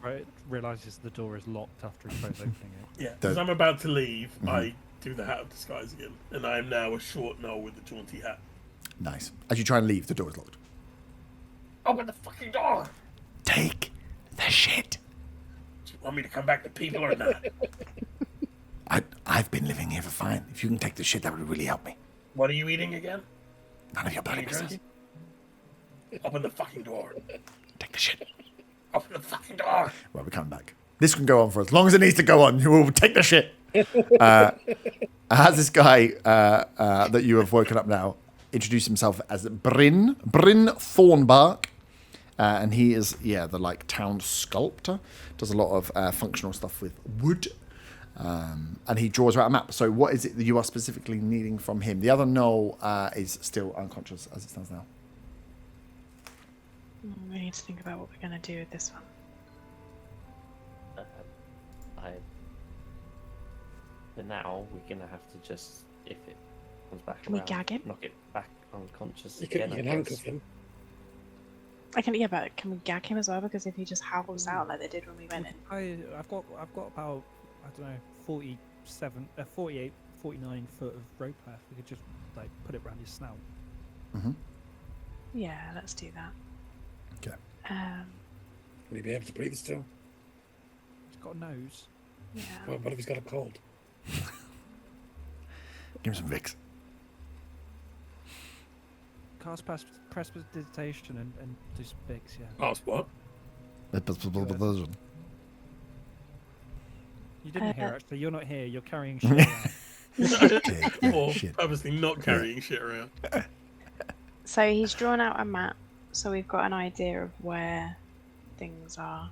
Right, realizes the door is locked after he tries opening it. Yeah, because I'm about to leave, I do the hat of disguise again, and I am now a short gnoll with a jaunty hat. Nice. As you try and leave, the door is locked. Open the fucking door! Take the shit. Do you want me to come back to people or not? I've been living here for fine. If you can take the shit, that would really help me. What are you eating again? None of your What are bloody you business. drinking? Open the fucking door. Take the shit. Open the fucking door. Well, we're coming back. This can go on for as long as it needs to go on. You will take the shit. Has this guy that you have woken up now introduced himself as Bryn Thornbark. And he is, the town sculptor. Does a lot of functional stuff with wood. And he draws out a map. So what is it that you are specifically needing from him? The other Gnoll is still unconscious as it stands now. We need to think about what we're going to do with this one. For now, we're gonna have to just, if it comes back Can we around, gag him? knock it back unconscious You again. can I handcuff guess. him. But can we gag him as well? Because if he just howls out like they did when we went in. I've got about, I don't know, 48, 49 foot of rope left. We could just put it around his snout. Yeah, let's do that. Okay. Will he be able to breathe still? He's got a nose. Yeah. Well, what if he's got a cold? Give him some Vicks. Cast prestidigitation and do some bigs, yeah. Ask what? You didn't hear actually. You're not here. You're carrying shit around. Take the Or shit. purposely not carrying shit around. So he's drawn out a map, so we've got an idea of where things are.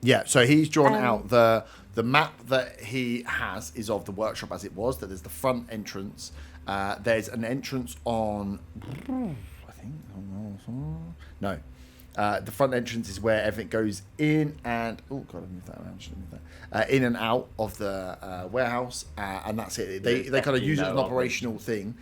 Yeah, so he's drawn out the map that he has is of the workshop as it was. That there's the front entrance. There's an entrance on, I think, no. The front entrance is where everything goes in and I moved that around. Shouldn't move that. In and out of the warehouse, and that's it. They kind of use it as an operational thing.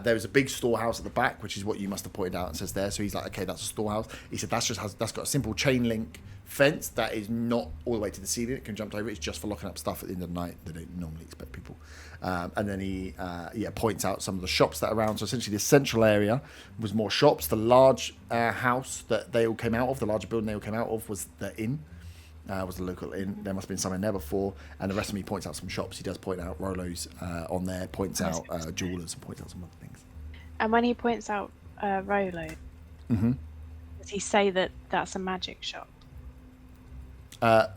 There's a big storehouse at the back, which is what you must have pointed out and says there. So he's like, okay, that's a storehouse. He said that's got a simple chain link fence that is not all the way to the ceiling. It can jump over. It's just for locking up stuff at the end of the night. They don't normally expect people. And then he points out some of the shops that are around. So essentially, the central area was more shops. The large house that they all came out of, the larger building they all came out of, was the inn. Was the local inn. There must have been some in there before. And the rest of me points out some shops. He does point out Rolo's on there, points out jewelers, and points out some other things. And when he points out Rolo, does he say that that's a magic shop?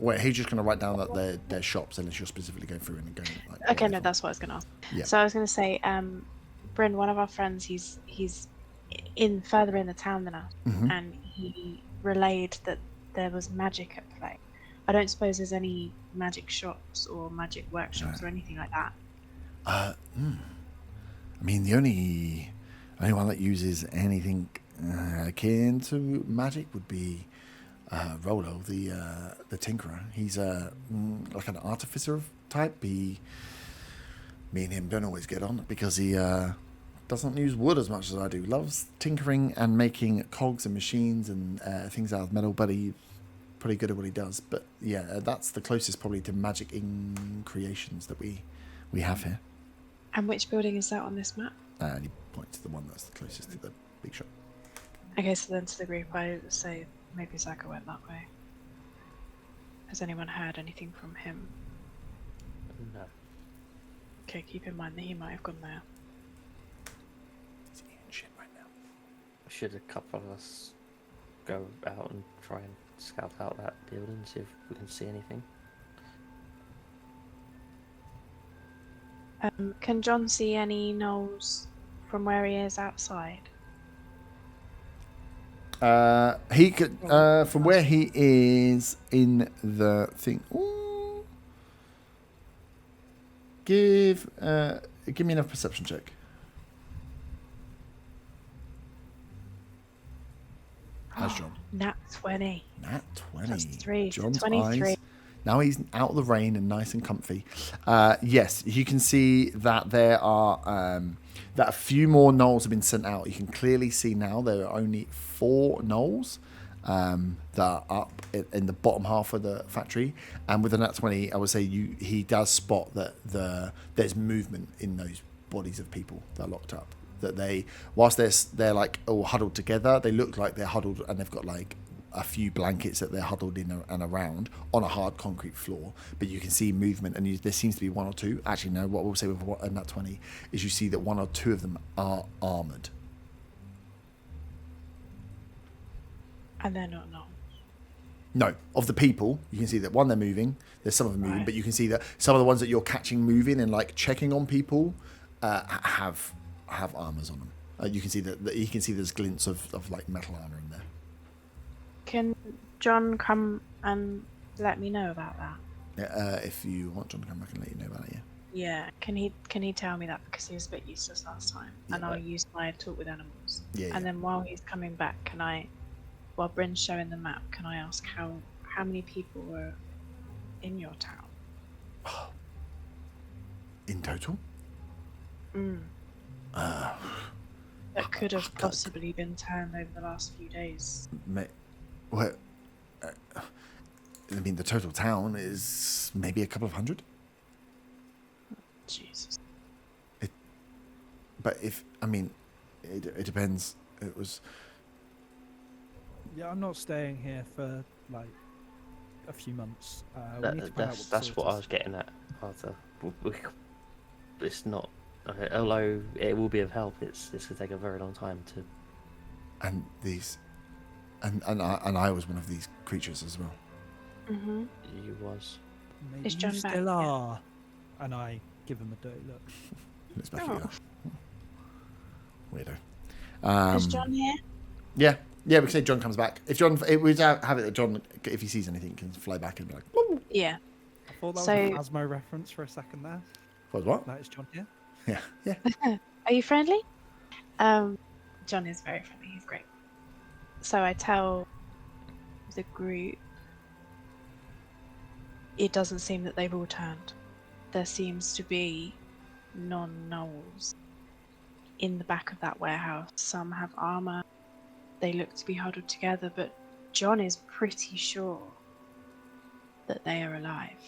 Wait, he's just going to write down that they're shops, unless you're specifically going through and going. Okay, no, that's what I was going to ask. Yeah. So I was going to say, Bryn, one of our friends, he's further in the town than us, and he relayed that there was magic at play. I don't suppose there's any magic shops or magic workshops or anything like that. I mean, the only one that uses anything akin to magic would be Rolo, the tinkerer. He's like an artificer of type. Me and him don't always get on because he doesn't use wood as much as I do. Loves tinkering and making cogs and machines and things out of metal, but he's pretty good at what he does. But yeah, that's the closest probably to magic in creations that we we have here. And which building is that on this map? And he points to the one that's the closest to the big shop. Okay, so then to the group, I would say maybe Zaka went that way. Has anyone heard anything from him? No. Okay, keep in mind that he might have gone there. He's eating shit right now. Should a couple of us go out and try and scout out that building, see if we can see anything? Can John see any gnolls from where he is outside? He could, from where he is in the thing. Ooh. Give me enough perception check. How's John? Nat 20. Nat 20. Plus 3, John's 23. eyes. Now he's out of the rain and nice and comfy. Yes, you can see that there are that a few more gnolls have been sent out. You can clearly see now there are only 4 gnolls that are up in the bottom half of the factory. And with the Nat 20, I would say he does spot that there's movement in those bodies of people that are locked up. That whilst they're like all huddled together, they look like they're huddled and they've got like a few blankets that they're huddled in and around on a hard concrete floor, but you can see movement, and there seems to be 1 or 2. Actually, no. What we'll say with Nat 20 is you see that 1 or 2 of them are armored. And they're not gnolls. No, of the people, you can see that 1 they're moving. There's some of them moving, Right. but you can see that some of the ones that you're catching moving and like checking on people have armors on them. You can see that you can see there's glints of like metal armor in there. Can John come and let me know about that? If you want John to come back and let you know about it, yeah. Yeah, can he tell me that, because he was a bit useless last time, and Yeah, I'll right. use my talk with animals. Yeah, And then while he's coming back, while Bryn's showing the map, can I ask how many people were in your town? In total? That could have possibly been turned over the last few days. Well, I mean, the total town is maybe a couple of hundred. Jesus. But it depends. It was. Yeah, I'm not staying here for like a few months. We need to find out That's the what I sort was getting at, Arthur. It's not. Although it will be of help, it's going to take a very long time to. And these, and I was one of these creatures as well. Mm-hmm. You was. Maybe Is you John back still yet? are. And I give him a dirty look. It's back Oh. here. Weirdo. Is John here? Yeah, we can say John comes back. If John, we'd have it that John, if he sees anything, can fly back and be like, "Woo." Yeah. I thought that So- was a Phasmo reference for a second there. What? That is John here. Yeah. Are you friendly? John is very friendly. He's great. So I tell the group, it doesn't seem that they've all turned. There seems to be non-gnolls in the back of that warehouse. Some have armor. They look to be huddled together, but John is pretty sure that they are alive.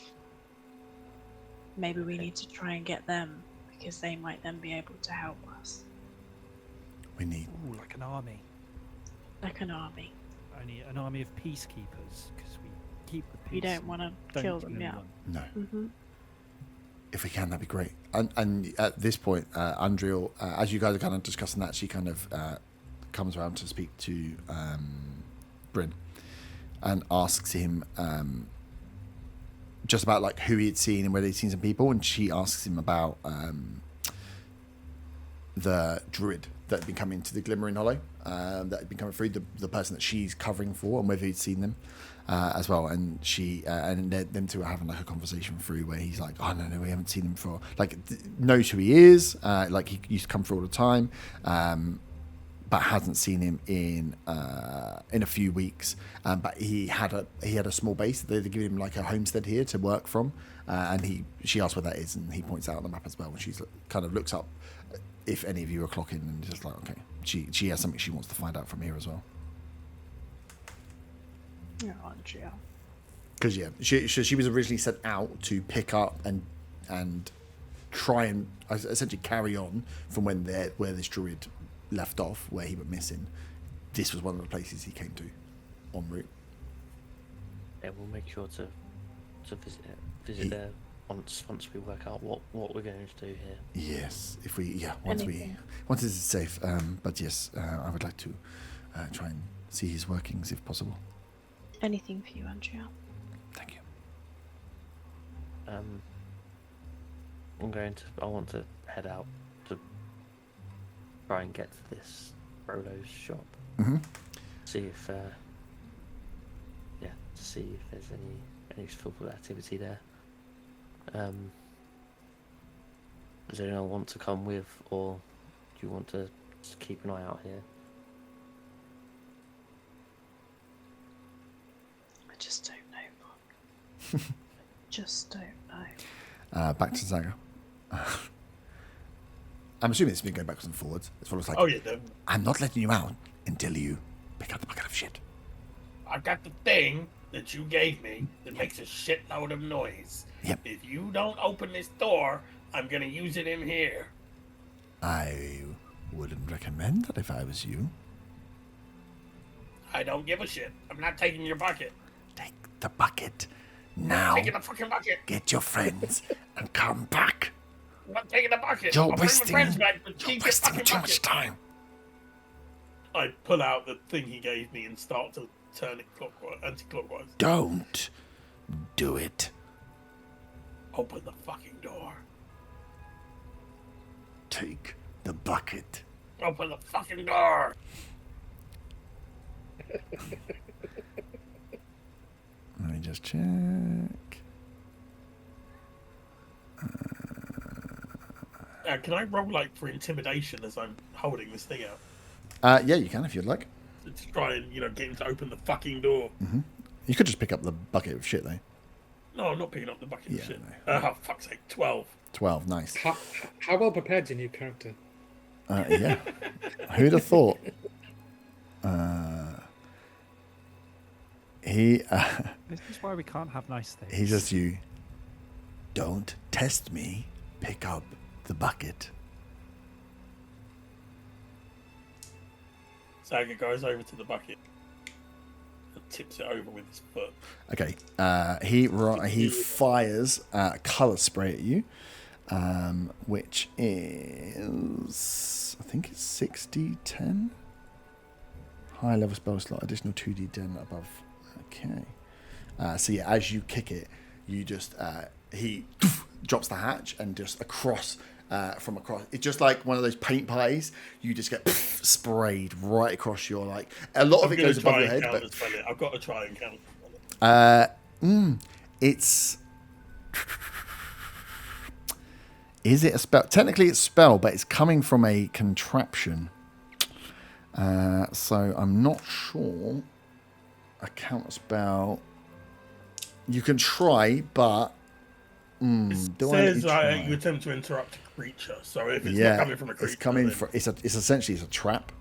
Maybe we need to try and get them, because they might then be able to help us. We need. Ooh, like an army. Like an army. Only an army of peacekeepers, because we keep the peace. You don't want to don't kill them, yeah. anyone. No. Mm-hmm. If we can, that'd be great. And at this point, Andriel, as you guys are kind of discussing that, she kind of comes around to speak to Bryn and asks him just about like who he had seen and whether he'd seen some people, and she asks him about the druid that had been coming to the Glimmering Hollow, that had been coming through, the person that she's covering for, and whether he'd seen them as well. And she and them two are having like a conversation through where he's like, oh no, we haven't seen him for like knows who he is, like he used to come through all the time, but hasn't seen him in a few weeks. But he had a small base. They give him like a homestead here to work from, and she asks where that is, and he points out on the map as well. And she's kind of looks up if any of you are clocking, and just like, okay, she has something she wants to find out from here as well. Yeah, Andrea. Because she was originally sent out to pick up and try and essentially carry on from where this druid left off, where he went missing. This was one of the places he came to en route. Yeah, we'll make sure to visit there once we work out what we're going to do here. Yes, once this is safe. But yes, I would like to try and see his workings if possible. Anything for you, Andrea. Thank you. I want to head out to try and get to this Rolo's shop. Mm-hmm. See if see if there's any football activity there. Does anyone want to come with, or do you want to just keep an eye out here? I just don't know, Mark. Just don't know. Back to Zaga. I'm assuming it's been going backwards and forwards. It's almost like, Oh, yeah, no. I'm not letting you out until you pick up the bucket of shit. I've got the thing that you gave me that makes a shitload of noise. Yep. If you don't open this door, I'm gonna use it in here. I wouldn't recommend that if I was you. I don't give a shit. I'm not taking your bucket. Take the bucket now. I'm taking the fucking bucket. Get your friends and come back. I'm not taking the bucket. You're I'll bring my wasting friends back, but You're keep wasting your too fucking much bucket. time. I pull out the thing he gave me and start to turn it anti-clockwise. Don't do it. Open the fucking door. Take the bucket. Open the fucking door. Let me just check. Can I roll for intimidation as I'm holding this thing out? Yeah, you can if you'd like. To try and get him to open the fucking door. Mm-hmm. You could just pick up the bucket of shit, though. No, I'm not picking up the bucket Yeah, of shit. no. Oh, fuck's sake, 12. 12, nice. How well prepared is your new character? Yeah. Who'd have thought? This is why we can't have nice things. He says to you, don't test me. Pick up the bucket. Saga goes over to the bucket and tips it over with his foot. Okay. He fires colour spray at you, which is, I think it's 60-10. High level spell slot, additional 2d10 above. Okay. So yeah, as you kick it, you just he drops the hatch and just across. From across, it's just like one of those paint pies. You just get sprayed right across your a lot of it goes above your head. But I've got to try and count. It's is it a spell? Technically, it's spell, but it's coming from a contraption. So I'm not sure. A counter spell. You can try, but. It says you attempt to interrupt a creature, so if it's not coming from a creature, it's coming from. It's essentially a trap.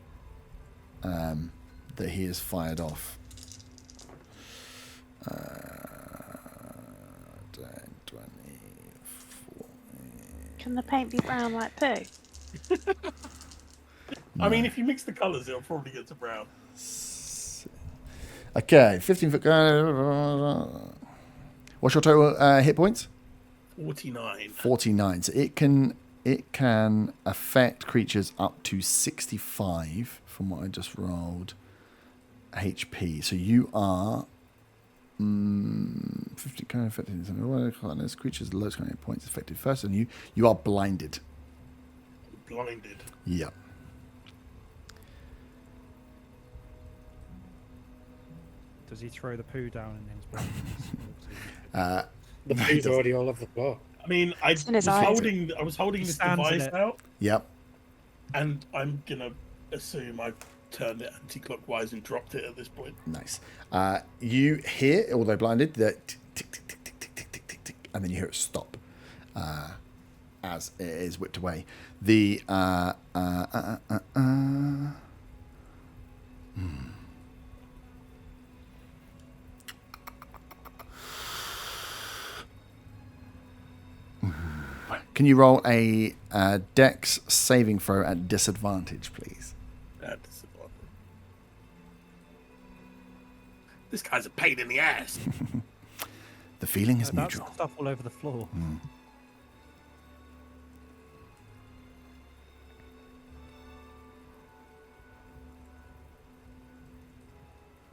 That he has fired off. 10, 20, 40. Can the paint be brown like poo? I mean, if you mix the colours, it'll probably get to brown. Okay, 15 foot. What's your total hit points? 49. 49. So it can affect creatures up to 65 from what I just rolled HP. So you are 50 kind of affected. This creature's lowest kind of hit points affected first, and you are blinded. Blinded. Yeah. Does he throw the poo down in his blindness? The poo's already all over the floor. I mean, I was holding this device out. Yep. And I'm gonna assume I've turned it anti-clockwise and dropped it at this point. Nice. You hear, although blinded, the tick, tick, tick, tick, tick, tick, tick, tick, tick, and then you hear it stop as it is whipped away. The Can you roll a Dex saving throw at disadvantage, please? At disadvantage. This guy's a pain in the ass. The feeling is That's mutual. stuff all over the floor.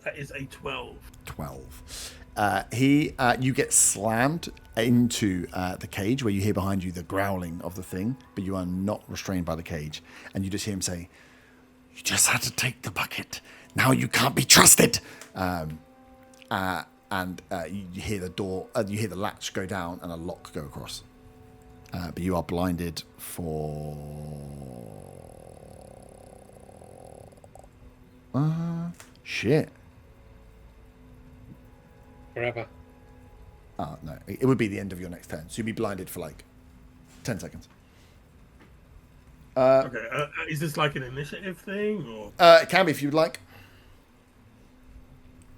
That is a 12. 12. You get slammed into the cage where you hear behind you the growling of the thing, but you are not restrained by the cage. And you just hear him say, "You just had to take the bucket. Now you can't be trusted." You hear the door, you hear the latch go down and a lock go across. But you are blinded for... shit. Forever. Oh, no. It would be the end of your next turn. So you'd be blinded for like 10 seconds. Okay, is this like an initiative thing? Or? It can be if you'd like.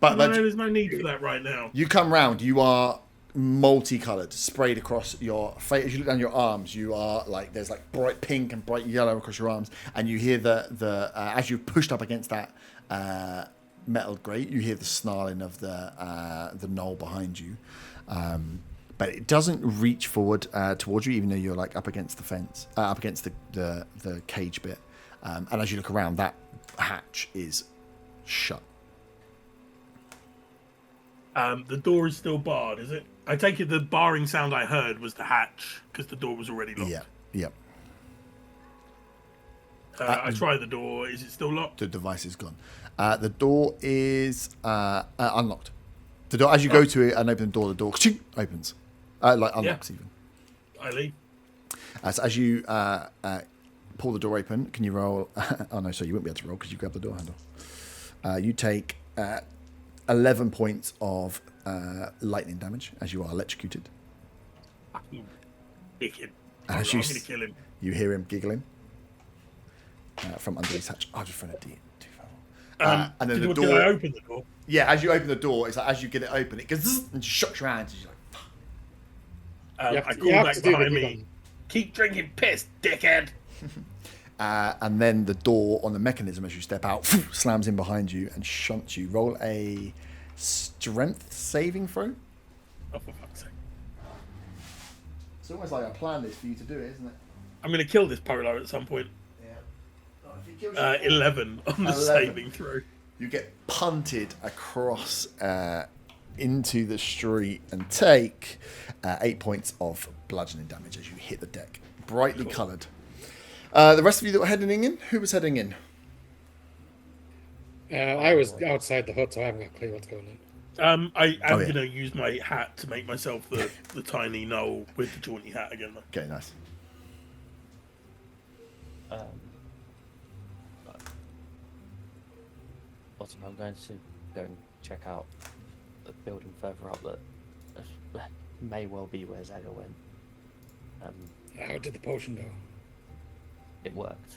But No, there's no need for that right now. you come round, you are multicolored, sprayed across your face. As you look down your arms, you are like, there's like bright pink and bright yellow across your arms. And you hear the as you pushed up against that metal grate, you hear the snarling of the gnoll behind you. But it doesn't reach forward towards you, even though you're like up against the fence, up against the cage bit. And as you look around, that hatch is shut. The door is still barred, is it? I take it the barring sound I heard was the hatch, because the door was already locked. Yeah, yep. I try the door. Is it still locked? The device is gone. The door is unlocked. The door, as you go to it and open the door opens. Like unlocks even. I leave. So as you pull the door open, can you roll? Oh no, sorry, you wouldn't be able to roll because you grabbed the door handle. You take 11 points of lightning damage as you are electrocuted. Fucking dickhead. And I'm as going to kill him. you hear him giggling from under his hatch. I'll just run a D2. And then the Did door. I open the door? Yeah, as you open the door, it's like as you get it open, it goes zzz, and just shocks your hands. And you're like, I call back behind me. Keep drinking piss, dickhead. and then the door on the mechanism as you step out slams in behind you and shunts you. Roll a strength saving throw. Oh, for fuck's sake. It's almost like I planned this for you to do it, isn't it? I'm going to kill this polar at some point. Yeah. Oh, if he kills you, 11 on the 11. saving throw. you get punted across into the street and take 8 points of bludgeoning damage as you hit the deck. Brightly coloured. The rest of you that were heading in, who was heading in? I was outside the hut, so I haven't got a clue what's going on. I am going to use my hat to make myself the tiny gnoll with the jaunty hat again. Okay, nice. Bottom, I'm going to go and check out the building further up that may well be where Zaga went. How did the potion go? It worked.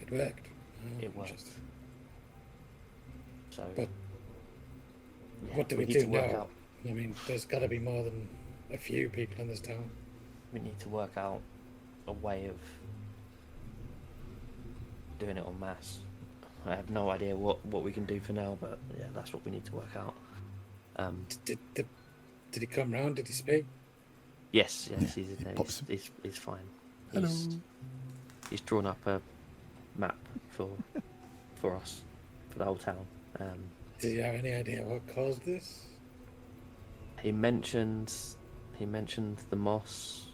It worked. Oh, It worked. interesting. So, But yeah, what do we need do to work now? out. I mean, there's got to be more than a few people in this town. We need to work out a way of doing it en masse. I have no idea what we can do for now, but yeah, that's what we need to work out. Did he come round? Did he speak? Yes, Yeah, he's in there. pops- He's fine. Hello. He's drawn up a map for us, for the whole town. Do you have any idea what caused this? He mentioned the moss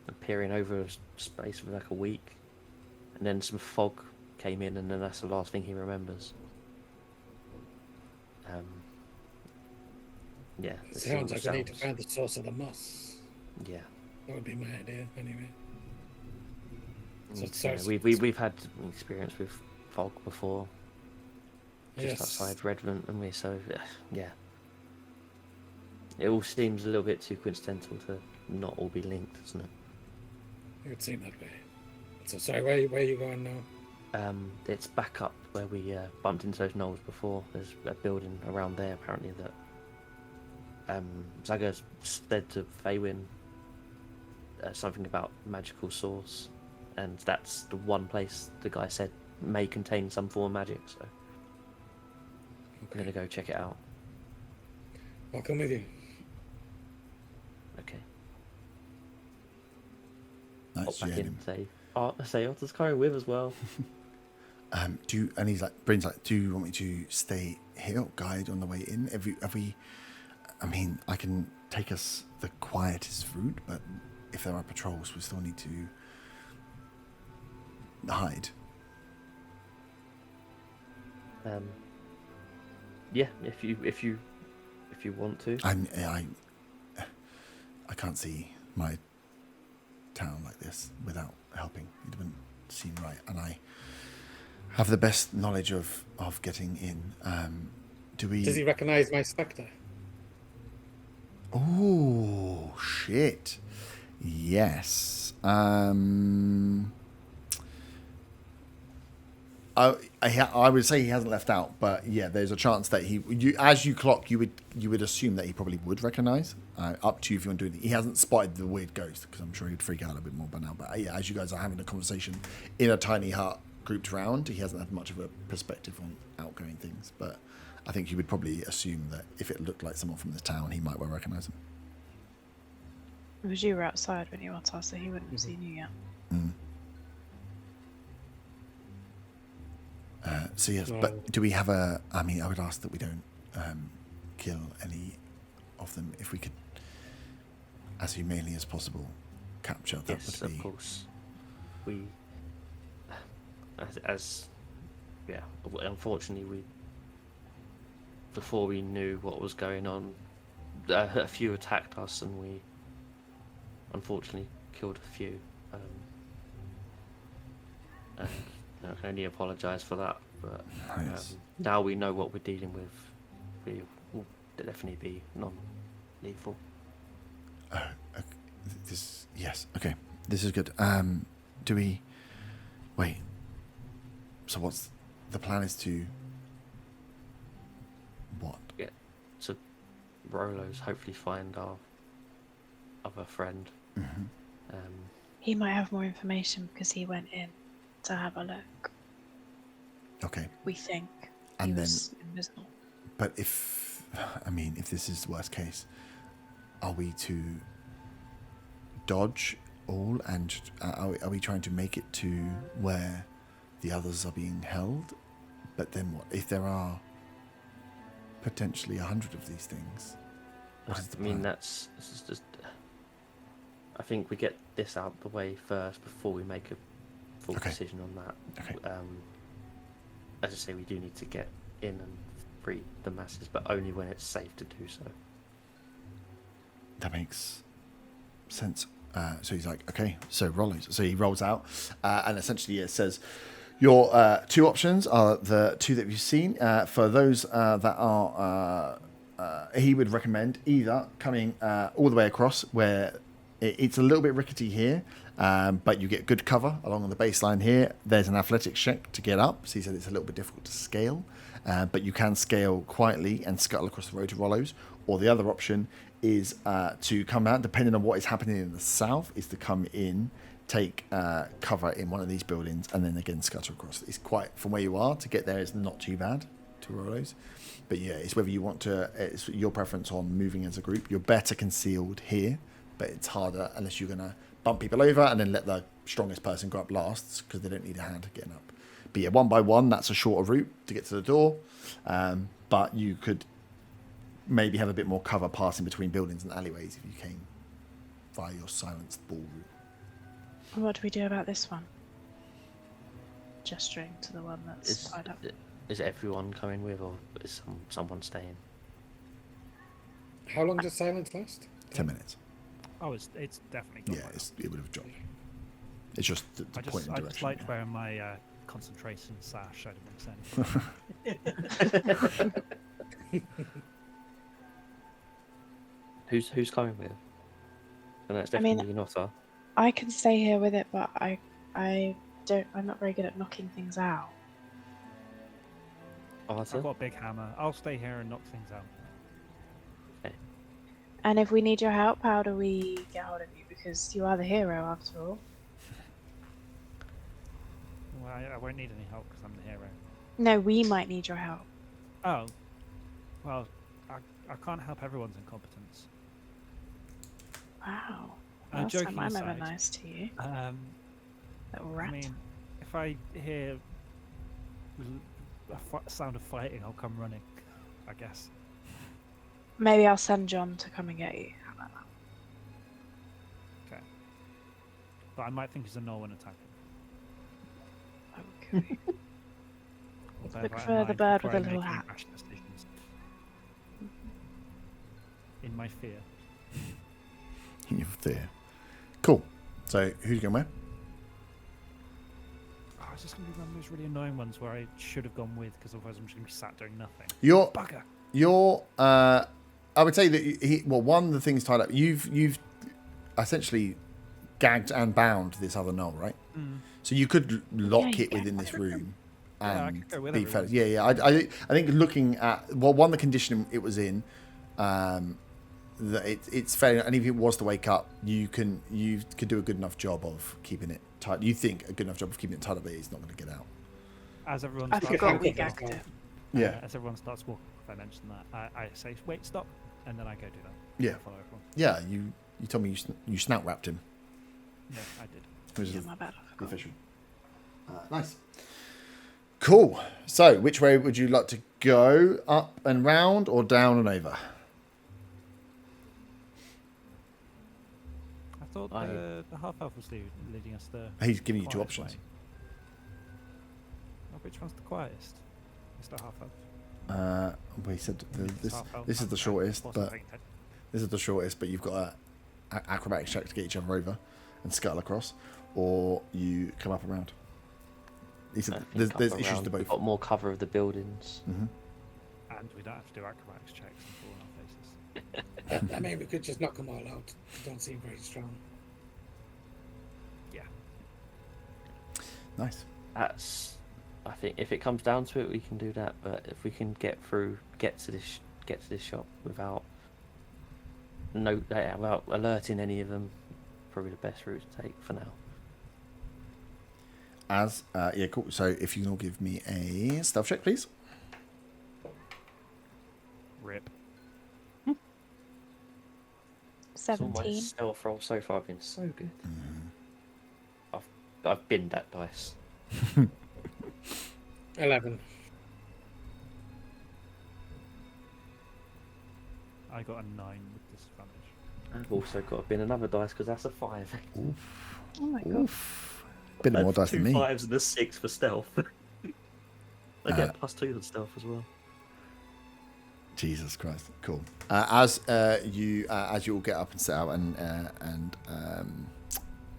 appearing over a space of like a week, and then some fog came in, and then that's the last thing he remembers. Yeah. It it's sounds all like I need to sounds- find the source of the moss. Yeah. That would be my idea, anyway. So it Yeah, sounds- we've had experience with fog before, just Yes. outside Redvant, and yeah. It all seems a little bit too coincidental to not all be linked, doesn't it? It would seem that way. So sorry, where are you going now? It's back up where we bumped into those gnolls before. There's a building around there apparently that Zaga's said to Faywin something about magical source, and that's the one place the guy said may contain some form of magic. So I'm gonna go check it out. I'll come with you. Okay. Nice. Hop back Yeah, in. Say Otter's coming with as well. and he's like, Bryn's like, do you want me to stay here or guide on the way in? Have we? I mean, I can take us the quietest route, but if there are patrols, we still need to hide. Yeah, if you want to. I can't see my town like this without helping. It wouldn't seem right, and I have the best knowledge of getting in. Does he recognise my spectre? Oh shit! Yes. I would say he hasn't left out, but yeah, there's a chance that as you clock, you would assume that he probably would recognise. Up to you if you want to do it. He hasn't spotted the weird ghost because I'm sure he'd freak out a bit more by now. But yeah, as you guys are having a conversation in a tiny hut grouped around, he hasn't had much of a perspective on outgoing things. But I think you would probably assume that if it looked like someone from the town, he might well recognise him. Because you were outside when you were so he wouldn't have seen you yet. Mm. So yes, but do we have a? I mean, I would ask that we don't kill any of them. If we could, as humanely as possible, capture that Yes, would be. of course. We, unfortunately, before we knew what was going on, a few attacked us, and we unfortunately killed a few. And I can only apologise for that, but Nice. now we know what we're dealing with. We will definitely be non-lethal. Yes. Okay. This is good. Do we? Wait. So what's the plan? Is to what? Get to Rolo's, hopefully find our other friend. Mm-hmm. He might have more information because he went in to have a look. Okay. We think. And he then- was invisible. But if this is worst case, are we to dodge all, and are we trying to make it to where the others are being held? But then what if there are potentially 100 of these things? What is the I mean, plan? this is just. I think we get this out of the way first before we make a full Okay. decision on that. Okay. As I say, we do need to get in and free the masses, but only when it's safe to do so. That makes sense. So he's like, okay, so Rollo's. So he rolls out, and essentially it says, your two options are the two that you've seen. For those that are, he would recommend either coming all the way across where it's a little bit rickety here, but you get good cover along the baseline here. There's an athletics check to get up. So he said it's a little bit difficult to scale, but you can scale quietly and scuttle across the road to Rollo's. Or the other option is to come out, depending on what is happening in the south, is to come in, take cover in one of these buildings, and then again scutter across. It's quite, from where you are to get there is not too bad to Rollo's. But yeah, it's whether you want to, it's your preference on moving as a group. You're better concealed here, but it's harder unless you're going to bump people over and then let the strongest person go up last because they don't need a hand getting up. But yeah, one by one, that's a shorter route to get to the door. But you could maybe have a bit more cover passing between buildings and alleyways if you came via your silenced ball route. And what do we do about this one? Gesturing to the one that's tied up. Is everyone coming with, or is someone staying? How long does silence last? 10 minutes. Oh, it's definitely gone. Yeah, by now. it would have dropped. It's just the point in I direction. just liked yeah. wearing my concentration sash. I didn't say. Who's coming with? And that's I mean- definitely not her. I can stay here with it, but I'm not very good at knocking things out. I've Arthur? got a big hammer. I'll stay here and knock things out. And if we need your help, how do we get hold of you? Because you are the hero, after all. Well, I won't need any help because I'm the hero. No, we might need your help. Oh, well, I can't help everyone's incompetence. Wow. Joking Last time I'm ever aside, nice to you. Little I rat. mean, if I hear a sound of fighting, I'll come running, I guess. Maybe I'll send John to come and get you. How about that? Okay. But I might think he's a Gnoll and attack him. Okay. Bear Look that in for the mind bird with before I a little make any hat. rash decisions. In my fear. In your fear. Cool. So, who's going where? Oh, it's just going to be one of those really annoying ones where I should have gone with, because otherwise I'm just going to be sat doing nothing. Bugger! I would say that one of the things tied up. You've essentially gagged and bound this other Gnoll, right? Mm. So you could lock you it within this room. Yeah, I And could go with be everyone. fair. Yeah. I think looking at the condition it was in, that it's fair. And if it was to wake up, you could do a good enough job of keeping it tight. You think a good enough job of keeping it tight, but it's not going to get out. As everyone I starts forgot we walking off, gagged it. Yeah. as everyone starts walking, if I mention that, I say, wait, stop, and then I go do that. Yeah. Follow everyone. Yeah. You told me you snout wrapped him. Yeah, I did. Which Yeah, is my bad. I forgot. official. Nice. Cool. So, which way would you like to go? Up and round, or down and over? I thought the half-elf was leading us the He's giving you two quietest options. way. Oh, which one's the quietest? It's the half-elf. Well, he said this. Half-elf, This is the half-elf. shortest, Wasn't but paying attention. this is the shortest. But you've got a acrobatics check to get each other over and scuttle across, or you come up around. He said there's issues to We've both. got more cover of the buildings. Hmm. And we don't have to do acrobatics checks and fall on our faces. I mean, we could just knock them all out. They don't seem very strong. Yeah. Nice. That's, I think, if it comes down to it, we can do that. But if we can get to this shop without without alerting any of them, probably the best route to take for now. Yeah, cool. So if you can all give me a stealth check, please. Rip. So my 17. stealth roll so far have been so good. I've binned that dice. 11. I got a 9 with disadvantage. I've also got to bin another dice because that's a 5. Oh my god. Oof. Bit more dice than me. 2 5s and a 6 for stealth. I get +2 on stealth as well. Jesus Christ, cool. As you all get up and set out, and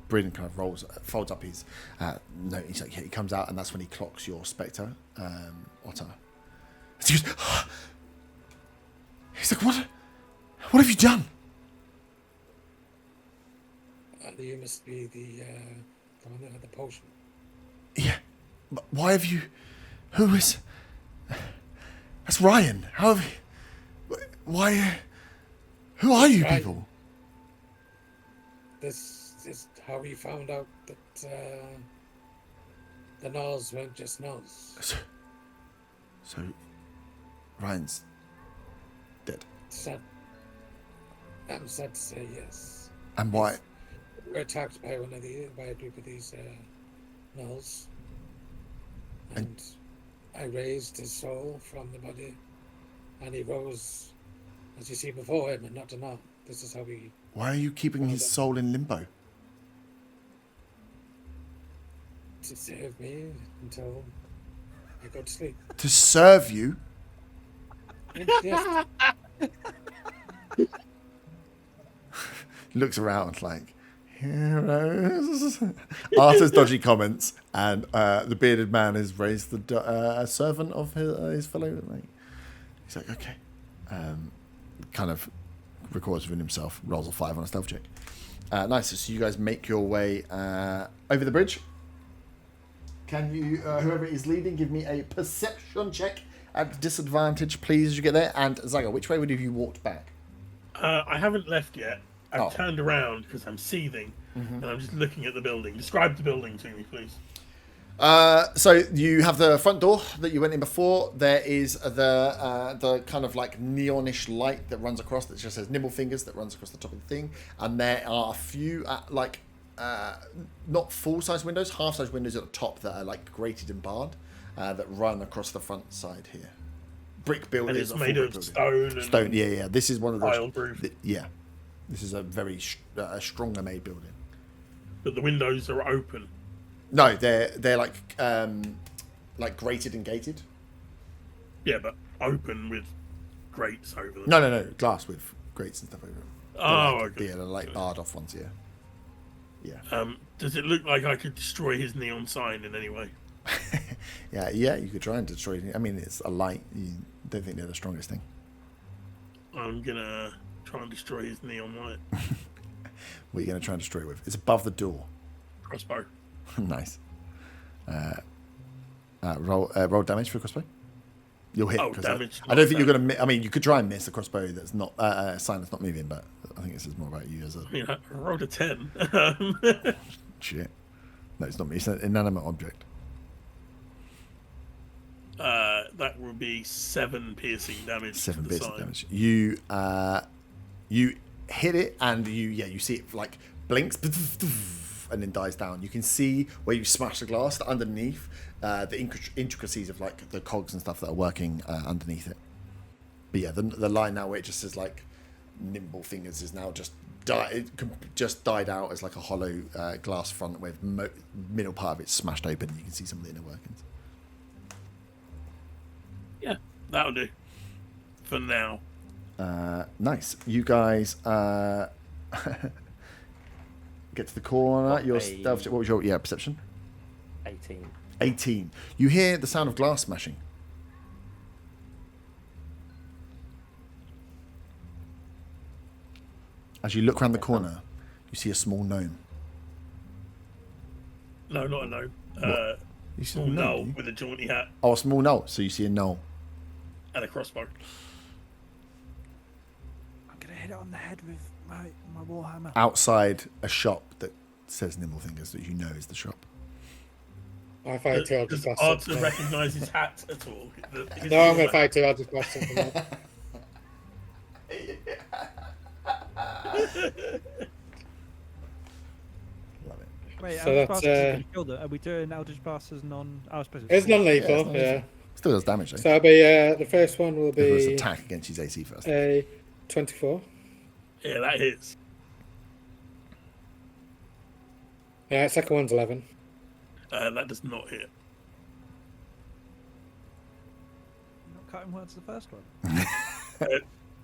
Bryn kind of folds up his note. He comes out, and that's when he clocks your spectre, Otter. He goes, he's like, what have you done? You must be the one that had the potion. Yeah, but why have you? Who is? That's Ryan. How have you? Why? Who are you Ryan. people? This is how we found out that the Gnolls weren't just Gnolls. So Ryan's dead. Sad. I'm sad to say yes. And why? We were attacked by a group of these Gnolls, and I raised his soul from the body, and he rose, as you see before him, and not to Gnoll. This is how we. Why are you keeping his soul in limbo? To serve me until I go to sleep. To serve you? Yes. Looks around like, heroes. Arthur's dodgy comments, and the bearded man has raised a servant of his fellow. He's like, okay. Kind of records within himself, rolls a 5 on a stealth check. Nice. So you guys make your way over the bridge. Can you, whoever is leading, give me a perception check at disadvantage, please, as you get there? And Zaga, which way would you have walked back? I haven't left yet. I've Oh. turned around because I'm seething, and I'm just looking at the building. Describe the building to me, please. So you have the front door that you went in before. There is the kind of like neonish light that runs across that just says Nimble Fingers that runs across the top of the thing, and there are a few not full-size windows, half-size windows at the top that are like grated and barred that run across the front side here. Brick building. And it's made of stone. And stone. Yeah. This is one of those. Tile-proof. Yeah, this is a very stronger made building. But the windows are open. No, they're like grated and gated. Yeah, but open with grates over them. No, glass with grates and stuff over them. Oh, okay. Yeah, they're like barred off ones. Yeah. Does it look like I could destroy his neon sign in any way? Yeah. You could try and destroy it. I mean, it's a light. You don't think they're the strongest thing. I'm gonna try and destroy his neon light. What are you going to try and destroy it with? It's above the door. Crossbow. Nice. Roll damage for a crossbow. You'll hit. Oh, 'cause damage. I don't think you're going to. I mean, you could try and miss a crossbow that's not a sign that's not moving, but I think this is more about you as a. I mean, I rolled a 10. Shit. No, it's not me. It's an inanimate object. That would be 7 piercing damage. 7 to the piercing sign. damage. You hit it and you see it like blinks and then dies down. You can see where you smash the glass that underneath the intricacies of like the cogs and stuff that are working underneath it. But yeah, the line now where it just says like Nimble Fingers is now just died out as like a hollow glass front with middle part of it smashed open. You can see some of the inner workings. Yeah, that'll do. For now. Nice. You guys get to the corner. Got Your a- stealth. What was your perception? 18. 18. You hear the sound of glass smashing. As you look around the corner, you see a small gnome. No, not a gnome. You see Small a gnome? gnoll with a jaunty hat Oh, a small gnoll. So you see a gnoll. and a crossbow. I'm gonna hit it on the head with my warhammer. Outside a shop that says Nimble Fingers that you know is the shop. I fight too. I'll Does just blast Arthur something. recognise his hat at all? No, I'm going to fight too. I'll just blast something. Up. Love it. Wait, So Eldritch that's, Blast is gonna kill them. Are we doing Eldritch Blast as non? I suppose It's non-lethal, Yeah, it's yeah. Still does damage though. So it'll be, the first one will If it was be attack against his AC first. a 24. Yeah, that hits. Second one's 11. That does not hit. Not cutting words the first one.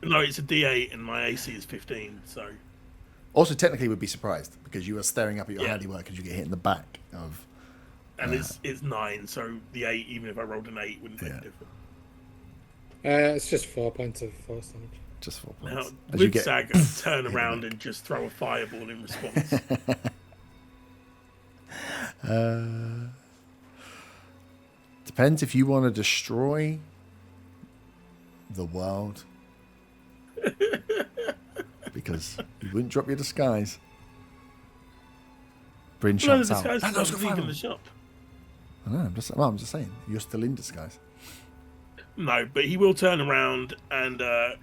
No, it's a D8 and my AC is 15, so... Also, technically, would be surprised because you are staring up at your Yeah. handiwork as you get hit in the back of. And it's 9, so the 8, even if I rolled an 8, wouldn't make Yeah. a difference. It's just 4 points of force damage. Just 4 Now, points. As you with get Saga, turn around and just throw a fireball in response. Depends if you want to destroy the world. Because you wouldn't drop your disguise. Bryn No, the shouts out. disguise "That is nose not got leaving fireball." the shop. I know, I'm just saying. You're still in disguise. No, but he will turn around and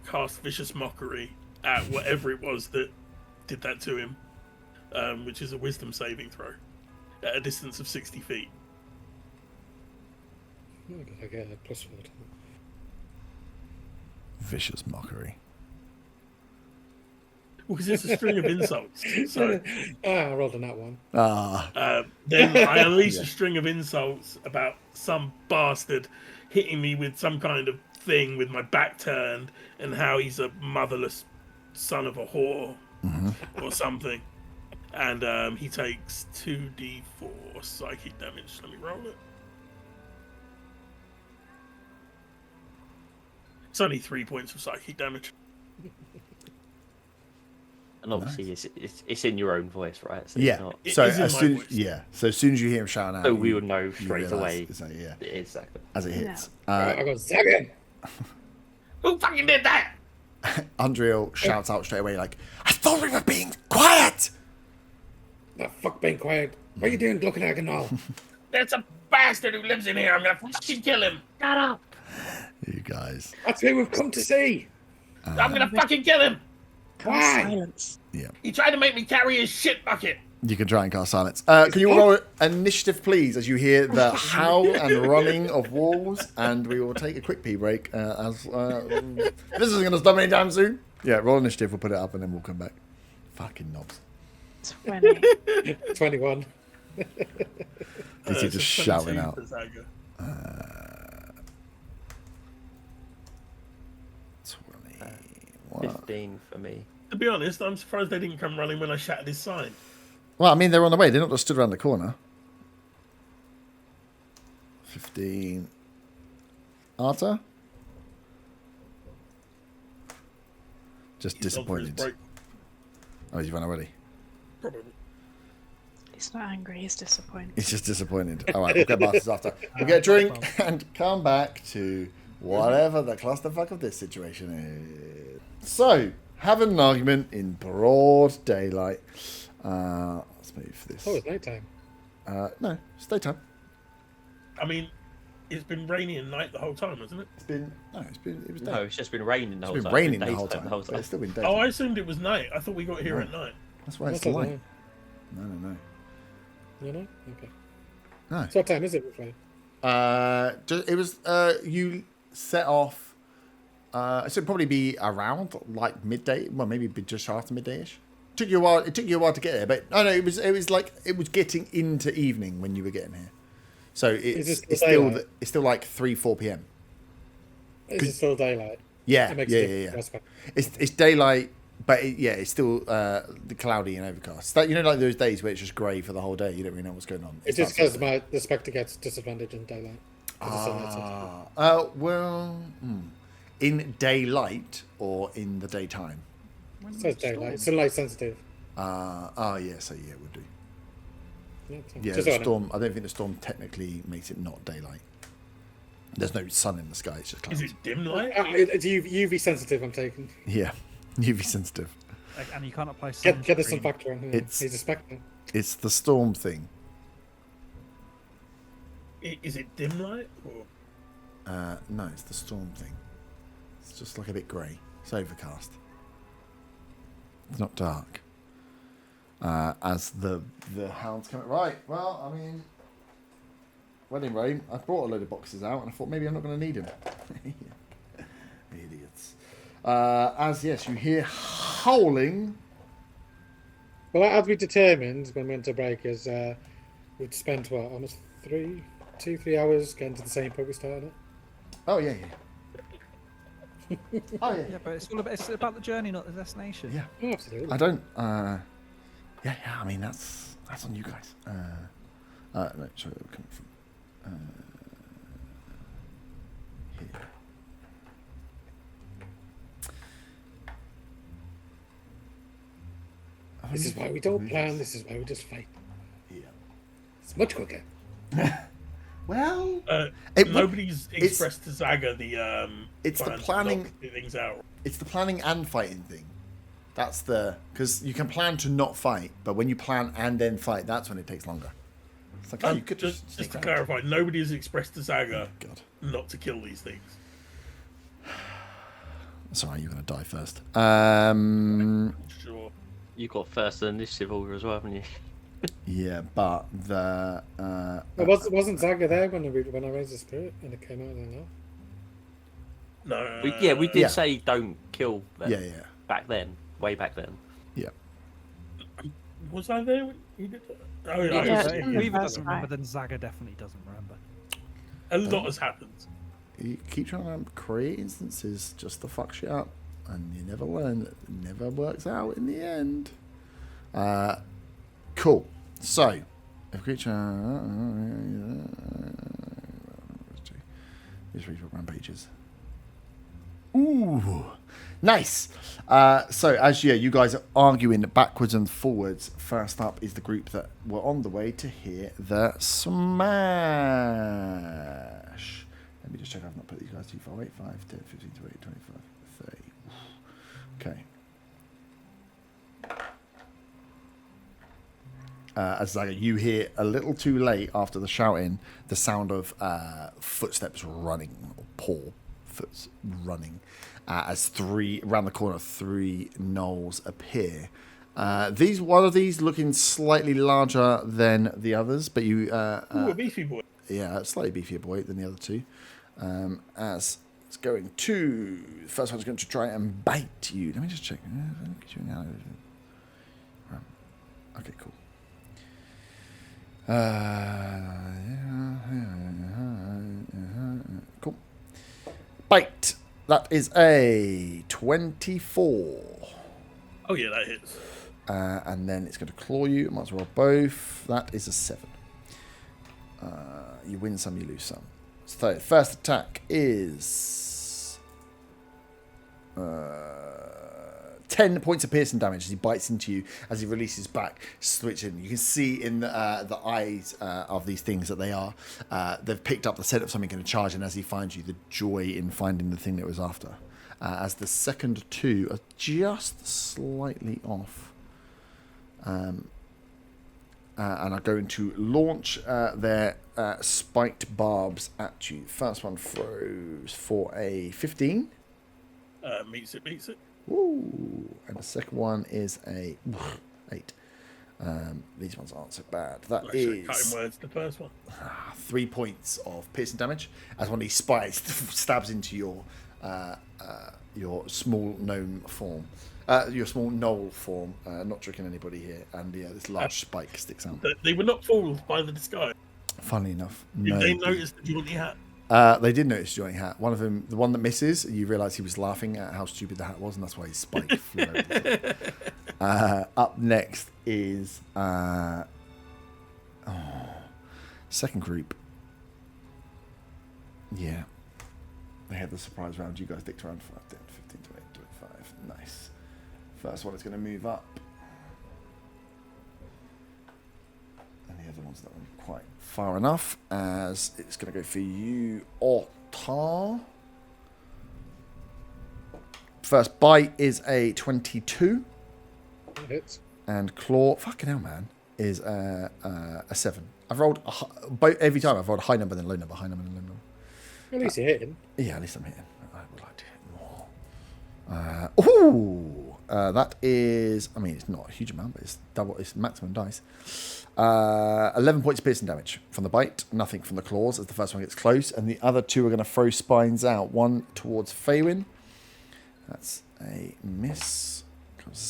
cast Vicious Mockery at whatever it was that did that to him, which is a Wisdom saving throw at a distance of 60 feet. Oh, did I get a plus 4 to that? Vicious mockery. Well, because it's a string of insults. So I rolled a nat 1. then I unleash a string of insults about some bastard hitting me with some kind of thing with my back turned and how he's a motherless son of a whore or something. And he takes 2d4 psychic damage. Let me roll it. It's only 3 points of psychic damage. And obviously, it's in your own voice, right? So Yeah. It's not, It So is in as my soon voice. so as soon as you hear him shouting out, so we you- would know you straight realise away. it's like, Exactly. as it hits. I got Zagan! Who fucking did that? Undriel shouts out straight away, like, I thought we were being quiet! The fuck being quiet. What are you doing looking at a gnoll? There's a bastard who lives in here. I'm gonna fucking kill him. Shut up. You guys. That's who we've come to see. I'm gonna fucking kill him. Why? Silence. Yeah. He tried to make me carry his shit bucket. You can try and cast silence. Can you roll initiative, please, as you hear the howl and running of wolves, and we will take a quick pee break. As this isn't going to stop anytime soon. Yeah, roll initiative. We'll put it up, and then we'll come back. Fucking knobs. 20. 21. Is he just shouting out? 21. 15 for me. To be honest, I'm surprised they didn't come running when I shattered his sign. Well, I mean, they're on the way. They're not just stood around the corner. 15. Arta? Just He's gone for his disappointed. break, Oh, he's run already. probably. He's not angry, he's disappointed. He's just disappointed. All right, we'll get masters after. We'll get a drink and come back to whatever the clusterfuck of this situation is. So, having an argument in broad daylight. Let's move this. Oh, it's nighttime. No, it's daytime. I mean, it's been rainy at night the whole time, hasn't it? It was day. No, it's just been raining the whole It's time. been raining the Daytime whole time. But it's still been daytime. Oh, I assumed it was night. I thought we got here No. at night. That's why it's That's light. all No. You know? Okay. No. So what time is it, roughly? It was you set off. So it'd probably be around like midday. Well, maybe just after midday-ish. Took you a while. It took you a while to get there, but no, it was getting into evening when you were getting here. So it's still like 3-4 p.m. Is it still daylight? Yeah, That makes yeah. a difference. It's daylight, but it's still cloudy and overcast. That, you know, like those days where it's just grey for the whole day. You don't really know what's going on. It's just because the spectre gets disadvantage in daylight. 'Cause the sun hits it. Well, in daylight or in the daytime. It says daylight. It's sunlight sensitive. Yeah, so yeah, we'll do. Yeah, Just the so I know. storm. I don't think the storm technically makes it not daylight. There's no sun in the sky. It's just clouds. Is it dim light? It's UV sensitive, I'm taking. Yeah, UV sensitive. And you can't apply Get the sun sunscreen. factor on. It's- He's a spectre. It's the storm thing. Is it dim light? Or... No, it's the storm thing. It's just like a bit grey. It's overcast. It's not dark. As the hounds come. Right. Well, I mean, wedding rain. I brought a load of boxes out, and I thought maybe I'm not going to need them. Idiots. As yes, you hear howling. Well, as we determined when we went to break, is we'd spent almost 3 hours getting to the same pub we started at. Oh yeah. Oh yeah. Yeah, but it's about the journey, not the destination. Yeah. Oh, absolutely. I don't. Yeah. I mean, that's on you guys. No, sorry, we're coming from here. This is why we don't plan. This is why we just fight. Yeah. It's much quicker. Well, Nobody's expressed to Zaga the it's the plans to planning- knock things out. it's the planning and fighting thing. That's because you can plan to not fight, but when you plan and then fight, that's when it takes longer. It's like, oh, you could Just to sneak around. clarify, nobody has expressed to Zaga God, not to kill these things. sorry, you're gonna die first. Sure. You got first initiative order as well, haven't you? Yeah, but the Wasn't Zaga there when I raised the spirit and it came out of there now? No. We did Yeah. say don't kill them yeah. back then, way back then. Was I there when you did that? Oh, Yeah, If it's in the Weaver first doesn't remember, then Zaga definitely doesn't remember. A lot has happened. You keep trying to create instances just to fuck shit up, and you never learn. It never works out in the end. Cool. So, if creature. Just read rampages. Ooh, nice. So as you guys are arguing backwards and forwards, first up is the group that were on the way to hear the smash. Let me just check I've not put these guys too far. 8, 5, 10, 15, 20, 25, 30. Okay. As you hear a little too late after the shouting, the sound of footsteps running, or paw footsteps running, as around the corner, 3 gnolls appear. One of these looking slightly larger than the others, but you... Ooh, a beefy boy. Yeah, a slightly beefier boy than the other 2. As it's going to... The first one's going to try and bite you. Let me just check. Okay, cool. Cool. Bite. That is a 24. Oh yeah, that hits. And then it's going to claw you. Might as well both. That is a 7. You win some, you lose some. So first attack is 10 points of piercing damage as he bites into you, as he releases back, switching. You can see in the eyes of these things that they've picked up the scent of something going to charge, and as he finds you, the joy in finding the thing that was after. As the second 2 are just slightly off. And are going to launch their spiked barbs at you. First one throws for a 15. Meets it. Ooh. And the second one is a 8. These ones aren't so bad. That is cutting words. The first one. 3 points of piercing damage as one of these spikes stabs into your small gnome form. Your small gnoll form, not tricking anybody here, and this large spike sticks out. They were not fooled by the disguise. Funnily enough, Did they notice the jaunty hat? They did notice the jaunty hat. One of them, the one that misses, you realise he was laughing at how stupid the hat was, and that's why his spike flew over the top. Up next is second group. Yeah, they had the surprise round. You guys dicked around 5, 10, 15, 20, 25. Nice. First one is going to move up. And the other one's not quite far enough, as it's going to go for you, Ottar. First bite is a 22. That hits. And claw, fucking hell, man, is a 7. I've rolled, every time I've rolled a high number then low number, high number then low number. At least you're hitting. Yeah, at least I'm hitting. I would like to hit more. That is, I mean, it's not a huge amount, but it's double, it's maximum dice. 11 points of piercing damage from the bite, nothing from the claws as the first one gets close, and the other 2 are going to throw spines out. One towards Faywin. That's a miss.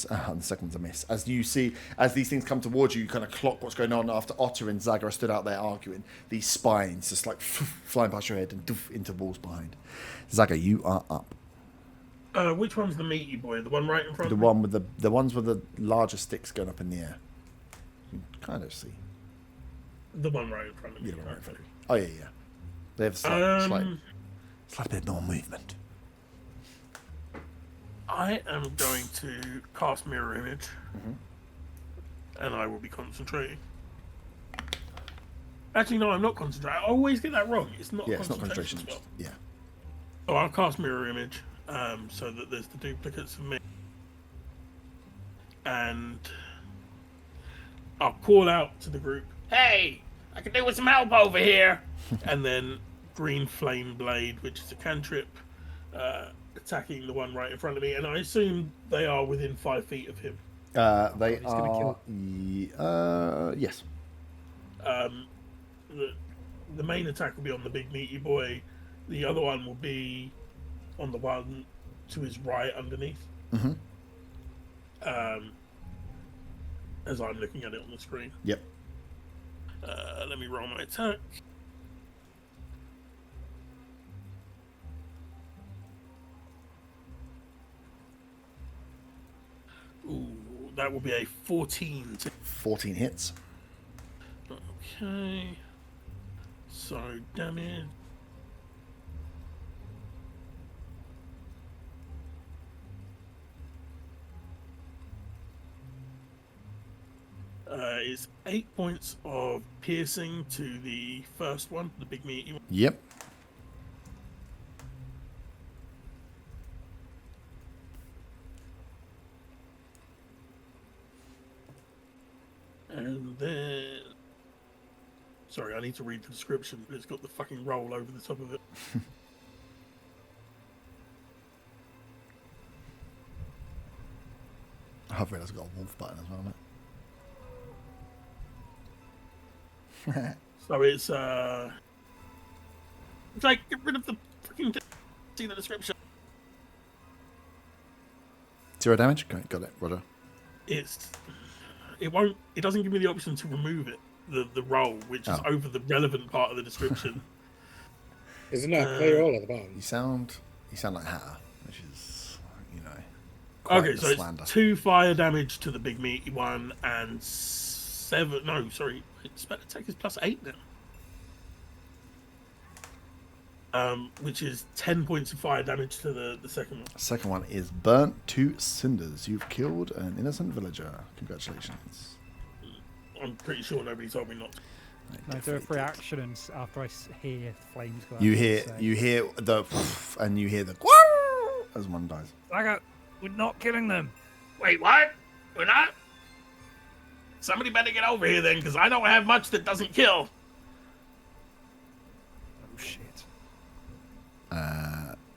And the second one's a miss. As you see, as these things come towards you, you kind of clock what's going on after Otter and Zaga stood out there arguing. These spines just like flying past your head and into walls behind. Zaga, you are up. Which one's the meaty boy? The one right in front The of me? one with the ones with the larger sticks going up in the air. You can kind of see. The one right in front of me. Yeah, the one right in front of you. Oh, yeah. They have slight bit more movement. I am going to cast Mirror Image. And I will be concentrating. Actually, no, I'm not concentrating. I always get that wrong. It's not Yeah, it's not concentration concentration. spell. Yeah. So I'll cast Mirror Image so that there's the duplicates of me. And I'll call out to the group, "Hey, I can do with some help over here." And then Green Flame Blade, which is a cantrip, attacking the one right in front of me. And I assume they are within 5 feet of him. They he's gonna are. Yes. The main attack will be on the big meaty boy. The other one will be on the one to his right underneath. As I'm looking at it on the screen. Yep. Let me roll my attack. Ooh, that will be a 14. 14 hits. Okay. So damage. Is 8 points of piercing to the first one, the big meaty one. Yep. And then... Sorry, I need to read the description, but it's got the fucking roll over the top of it. I've realised I've got a wolf button as well, mate. So it's like, get rid of the fucking... See the description. 0 damage? Okay, got it, Roger. It doesn't give me the option to remove it, the roll, which is over the relevant part of the description. Isn't that clear all at the bottom? You sound like Hatter, which is, you know, quite Okay, the so slander. it's 2 fire damage to the big meaty one, and 7... No, sorry. Spell attack is +8 now. Which is 10 points of fire damage to the second one. Second one is burnt to cinders. You've killed an innocent villager. Congratulations. I'm pretty sure nobody told me not to. I do a free action, and after I hear flames go out. You hear the and you hear the as one dies. We're not killing them. Wait, what? We're not? Somebody better get over here then, because I don't have much that doesn't kill. Oh shit.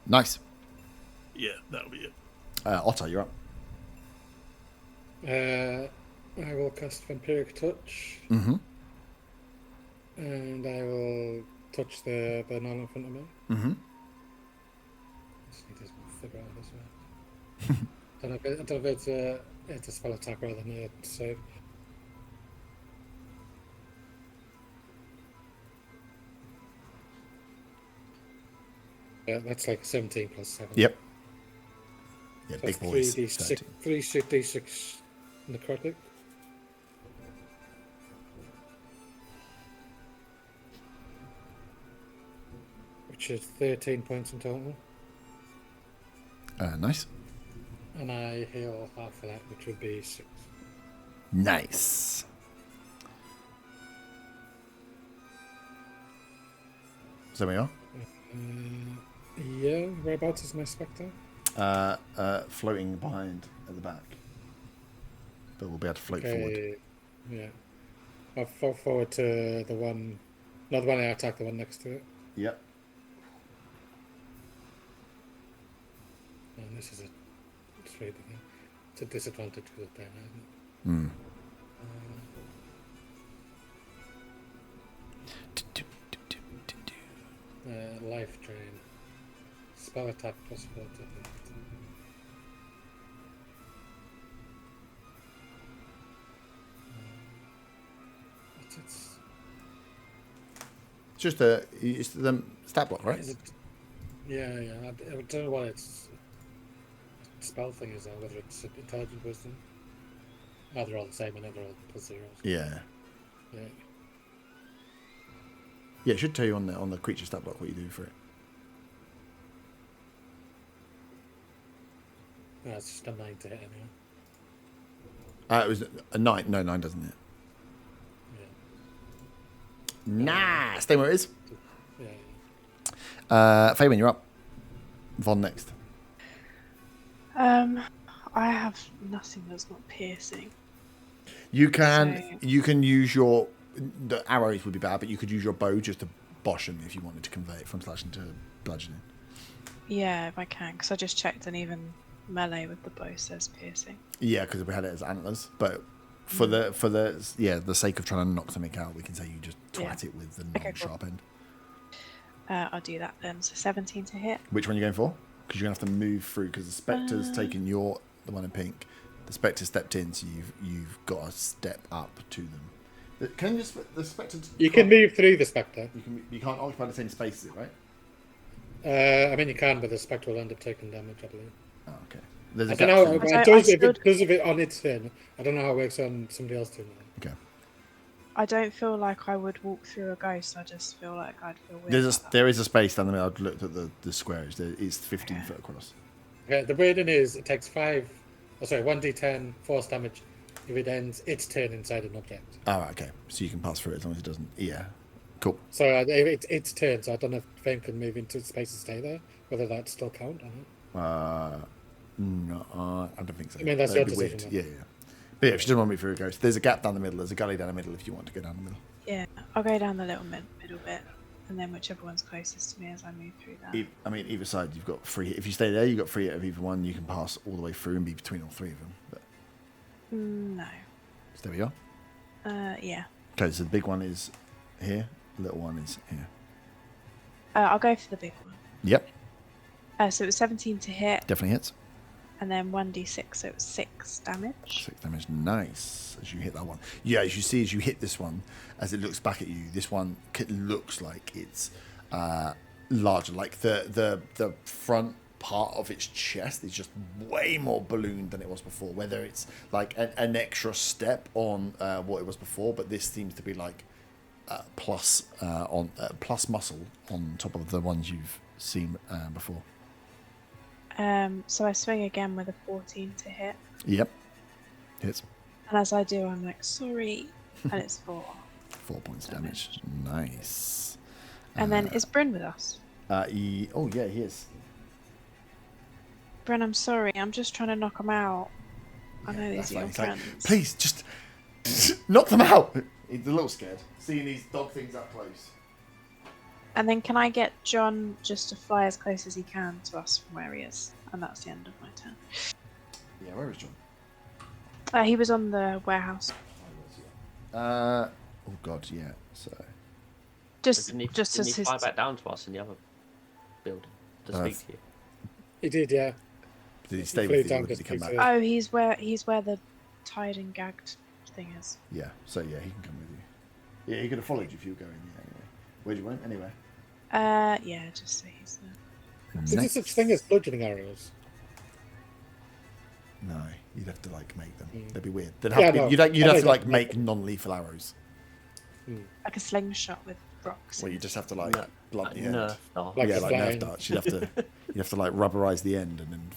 Nice. Yeah, that'll be it. Otter, you're up. I will cast Vampiric Touch. Mm-hmm. And I will touch the gnoll in front of me. Mm-hmm. Just need to figure out this way. I don't know if it's a spell attack rather than a save. Yeah, that's like 17 plus 7. Yep. Yeah, That's big boys. 3d6, 3d6 necrotic. Which is 13 points in total. Nice. And I heal half of that, which would be 6. Nice. So we are. Yeah, whereabouts is my spectre? Floating behind at the back. But we'll be able to float forward. Yeah. I'll fall forward to the one, not the one I attacked, the one next to it. Yep. And this is it's a disadvantage because of damage, isn't it? Hmm. Life drain. Spell attack plus 4 to hit. It's It's the stat block, right? Is it, yeah. I don't know what its spell thing is, or whether it's intelligent wisdom. Oh, they're all the same, and they're all plus 0s. Yeah. Yeah. Yeah, it should tell you on the creature stat block what you do for it. No, it's just a 9 to hit anyway. It was a 9. No, 9 doesn't hit. Yeah. Nah, stay where it is. Yeah. Fabian, you're up. Von next. I have nothing that's not piercing. You can So- use your the arrows would be bad, but you could use your bow just to bosh him if you wanted to convert it from slashing to bludgeoning. Yeah, if I can, because I just checked, and even melee with the bow says piercing. Yeah, because we had it as antlers, but for the sake of trying to knock something out, we can say you just twat it with the non-sharp end. I'll do that then. So 17 to hit. Which one are you going for? Because you're gonna have to move through. Because the spectre's taken the one in pink. The spectre stepped in, so you've got to step up to them. Can you just the spectre? You can move through the spectre. You can't occupy the same space, is it right? I mean, you can, but the spectre will end up taking damage, I believe. Oh, okay. There's a I gap don't know. through- It does if it does it on its turn. I don't know how it works on somebody else doing that. Okay. I don't feel like I would walk through a ghost. I just feel like I'd feel weird. about that. There is a space down the middle. I've looked at the squares. It's 15 foot across. Okay, the wording is it takes 1d10 force damage if it ends its turn inside an object. Oh, right, okay. So you can pass through it as long as it doesn't. Yeah. Cool. So it's its turn, so I don't know if Fame can move into space and stay there. Whether that still count or not. No, I don't think so. I mean, that's That'd your be decision, weird. then. Yeah. But yeah, if she doesn't want to move through a ghost, there's a gap down the middle. There's a gully down the middle if you want to go down the middle. Yeah, I'll go down the little middle bit, and then whichever one's closest to me as I move through that. I mean, either side, you've got free. If you stay there, you've got free hit of either one. You can pass all the way through and be between all three of them. But No. so there we are. Yeah. Okay, so the big one is here. The little one is here. I'll go for the big one. Yep, So it was 17 to hit, definitely hits. and then 1d6, so it was 6 damage. 6 damage, nice. As you hit that one, yeah. As you see, as you hit this one, as it looks back at you, this one looks like it's larger. Like the front part of its chest is just way more ballooned than it was before. Whether it's like an extra step on what it was before, but this seems to be like plus muscle on top of the ones you've seen before. So I swing again with a 14 to hit, Yep, hits. and as I do, I'm like, sorry, and it's 4. 4 points of damage. Nice. And then is Bryn with us? Oh yeah, he is. Bryn, I'm sorry, I'm just trying to knock him out. I know That's these are your fine. He's like, friends. please, just knock them out. He's a little scared, seeing these dog things up close. And then can I get John just to fly as close as he can to us from where he is? And that's the end of my turn. Yeah, where is John? He was on the warehouse. Oh god, yeah. So Just Didn't as he his... fly back down to us in the other building to speak to you? He did, yeah. did he stay flew with you? down Or did he to come speak back? to Oh, he's where the tied and gagged thing is. Yeah. So yeah, he can come with you. Yeah, he could have followed you if you were going. Yeah. Anyway, where'd you went? Anyway. Yeah, just so he's there. Is there such thing as bludgeoning arrows? No, you'd have to like make them. Mm. They'd be weird. They'd Yeah, have to, no, you'd I have know to like that. make non-lethal arrows. Like a slingshot with rocks. Where in you it. just have to like No, blunt the end. Nerf dart. Like yeah, a like Nerf flying- darts. You'd have to like rubberize the end and then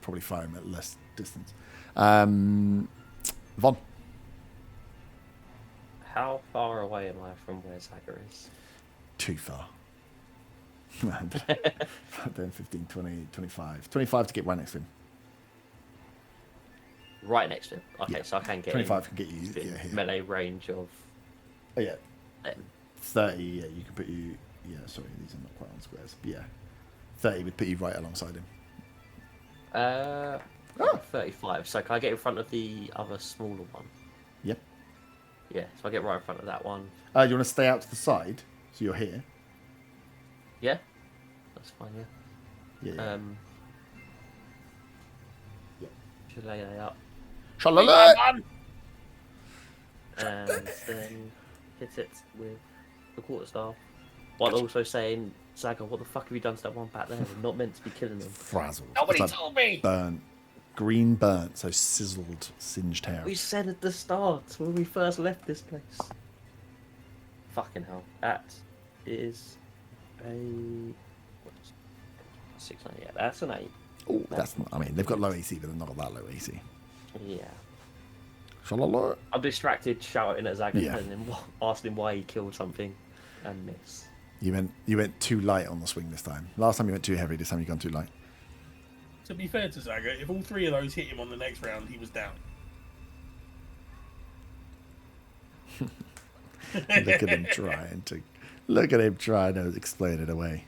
probably fire them at less distance. Von. How far away am I from where Zagger is? Too far. 10, 15, 20, 25. 25 to get right next to him. Right next to him. Okay, Yeah. so I can get 25 can get you in yeah, here. melee range of Oh, yeah. them. 30, yeah, you can put you... Yeah, sorry, these are not quite on squares. But yeah. 30 would put you right alongside him. 35. So can I get in front of the other smaller one? Yep. Yeah, so I get right in front of that one. Do you want to stay out to the side? So you're here? Yeah, that's fine. Yeah. Yeah. Yeah. Should lay that up Shalala! and then hit it with the quarterstaff. While also saying, Zagger, what the fuck have you done to that one back there? We're not meant to be killing them. Frazzled. Nobody It's like told me. burnt. Green burnt, so sizzled, singed hair. We said at the start when we first left this place. Fucking hell. That is a... What is 698. Yeah, that's an 8. Oh, that's not... I mean, they've got low AC, but they're not got that low AC. Yeah. Shalala! I'm distracted shouting at Zagger Yeah. and then asking him why he killed something and miss. You went too light on the swing this time. Last time you went too heavy, this time you've gone too light. To be fair to Zaga, if all three of those hit him on the next round, he was down. Look at him trying to explain it away.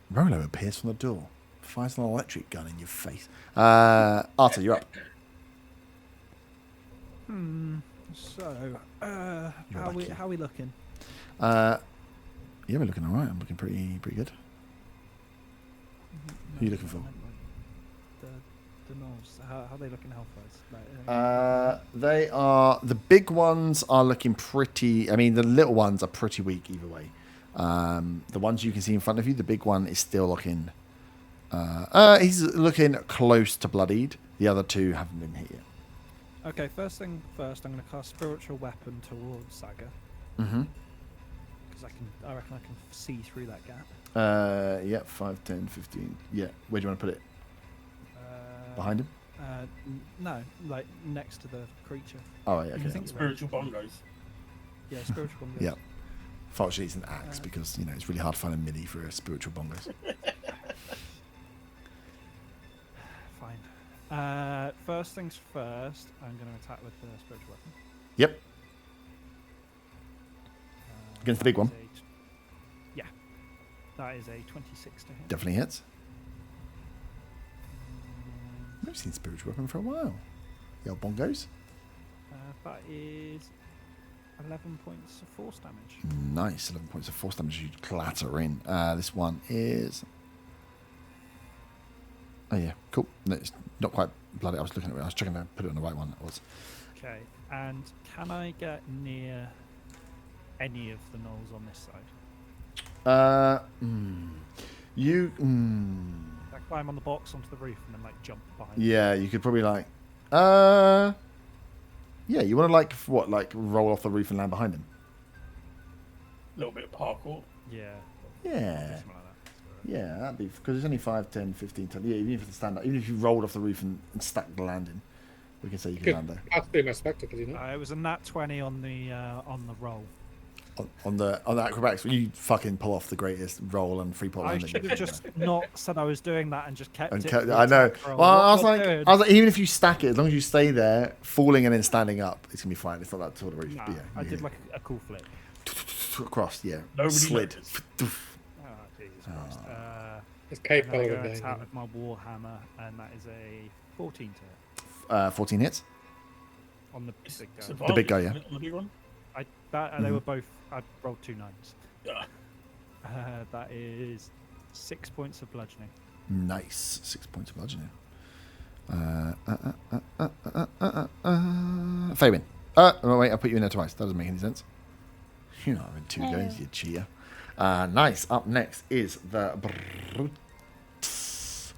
Rolo appears from the door, fires an electric gun in your face. Arthur, you're up. So, You're how lucky. are we looking? Yeah, we're looking all right. I'm looking pretty good. Who are you looking for? The Gnolls. How are they looking health-wise? They are the big ones are looking pretty. I mean, the little ones are pretty weak either way. The ones you can see in front of you, the big one is still looking. He's looking close to bloodied. The other two haven't been hit yet. Okay, first thing first, I'm going to cast Spiritual Weapon towards Saga. Mm-hmm. Because I reckon I can see through that gap. Yeah, 5, 10, 15. Yeah, where do you want to put it? Behind him? No, like next to the creature. Oh, yeah, You okay. think Spiritual bongos. Yeah, Spiritual Weapon. Yeah. Fortunately, it's an axe because it's really hard to find a mini for a spiritual bongos. Fine. First things first, I'm going to attack with the spiritual weapon. Yep. Against the big one. Yeah. That is a 26 to hit. Definitely hits. I've never seen spiritual weapon for a while. The old bongos. That is 11 points of force damage. Nice. 11 points of force damage you clatter in. This one is... Oh, yeah. Cool. No, it's not quite bloody. I was looking at it. I was checking to put it on the right one. It was. Okay. And can I get near any of the gnolls on this side? You... I climb on the box onto the roof and then like jump behind. Yeah, you could probably like... Yeah, you want to like, what, like roll off the roof and land behind him? A little bit of parkour. Yeah. Yeah. Something like that. Yeah, that'd be... Because it's only 5, 10, 15, 20... Yeah, even if it's stand up... Even if you rolled off the roof and stacked the landing, we can say you can land there. That's pretty much spectacle, you know. It was a nat 20 on the roll. On the acrobatics, you fucking pull off the greatest roll and free pot I landing. should have just not said I was doing that and just kept And it. kept- for I know. attack roll. Well, I was What like, am doing? even if you stack it, as long as you stay there, falling and then standing up, it's gonna be fine. It's not that sort of roof. Nah, But yeah, I did like a cool flip. across, yeah, Nobody slid. noticed. Oh, Jesus Christ. It's And capable then I of go doing attack it. with my warhammer, and that is a 14 to hit 14 hits. on the It's big guy. advantage, The big guy, isn't yeah. it, on the big one? They Mhm. were both. I rolled 2 9s. Yeah. That is 6 points of bludgeoning. Nice, 6 points of bludgeoning. Fabian. Oh, wait, I put you in there twice. That doesn't make any sense. You're not having 2 goes, you cheater. Nice. Up next is the Brutes.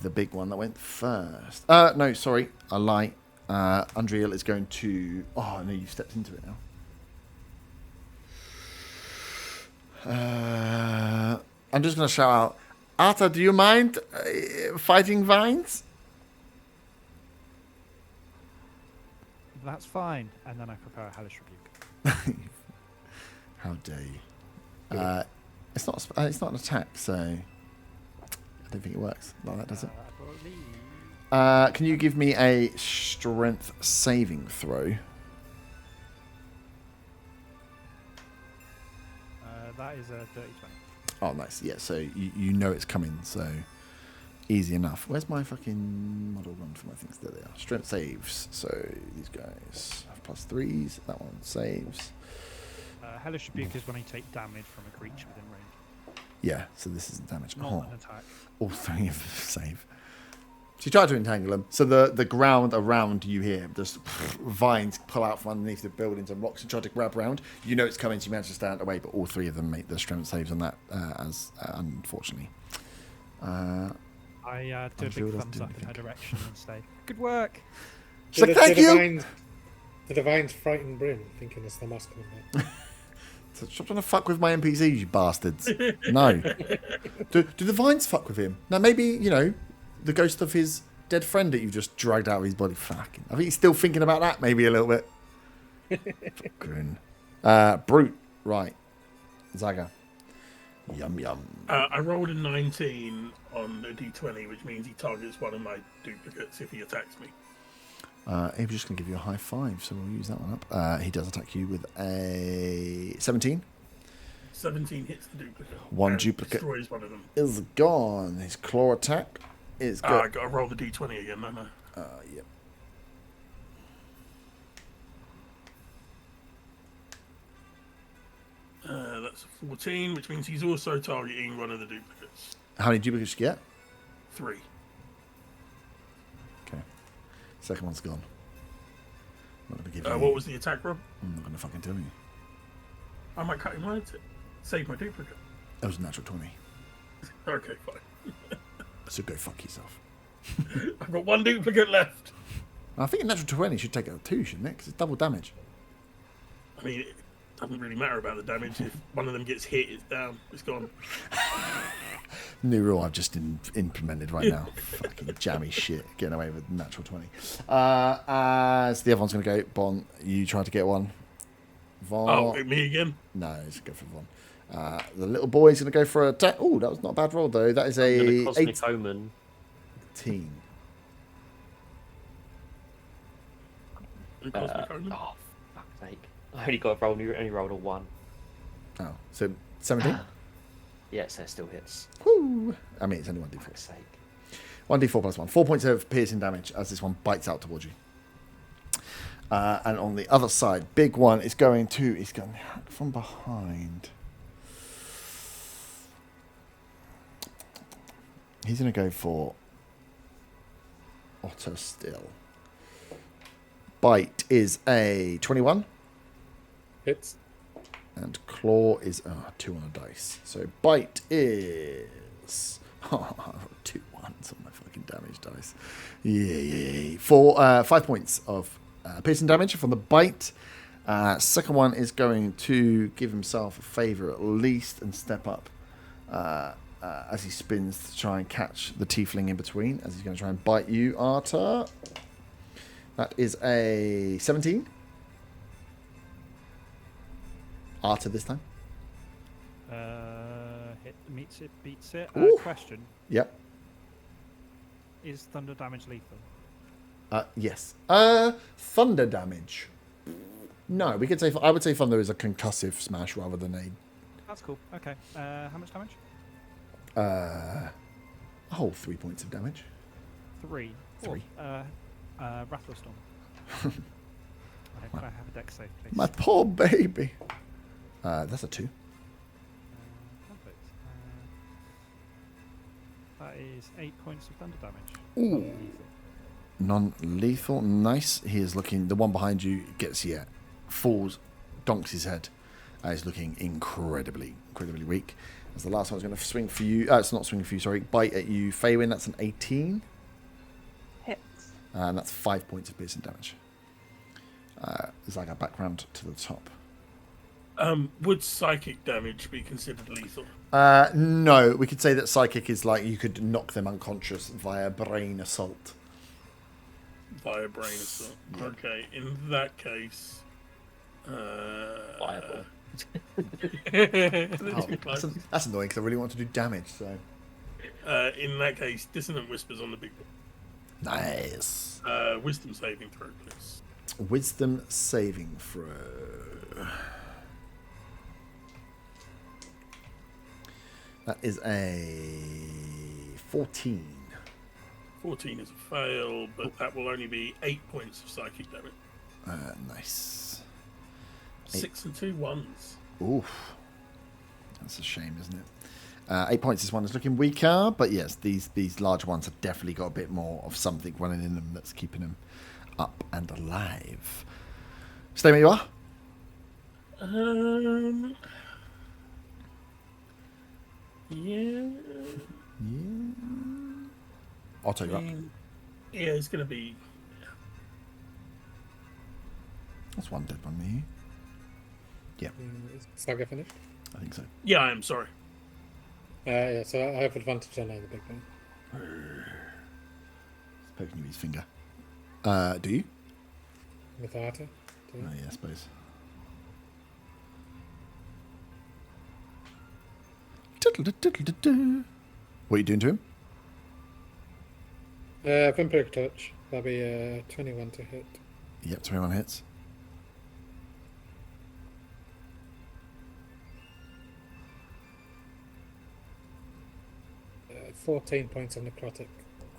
The big one that went first. No, sorry, I lie. Undreal is going to... Oh, no, you've stepped into it now. I'm just going to shout out, Arta, do you mind fighting vines? That's fine. And then I prepare a hellish rebuke. How dare you? It's not an attack, so I don't think it works like that, does it? I believe. Can you give me a strength saving throw? That is a dirty 20. Oh, nice. Yeah, so you know it's coming, so easy enough. Where's my fucking model run for my things? There they are. Strength saves. So these guys have +3s. That one saves. Hellish rebuke is when you take damage from a creature within range. Yeah, so this is damage. Not Oh, an attack. all 3 of them save. So you try to entangle them. So the ground around you here, just vines pull out from underneath the buildings and rocks and try to grab around. You know it's coming, so you manage to stand away, but all 3 of them make the strength saves on that, unfortunately. I do a sure big it doesn't thumbs do up in her anything. direction and say, "Good work." She's like, thank you! The vines frighten Bryn, thinking it's the mask coming back. So stop trying to fuck with my NPCs, you bastards. No. Do the vines fuck with him? Now, maybe, you know, the ghost of his dead friend that you just dragged out of his body. Fucking. I think he's still thinking about that, maybe a little bit. Fucking. Brute. Right. Zaga. Yum, yum. I rolled a 19 on the d20, which means he targets one of my duplicates if he attacks me. He was just going to give you a high 5, so we'll use that one up. He does attack you with a 17. 17 hits the duplicate. One and duplicate. Destroys one of them. Is gone. His claw attack is I good. got to roll the d20 again, don't I? Yep. That's a 14, which means he's also targeting one of the duplicates. How many duplicates you get? 3. Okay. Second one's gone. I'm not going to give you. What was the attack, Rob? I'm not going to fucking tell you. I might cut him right to save my duplicate. That was a natural 20. Okay, fine. So go fuck yourself. I've got 1 duplicate left. I think a natural 20 should take out 2, shouldn't it? Because it's double damage. I mean, it doesn't really matter about the damage. If one of them gets hit, it's down. It's gone. New rule I've just implemented right now. Fucking jammy shit. Getting away with natural 20. As the other one's going to go, Bon, you try to get one. Von. Oh, me again? No, he's going to go for Von. The little boy's going to go for a attack. Oh, that was not a bad roll, though. That is And a a cosmic omen. 18. Cosmic Omen. Oh, fuck's sake. I only got a roll, only rolled a 1. Oh, so 17? Yeah, so it still hits. Woo! I mean, it's only 1d4. Fuck's sake. 1d4 plus 1. 4 points of piercing damage as this one bites out towards you. And on the other side, big one is going to... He's going to hack from behind. He's going to go for Otto still. Bite is a 21. Hits. And claw is 2 on a dice. So bite is... Oh, I rolled 2 1s on my fucking damage dice. Yay. For 5 points of piercing damage from the bite. Second one is going to give himself a favour at least and step up as he spins to try and catch the tiefling in between, as he's going to try and bite you, Arta. That is a 17. Arta this time. Hit meets it, beats it. Ooh. Question: Yep. Is thunder damage lethal? Yes. Thunder damage. No, we could say. I would say thunder is a concussive smash rather than a. That's cool. Okay. How much damage? A whole 3 points of damage. 3. 3. Wrathful Storm. Can I have a dex save, please? My poor baby. That's a 2. Perfect. That is 8 points of thunder damage. Ooh. Non-lethal. Nice. He is looking. The one behind you gets you. Falls, donks his head. He's looking incredibly weak. As the last one's going to swing for you. It's not swing for you. Sorry. Bite at you, Faywin. That's an 18. Hits. And that's 5 points of piercing damage. There's like a background to the top. Would psychic damage be considered lethal? No, we could say that psychic is like you could knock them unconscious via brain assault. Via brain assault. Okay, in that case... Fireball. That's annoying because I really want to do damage. So in that case, Dissonant Whispers on the big one. nice. Wisdom saving throw, please. Wisdom saving throw. That is a 14. 14 is a fail, but that will only be 8 points of psychic damage. Nice. 6 and 2 1s. Oof. That's a shame, isn't it? 8 points. This one is looking weaker, but yes, these large ones have definitely got a bit more of something running in them that's keeping them up and alive. Stay where you are. Yeah. Otto, you're up. Yeah, it's going to be... That's one dead one, me. Yeah, Is Saga finished? I think so. Yeah, I am sorry. Yeah, so I have advantage on the big one. He's poking you with his finger. Do you? With Arta. Oh, yeah, I suppose. What are you doing to him? Vampiric Touch. That'll be 21 to hit. Yep, 21 hits. Uh, 14 points of necrotic.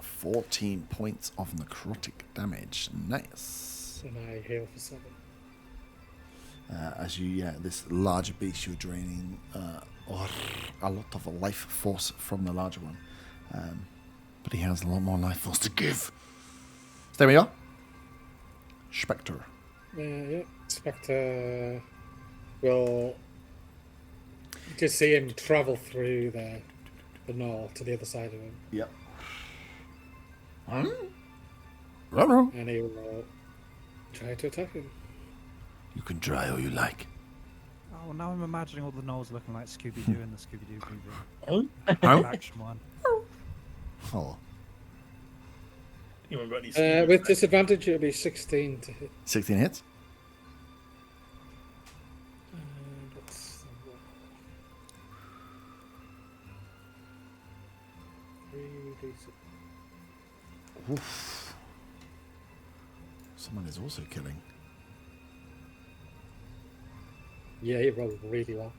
14 points of necrotic damage. Nice. And I heal for 7. As you, this larger beast, you're draining a lot of life force from the larger one. But he has a lot more life force to give. There we are. Spectre. Yeah, Spectre will just see him travel through the Gnoll to the other side of him. Yep. And he will try to attack him. You can try all you like. Oh, well, now I'm imagining all the Knolls looking like Scooby-Doo in the Scooby-Doo movie. Oh? Action one. Oh. Anyone got any With disadvantage, it'll be 16 to hit. 16 hits. That's 3d6. Oof. Someone is also killing. Yeah, you rolled really well.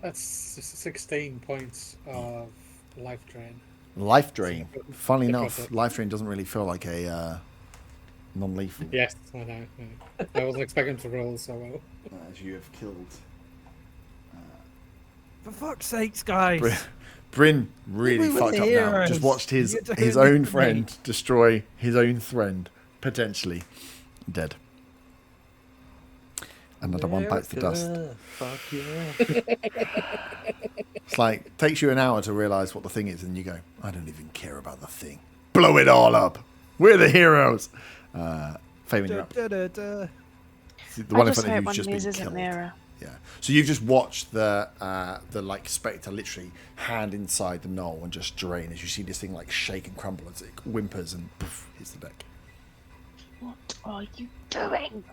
That's 16 points of life drain. Life drain. So, Funnily the enough, product. life drain doesn't really feel like a non-lethal. Yes, I know. I wasn't expecting to roll so well. As you have killed. For fuck's sakes, guys! Bryn really We were fucked the up now. heroes. Just watched his You're doing his this own to friend me. destroy his own friend, potentially dead. Another one bites the dust. Fuck yeah. It's like takes you an hour to realise what the thing is, and you go, I don't even care about the thing. Blow it all up. We're the heroes. Fabian, you're up. Da-da-da-da. The I one in just front of hope you one just of been these isn't killed. Mira. Yeah. So you've just watched the like spectre literally hand inside the knoll and just drain as you see this thing like shake and crumble as it whimpers and poof, hits the deck. What are you doing?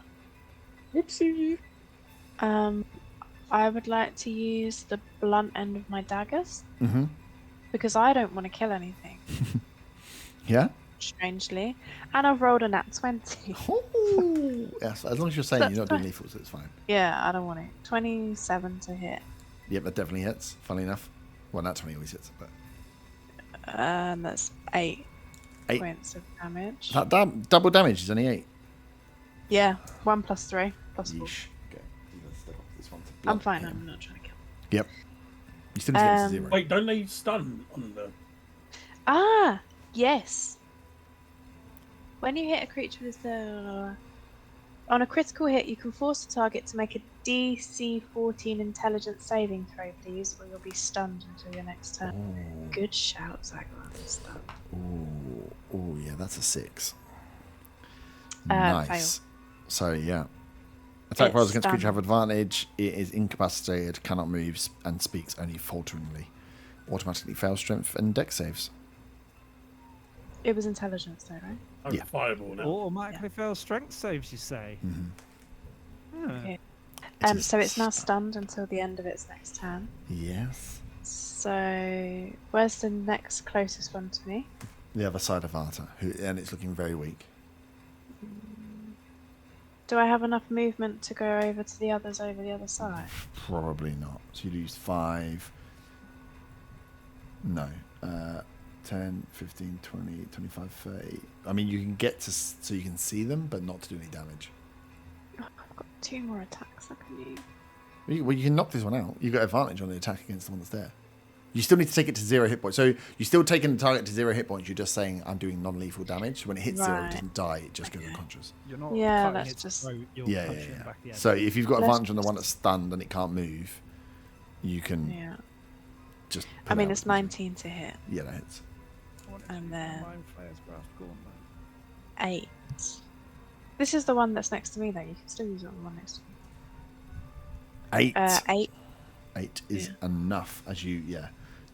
Whoopsie. I would like to use the blunt end of my daggers Mm-hmm. because I don't want to kill anything, Yeah. strangely. And I've rolled a nat 20. Ooh. Yes. As long as you're saying That's you're not doing fine. lethals, it's fine. Yeah, I don't want it. 27 to hit. Yep, that definitely hits. Funnily enough, well, that 20 always hits, but And that's 8 8. points of damage. That double damage is only 8. Yeah, 1 plus 3 plus 4. Yeesh. Okay. Let's step off this one to I'm blunt fine, him. I'm not trying to kill. Yep. You still need to get to 0. Wait, don't they stun on the? Ah, yes. When you hit a creature with on a critical hit, you can force the target to make a DC 14 intelligence saving throw, please, or you'll be stunned until your next turn. Ooh. Good shout, Zagor. Stunned. Ooh, yeah, that's a 6. Fail. Nice. So, yeah. Attack rolls It's against creature have stunned. advantage. It is incapacitated, cannot move, and speaks only falteringly. Automatically fails strength and dex saves. It was intelligence, though, right? I'm Yeah. fireball now. Automatically fails strength saves, you say? Mm-hmm. Huh. Okay. It is So it's now stunned until the end of its next turn. Yes. So where's the next closest one to me? The other side of Arta, and it's looking very weak. Do I have enough movement to go over to the others over the other side? Probably not. So you lose 5. No. 10, 15, 20, 25, 30. I mean, you can get to so you can see them, but not to do any damage. Oh, I've got 2 more attacks. I can use. Well, you can knock this one out. You've got advantage on the attack against the one that's there. You still need to take it to 0 hit points. So you're still taking the target to 0 hit points. You're just saying, I'm doing non-lethal damage. When it hits 0, it Right. doesn't die. It just goes unconscious. You're not Yeah, cutting that's its just- throat, you're Yeah, punching yeah, it back the yeah. end. So if you've got Let's advantage on the one that's just- stunned and it can't move, you can Yeah. just... I pull mean, out. it's 19 to hit. Yeah, that hits. And then- Mind Flayer's Grasp Gauntlet. 8. This is the one that's next to me, though. You can still use it on the one next to me. 8. 8. 8 is Yeah. enough as you,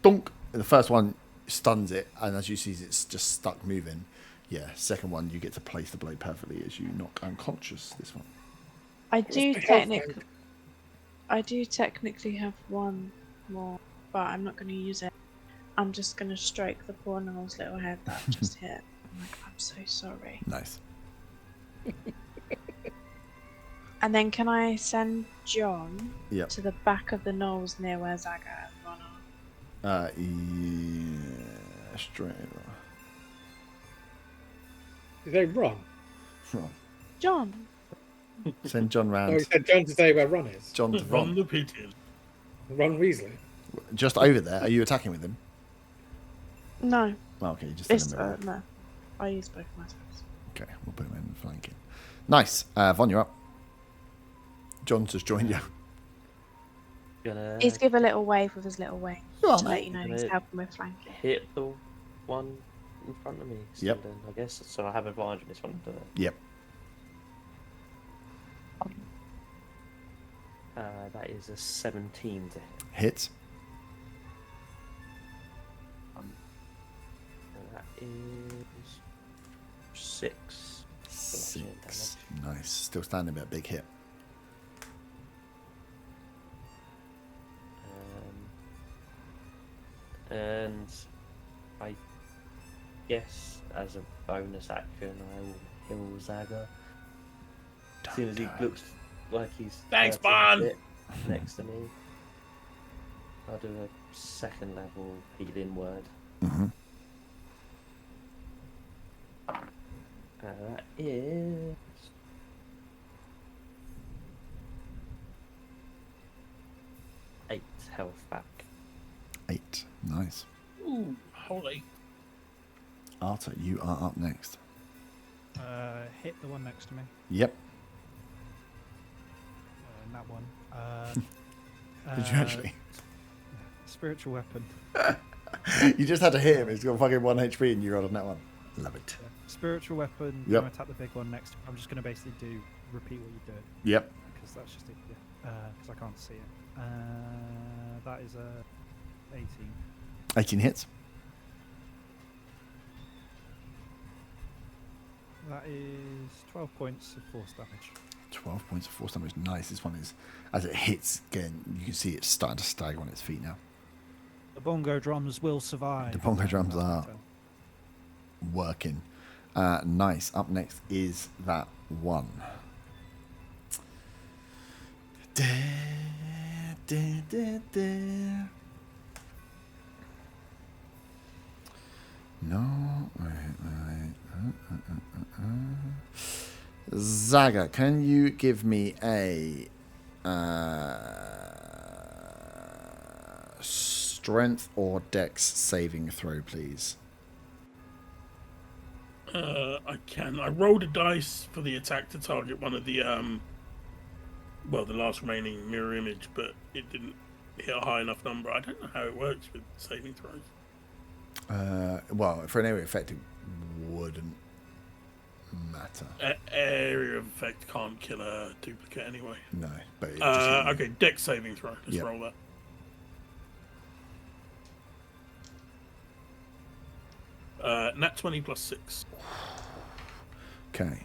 dunk. The first one stuns it, and as you see it's just stuck moving. Yeah, second one, you get to place the blade perfectly as you knock unconscious this one. I What's do the health technically. rank? I do technically have 1 more, but I'm not going to use it. I'm just going to strike the poor Gnoll's little head that I just hit. I'm so sorry. Nice. And then can I send John Yep. to the back of the knolls near where Zaga and Ron are? Yeah, straight over. Is that Ron? Ron. John! Send John No, round. he said John to say where Ron is. John to Run Ron. the pit in. Ron Weasley. Just over there. Are you attacking with him? No, Oh, okay, you just send it's, him over. no. I use both my spells. Okay, we'll put him in flanking. Nice. Von, you're up. John's just joined you. Gonna He's give a little wave with his little wing You are, to mate. let you know he's Right. helping with flanking. hit the one in front of me. Yep. Then, I guess so. I have advantage on this one. Don't Yep. I? That is a 17 to hit. Hit. And that is 6. 6. Nice. Still standing, but a big hit. And I guess as a bonus action, I will heal Zaga. As soon as he looks like he's Thanks, 30 Bon. feet next to me. I'll do a second level healing word. Mm-hmm. That is 8 health back. 8. Nice. Ooh, holy. Arta, you are up next. Hit the one next to me. Yep. That one. Did you actually? Spiritual weapon. You just had to hit him. He's got fucking 1 HP and you rolled on that one. Love it. Yeah. Spiritual weapon. Yep. I'm gonna attack the big one next. I'm just gonna basically repeat what you did Yep. because that's just it. Because I can't see it. That is a 18. 18 hits. That is 12 points of force damage. 12 points of force damage. Nice. This one is, as it hits again, you can see it's starting to stagger on its feet now. The bongo drums will survive. The bongo drums That's my are turn. working. Nice. Up next is that one. Da, da, da, da. No. Wait. Zaga, can you give me a strength or dex saving throw, please? I can. I rolled a dice for the attack to target one of the the last remaining mirror image, but it didn't hit a high enough number. I don't know how it works with saving throws. Well, for an area effect, it wouldn't matter. Area of effect can't kill a duplicate anyway. No, but it just hit you. Okay, dex saving throw. Let's Yep. roll that. Nat 20 plus 6. Okay.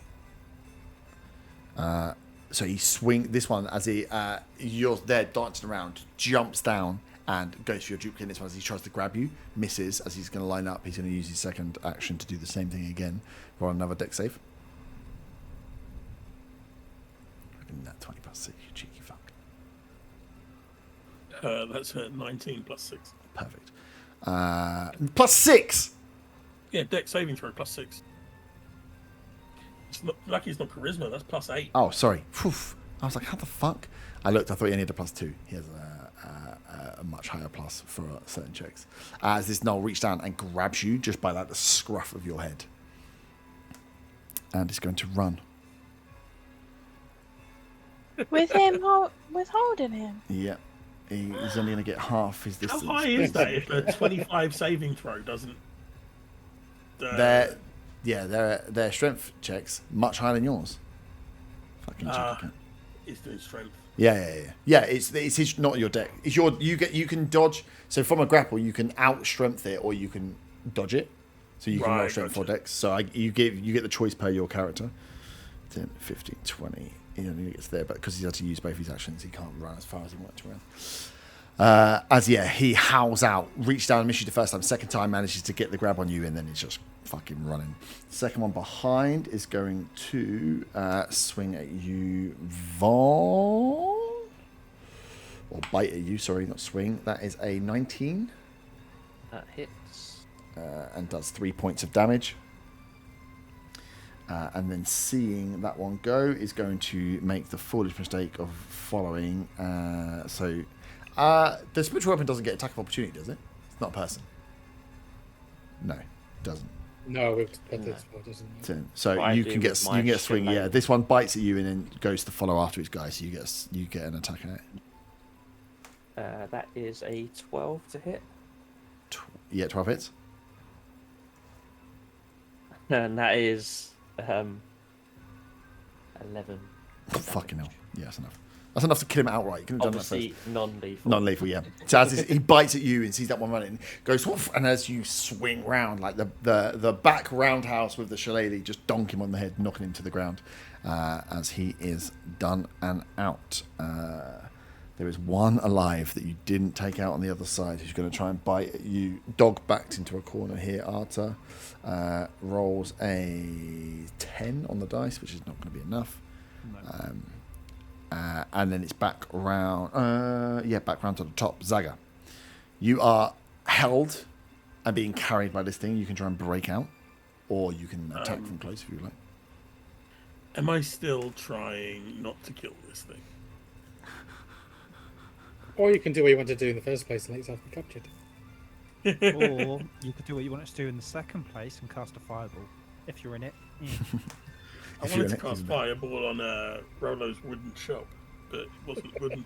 So he swing this one as he you're there dancing around, jumps down and goes for your duplicate. This one as he tries to grab you, misses. As he's going to line up, he's going to use his second action to do the same thing again. Roll another dex save. That 20 plus 6, you cheeky fuck. That's 19 plus 6. Perfect. Plus 6. Yeah, dex saving throw plus 6. It's not, lucky it's not charisma. That's plus 8. Oh, sorry. Phew. I was like, how the fuck? I looked. I thought he only had a plus 2. He has a much higher plus for certain checks. As this Gnoll reaches down and grabs you just by like the scruff of your head, and is going to run. With him, withholding him. Yeah, he's only going to get half his How distance. high is that if a 25 saving throw doesn't? Their strength checks much higher than yours. Fucking duplicate. It's doing strength. Yeah. It's his, not your deck. It's your you can dodge. So from a grapple, you can out strength it or you can dodge it. So you can roll Right, strength for gotcha. decks. So you get the choice per your character. 10, 15, 20. He only gets there, but because he's had to use both his actions, he can't run as far as he wants to run. He howls out, reaches down and misses you the first time. Second time manages to get the grab on you, and then he's just fucking running. Second one behind is going to swing at you, Vaughn. Or bite at you, sorry, not swing. That is a 19. That hits. And does 3 points of damage. And then seeing that one go is going to make the foolish mistake of following. The spiritual weapon doesn't get attack of opportunity, does it? It's not a person. No, it doesn't. No, we've got this one, doesn't it? So What I you do can get with you my can get a swing. Yeah, shillelagh. this one bites at you and then goes to follow after its guy. So you get an attack on it. That is a 12 to hit. 12 hits. And that is 11. Fucking hell. Yeah, that's enough. That's enough to kill him outright. You can have done that first. Obviously non-lethal. Non-lethal, yeah. So as he bites at you and sees that one running, goes woof, and as you swing round, like the back roundhouse with the shillelagh, just donk him on the head, knocking him to the ground, as he is done and out. There is one alive that you didn't take out on the other side who's going to try and bite at you. Dog backed into a corner here. Arta rolls a 10 on the dice, which is not going to be enough. No. and then it's back around. Back round to the top. Zaga, you are held and being carried by this thing. You can try and break out, or you can attack from close if you like. Am I still trying not to kill this thing? Or you can do what you want to do in the first place and let yourself be captured. Or you could do what you want it to do in the second place and cast a fireball if you're in it. I wanted to cast fireball on Rolo's wooden shop, but it wasn't wooden.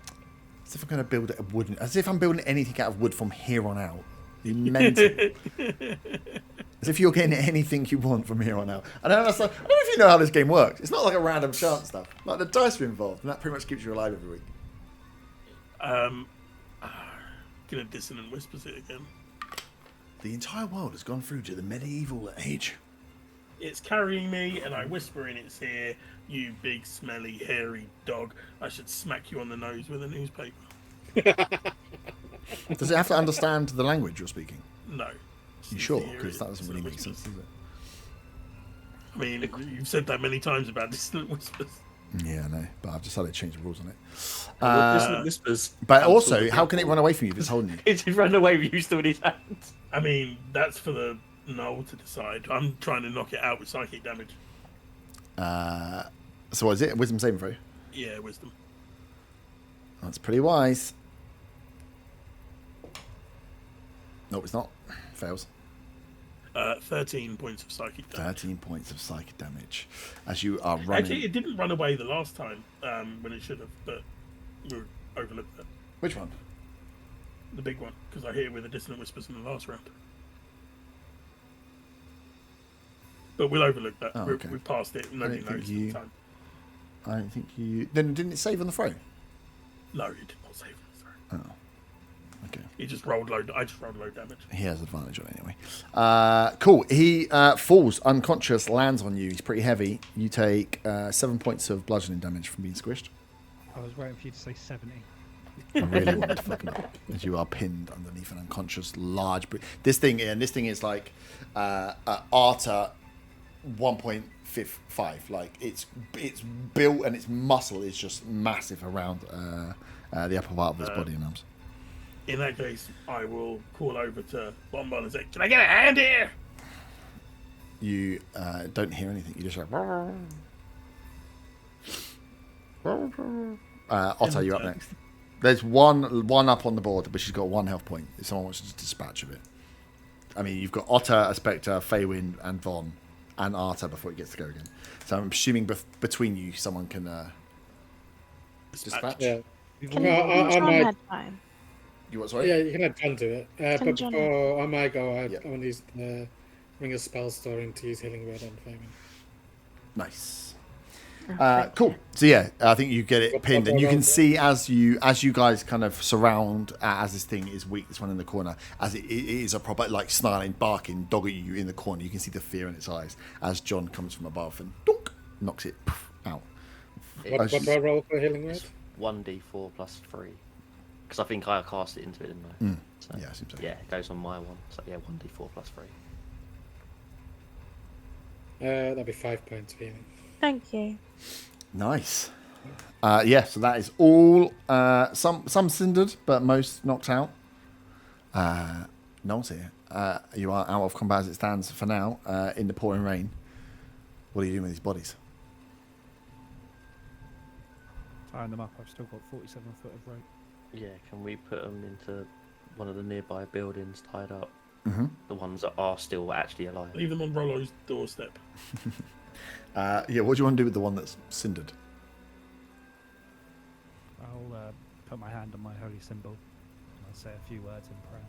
As if I'm going to build it a wooden. As if I'm building anything out of wood from here on out. You mental. As if you're getting anything you want from here on out. And I don't know if you know how this game works. It's not like a random chance stuff. Like the dice are involved, and that pretty much keeps you alive every week. Gonna dissonant whispers it again. The entire world has gone through to the medieval age. It's carrying me, and I whisper in its ear, "You big, smelly, hairy dog! I should smack you on the nose with a newspaper." Does it have to understand the language you're speaking? No. You sure? Because that doesn't really make sense, does it? I mean, you've said that many times about dissonant whispers. Yeah, I know, but I've decided to change the rules on it. Dissonant whispers. But also, how can it run away from you if it's holding you? It did run away with you still in his hands. I mean, that's for the Gnoll to decide. I'm trying to knock it out with psychic damage. So what is it? A wisdom saving throw? Yeah, wisdom. That's pretty wise. Nope, it's not. Fails. 13 points of psychic damage. 13 points of psychic damage as you are running. Actually, it didn't run away the last time when it should have, but we overlooked that. Which one? The big one, because I hit it with a dissonant whispers in the last round. But we'll overlook that. Oh, okay. We passed it. Nobody knows at the time. I don't think you. Then didn't it save on the throw? No, it did not save on the throw. Oh. Okay. He just rolled low. I just rolled low damage. He has advantage on it anyway. Cool. He falls unconscious, lands on you. He's pretty heavy. You take 7 points of bludgeoning damage from being squished. I was waiting for you to say 70. I really wanted to fucking as you are pinned underneath an unconscious large. This thing is like Arta 1.5. Like it's built and its muscle is just massive around the upper part of his body and arms. In that case, I will call over to Bonbon and say, "Can I get a hand here?" You don't hear anything. You just like. Otto, you're up next. There's one up on the board, but she's got 1 health point. If someone wants to just dispatch of it. I mean, you've got Otter, a Spectre, Feywind, and Von, and Arta before it gets to go again. So I'm assuming between you, someone can dispatch. Yeah. Can I John might- had time? Yeah, you can add John to it. But John- before I might go, I Yep. want to use Ring of Spell Storing to use Healing Word on Feywind. Nice. Cool. So yeah, I think you get it pinned, and you can see as you guys kind of surround as this thing is weak, this one in the corner, as it is a proper like snarling, barking dog at you in the corner. You can see the fear in its eyes as John comes from above and dunk, knocks it out. What do I roll for Healing Word? 1d4 plus 3. Because I think I cast it into it, didn't I? So, Yeah, it seems so. yeah, it goes on my one. So yeah, 1d4 plus 3. That'd be 5 points of healing. Thank you. Nice. Yeah, so that is all. Some cindered, but most knocked out. Noel's here. You are out of combat as it stands for now, in the pouring rain. What are you doing with these bodies? Tying them up. I've still got 47 foot of rope. Yeah, can we put them into one of the nearby buildings tied up? Mm-hmm. The ones that are still actually alive. Leave them on Rollo's doorstep. Yeah, what do you want to do with the one that's cindered? I'll put my hand on my holy symbol and I'll say a few words in prayer.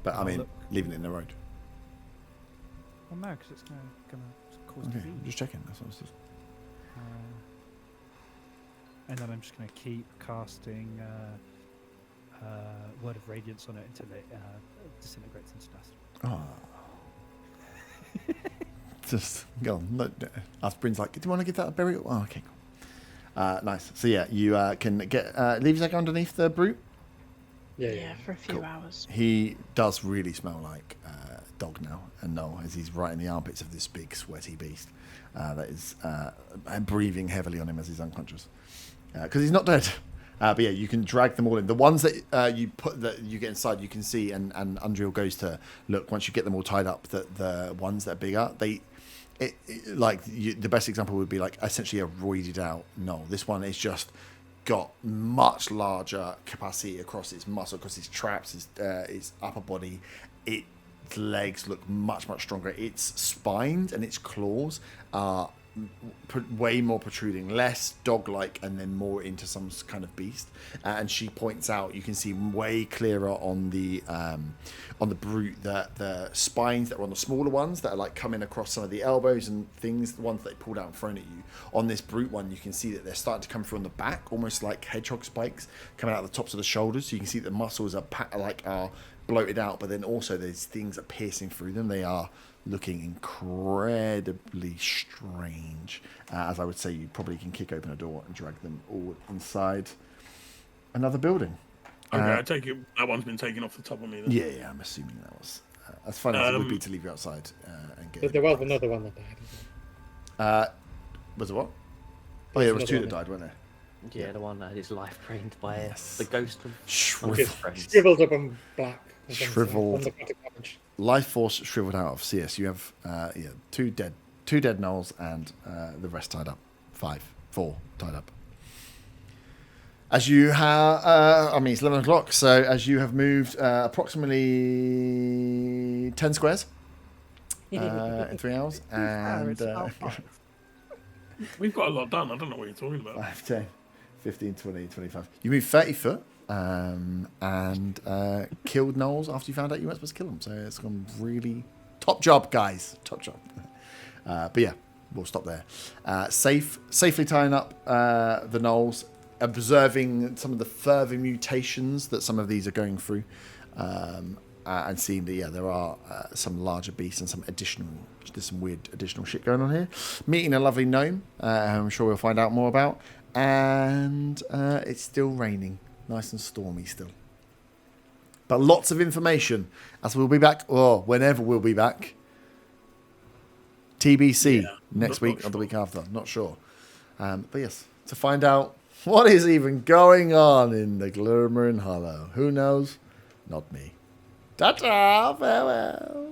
But I Oh, mean, look. leaving it in the road. Well, no, because it's going to cause Okay, disease. just checking. That's what I was just... And then I'm just going to keep casting Word of Radiance on it until it disintegrates into dust. Oh. Just go on. Look, Bryn's like, do you want to give that a burial? Oh, okay, cool. Nice. So yeah, you can get leave Zach underneath the brute. Yeah. For a few Cool. hours. He does really smell like dog now, and Gnoll, as he's right in the armpits of this big sweaty beast that is breathing heavily on him as he's unconscious because he's not dead. But yeah, you can drag them all in. The ones that you get inside, you can see, and Undreal goes to look once you get them all tied up. That the ones that are bigger, the best example would be like essentially a roided out Gnoll. This one is just got much larger capacity across its muscle, across its traps, its upper body. Its legs look much stronger. Its spines and its claws are way more protruding, less dog-like, and then more into some kind of beast. And she points out, you can see way clearer on the brute that the spines that are on the smaller ones that are like coming across some of the elbows and things, the ones that they pulled out in front of you. On this brute one, you can see that they're starting to come through on the back, almost like hedgehog spikes coming out of the tops of the shoulders. So you can see the muscles are bloated out, but then also there's things are piercing through them. They are looking incredibly strange. As I would say, you probably can kick open a door and drag them all inside another building. Okay, I take it that one's been taken off the top of me then. Yeah, I'm assuming that was as funny as it would be to leave you outside and get. There was another one that died. Was it what? Oh yeah, there was two that died, weren't there? Yeah, the one that had his life drained by the ghost of Shriveled up and black. Shriveled. Life force shriveled out of. So yes, you have two dead Gnolls and the rest tied up. 4 tied up. As you have, it's 11 o'clock. So as you have moved approximately 10 squares in 3 hours, and we've got a lot done. I don't know what you're talking about. 5, 10, 15, 20, 25. You moved 30 foot. And killed Gnolls after you found out you weren't supposed to kill them. So it's gone really top job, guys. Top job. But yeah, we'll stop there. Safely tying up the Gnolls, observing some of the further mutations that some of these are going through, and seeing that there are some larger beasts and there's some weird additional shit going on here. Meeting a lovely gnome, I'm sure we'll find out more about, and it's still raining. Nice and stormy still. But lots of information as we'll be back, or whenever we'll be back. TBC next week or the week after. Not sure. But yes, to find out what is even going on in the Glimmering Hollow. Who knows? Not me. Ta-ta! Farewell!